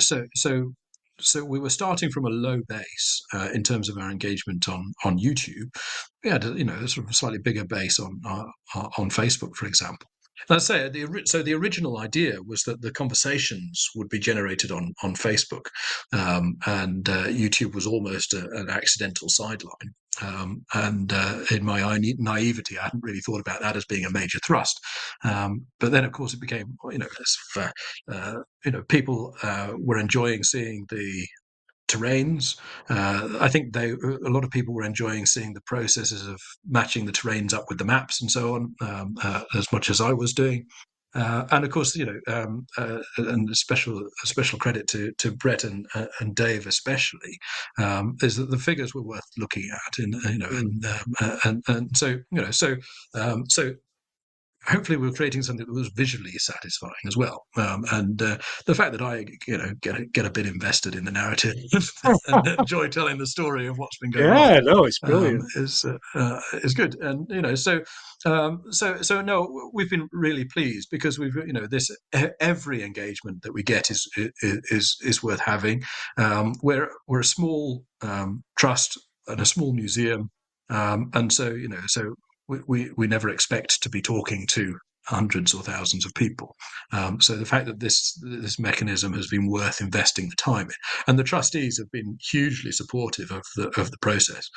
so so we were starting from a low base in terms of our engagement on YouTube. We had a sort of a slightly bigger base on Facebook, for example. Let's say the original idea was that the conversations would be generated on Facebook, and YouTube was almost an accidental sideline. And in my naivety, I hadn't really thought about that as being a major thrust. But then, of course, it became people were enjoying seeing the terrains. I think a lot of people were enjoying seeing the processes of matching the terrains up with the maps and so on, as much as I was doing. And of course, and a special credit to Brett and Dave especially, is that the figures were worth looking at, and so hopefully we're creating something that was visually satisfying as well. And the fact that I get a bit invested in the narrative and enjoy telling the story of what's been going on, No, it's brilliant. is good. And so no, we've been really pleased because we've every engagement that we get is worth having. We're a small trust and a small museum, and so we never expect to be talking to hundreds or thousands of people. So the fact that this mechanism has been worth investing the time in, and the trustees have been hugely supportive of the process.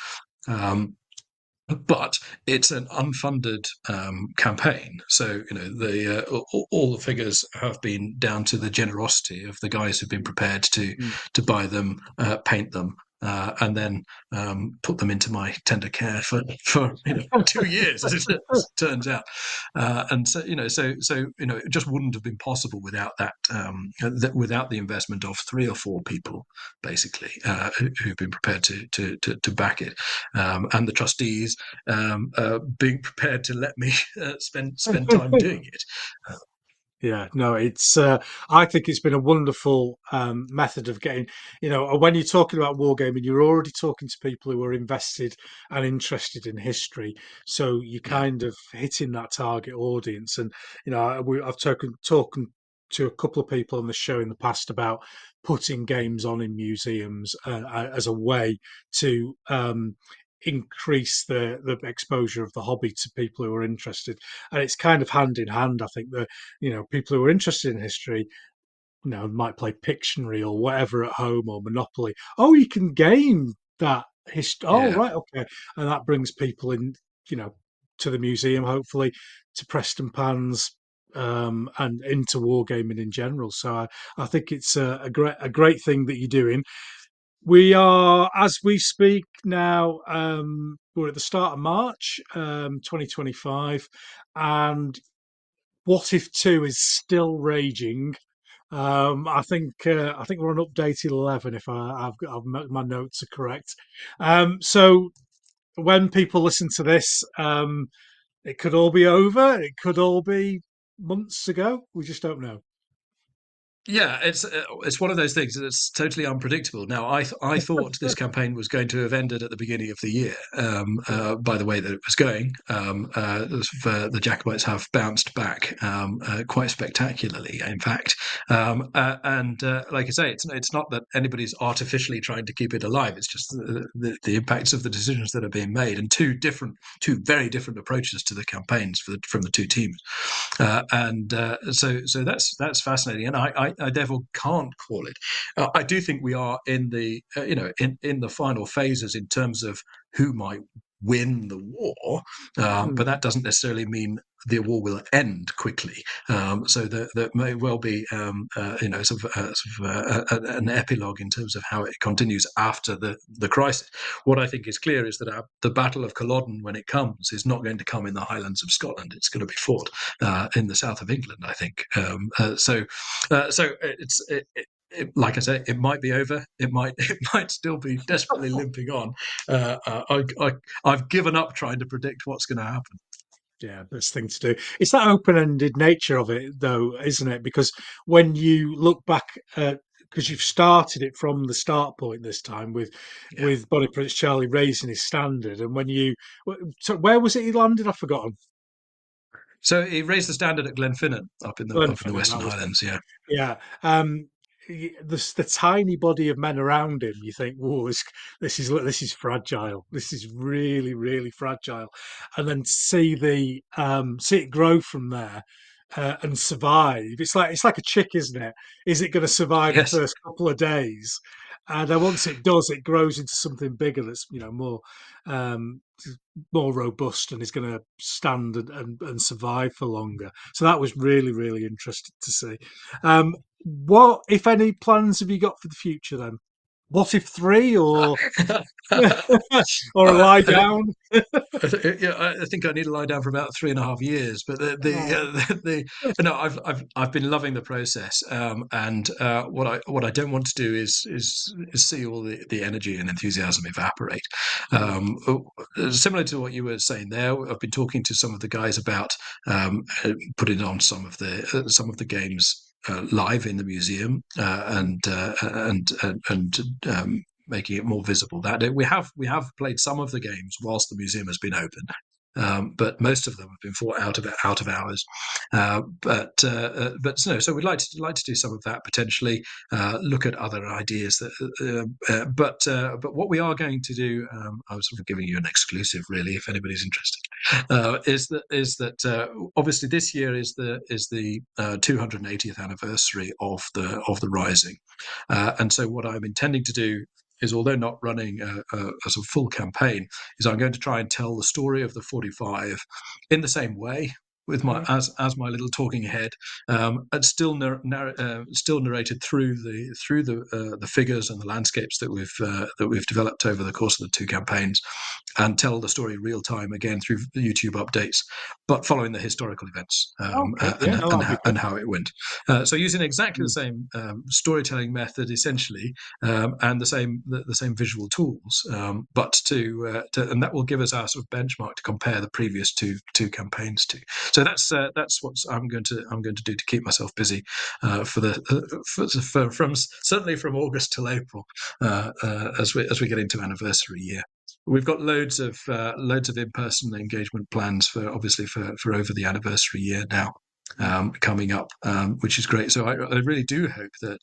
But it's an unfunded campaign, so all the figures have been down to the generosity of the guys who've been prepared to buy them, paint them, and then put them into my tender care for 2 years, as it turns out. And so it just wouldn't have been possible without that, without the investment of 3 or 4 people, basically, who've been prepared to back it, and the trustees being prepared to let me spend time doing it. Yeah, no, it's. I think it's been a wonderful method of getting. When you're talking about wargaming, you're already talking to people who are invested and interested in history. So you're kind of hitting that target audience. And I've talking to a couple of people on the show in the past about putting games on in museums as a way to increase the exposure of the hobby to people who are interested, and it's kind of hand in hand. I think that people who are interested in history might play Pictionary or whatever at home, or Monopoly. Oh, you can game that history. Oh, Yeah. right, okay. And that brings people in to the museum, hopefully to Prestonpans, and into wargaming in general. So I think it's a great thing that you're doing. We are, as we speak now, we're at the start of March 2025, and What If 2 is still raging. I think we're on update 11 if my notes are correct. So when people listen to this, it could all be over. It could all be months ago. We just don't know. Yeah, it's one of those things that's totally unpredictable. Now, I thought this campaign was going to have ended at the beginning of the year. By the way that it was going, the Jacobites have bounced back quite spectacularly, in fact. And like I say, it's not that anybody's artificially trying to keep it alive. It's just the impacts of the decisions that are being made, and two very different approaches to the campaigns from the two teams. So that's fascinating, and I therefore can't call it. I do think we are in the in the final phases in terms of who might win the war, but that doesn't necessarily mean the war will end quickly. So there may well be an epilogue in terms of how it continues after the crisis. What I think is clear is that the Battle of Culloden, when it comes, is not going to come in the Highlands of Scotland. It's going to be fought in the south of England, I think. So it's. Like I say, it might be over. It might still be desperately limping on. I've given up trying to predict what's going to happen. Yeah, best thing to do. It's that open-ended nature of it, though, isn't it? Because when you look back, because you've started it from the start point this time with Bonnie Prince Charlie raising his standard, and so where was it he landed? I've forgotten. So he raised the standard at Glenfinnan up in the Western Highlands. Yeah. Yeah. the tiny body of men around him, you think, "Whoa, this is fragile. This is really, really fragile." And then to see it grow from there and survive. It's like a chick, isn't it? Is it going to survive the Yes. first couple of days? And then once it does, it grows into something bigger that's um, more robust and is going to stand and survive for longer. So that was really, really interesting to see. What, if any, plans have you got for the future then? What if three or or a Uh, lie I, down? yeah, I think I need to lie down for about 3.5 years. But Oh, no, I've been loving the process, and what I don't want to do is see all the energy and enthusiasm evaporate. mm, Similar to what you were saying there, I've been talking to some of the guys about putting on some of the games. Live in the museum mm, and making it more visible. That we have played some of the games whilst the museum has been open, but most of them have been fought out of hours. But no, so we'd like to do some of that potentially. Look at other ideas but what we are going to do, I was sort of giving you an exclusive, really, if anybody's interested, is that obviously this year is the 280th anniversary of the Rising, and so what I'm intending to do is, although not running as a full campaign, is I'm going to try and tell the story of the 45 in the same way, with my mm, as my little talking head, and still narrated through the figures and the landscapes that we've developed over the course of the two campaigns, and tell the story real time again through the YouTube updates, but following the historical events, okay, yeah, and no, and that'd be how, good. and how it went. So using exactly the Mm, same storytelling method, essentially, and the same visual tools, and that will give us our sort of benchmark to compare the previous two campaigns to. So that's what I'm going to do to keep myself busy for certainly from August till April, as we get into anniversary year. We've got loads of in-person engagement plans for, obviously, for over the anniversary year now, mm. coming up, which is great. So I really do hope that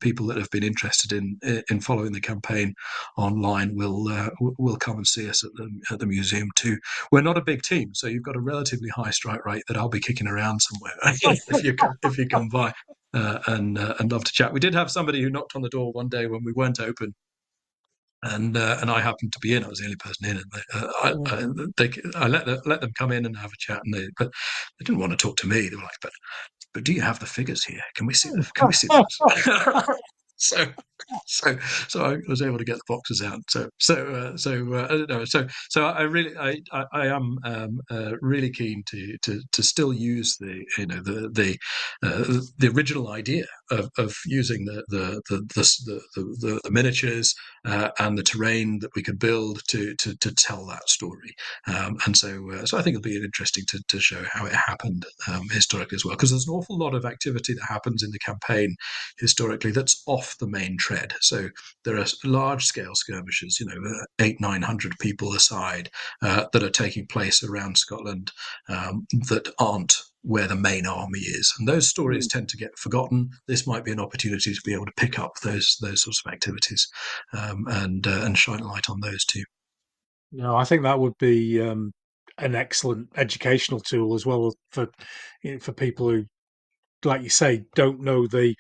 people that have been interested in following the campaign online will come and see us at the museum too. We're not a big team, so you've got a relatively high strike rate that I'll be kicking around somewhere if you come by, and love to chat. We did have somebody who knocked on the door one day when we weren't open, and I happened to be in. I was the only person in, and I let them come in and have a chat, but they didn't want to talk to me. They were like, "But do you have the figures here? Can we see them? Can we see them?" so so I was able to get the boxes out. I don't know. So I am really keen to still use the original idea of using the miniatures and the terrain that we could build to tell that story. And so I think it'll be interesting to show how it happened historically as well, because there's an awful lot of activity that happens in the campaign historically that's off the main tread. So there are large scale skirmishes, 800-900 people aside, that are taking place around Scotland, that aren't where the main army is, and those stories Mm. tend to get forgotten. This might be an opportunity to be able to pick up those sorts of activities, and shine light on those too. No, I think that would be an excellent educational tool as well for people who, like you say, don't know they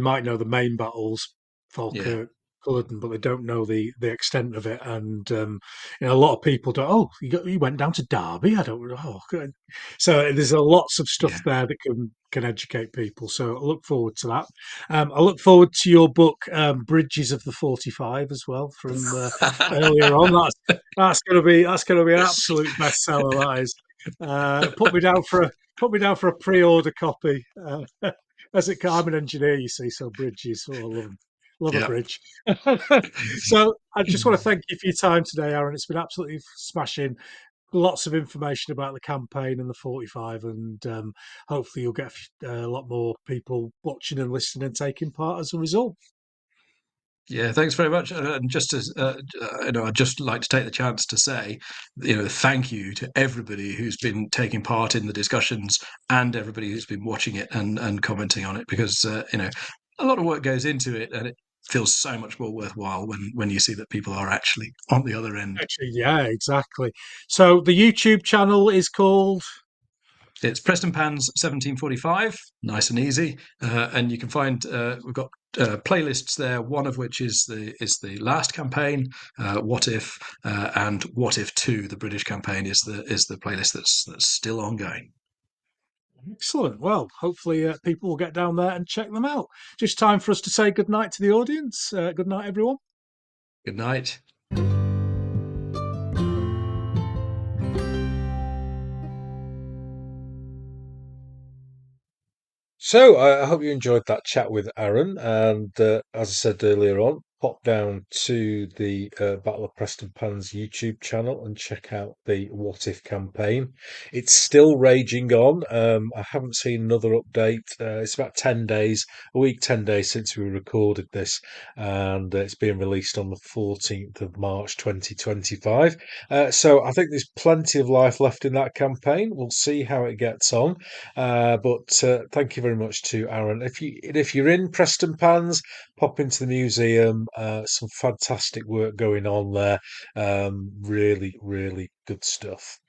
might know the main battles, Yeah. Falkirk, Culloden, but they don't know the extent of it. And a lot of people don't. Oh, you went down to Derby. I don't. Oh, good. So there's a lots of stuff Yeah. there that can educate people. So I look forward to that. I look forward to your book, Bridges of the 45, as well, from earlier on. That's going to be an absolute bestseller. That is. Put me down for a pre-order copy. I'm an engineer, you see, so bridges, I love a Yeah. bridge. So I just want to thank you for your time today, Aaron. It's been absolutely smashing. Lots of information about the campaign and the 45, and hopefully you'll get a lot more people watching and listening and taking part as a result. Yeah, thanks very much. And just as I'd just like to take the chance to say, thank you to everybody who's been taking part in the discussions, and everybody who's been watching it and commenting on it, because a lot of work goes into it, and it feels so much more worthwhile when you see that people are actually on the other end. Actually, yeah, exactly. So the YouTube channel is called. It's Prestonpans 1745, nice and easy, and you can find we've got playlists there. One of which is the last campaign, What If, and What If 2, the British campaign, is the playlist that's still ongoing. Excellent. Well, hopefully people will get down there and check them out. Just time for us to say good night to the audience. Good night, everyone. Good night. So I hope you enjoyed that chat with Arran, and as I said earlier on, pop down to the Battle of Prestonpans YouTube channel and check out the What If campaign. It's still raging on. I haven't seen another update. It's about 10 days, a week, 10 days since we recorded this, and it's being released on the 14th of March 2025. So I think there's plenty of life left in that campaign. We'll see how it gets on. But thank you very much to Arran. If you're in Prestonpans, pop into the museum. Some fantastic work going on there. Really, really good stuff.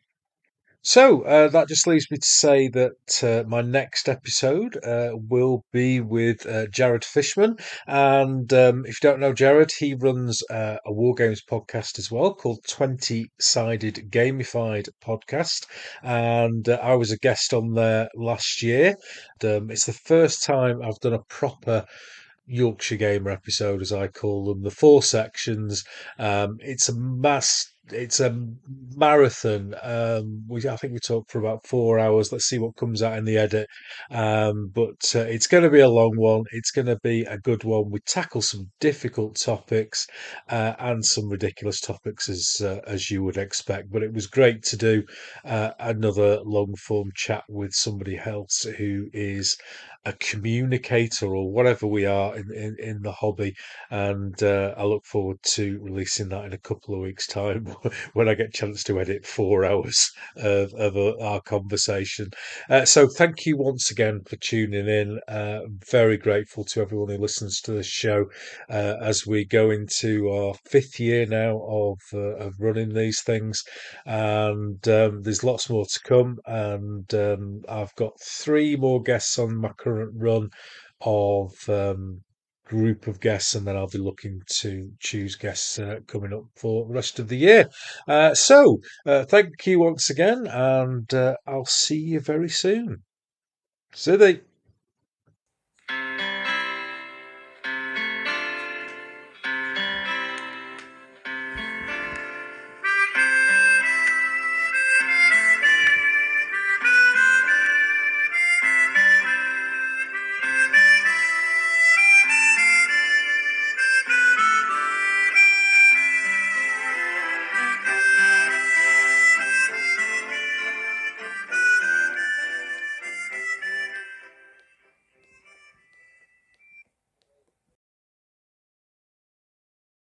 So that just leaves me to say that my next episode will be with Jared Fishman. And if you don't know Jared, he runs a Wargames podcast as well called 20-Sided Gamified Podcast. And I was a guest on there last year. And, it's the first time I've done a proper Yorkshire Gamer episode, as I call them, the four sections. It's a marathon. I think we talked for about 4 hours. Let's see what comes out in the edit. But it's going to be a long one. It's going to be a good one. We tackle some difficult topics and some ridiculous topics, as you would expect. But it was great to do another long form chat with somebody else who is a communicator or whatever we are in the hobby. And I look forward to releasing that in a couple of weeks' time when I get a chance to edit 4 hours of our conversation. So thank you once again for tuning in. Very grateful to everyone who listens to this show as we go into our fifth year now of running these things. And there's lots more to come. And I've got 3 more guests on my current run of group of guests, and then I'll be looking to choose guests coming up for the rest of the year. So thank you once again, and I'll see you very soon. See you.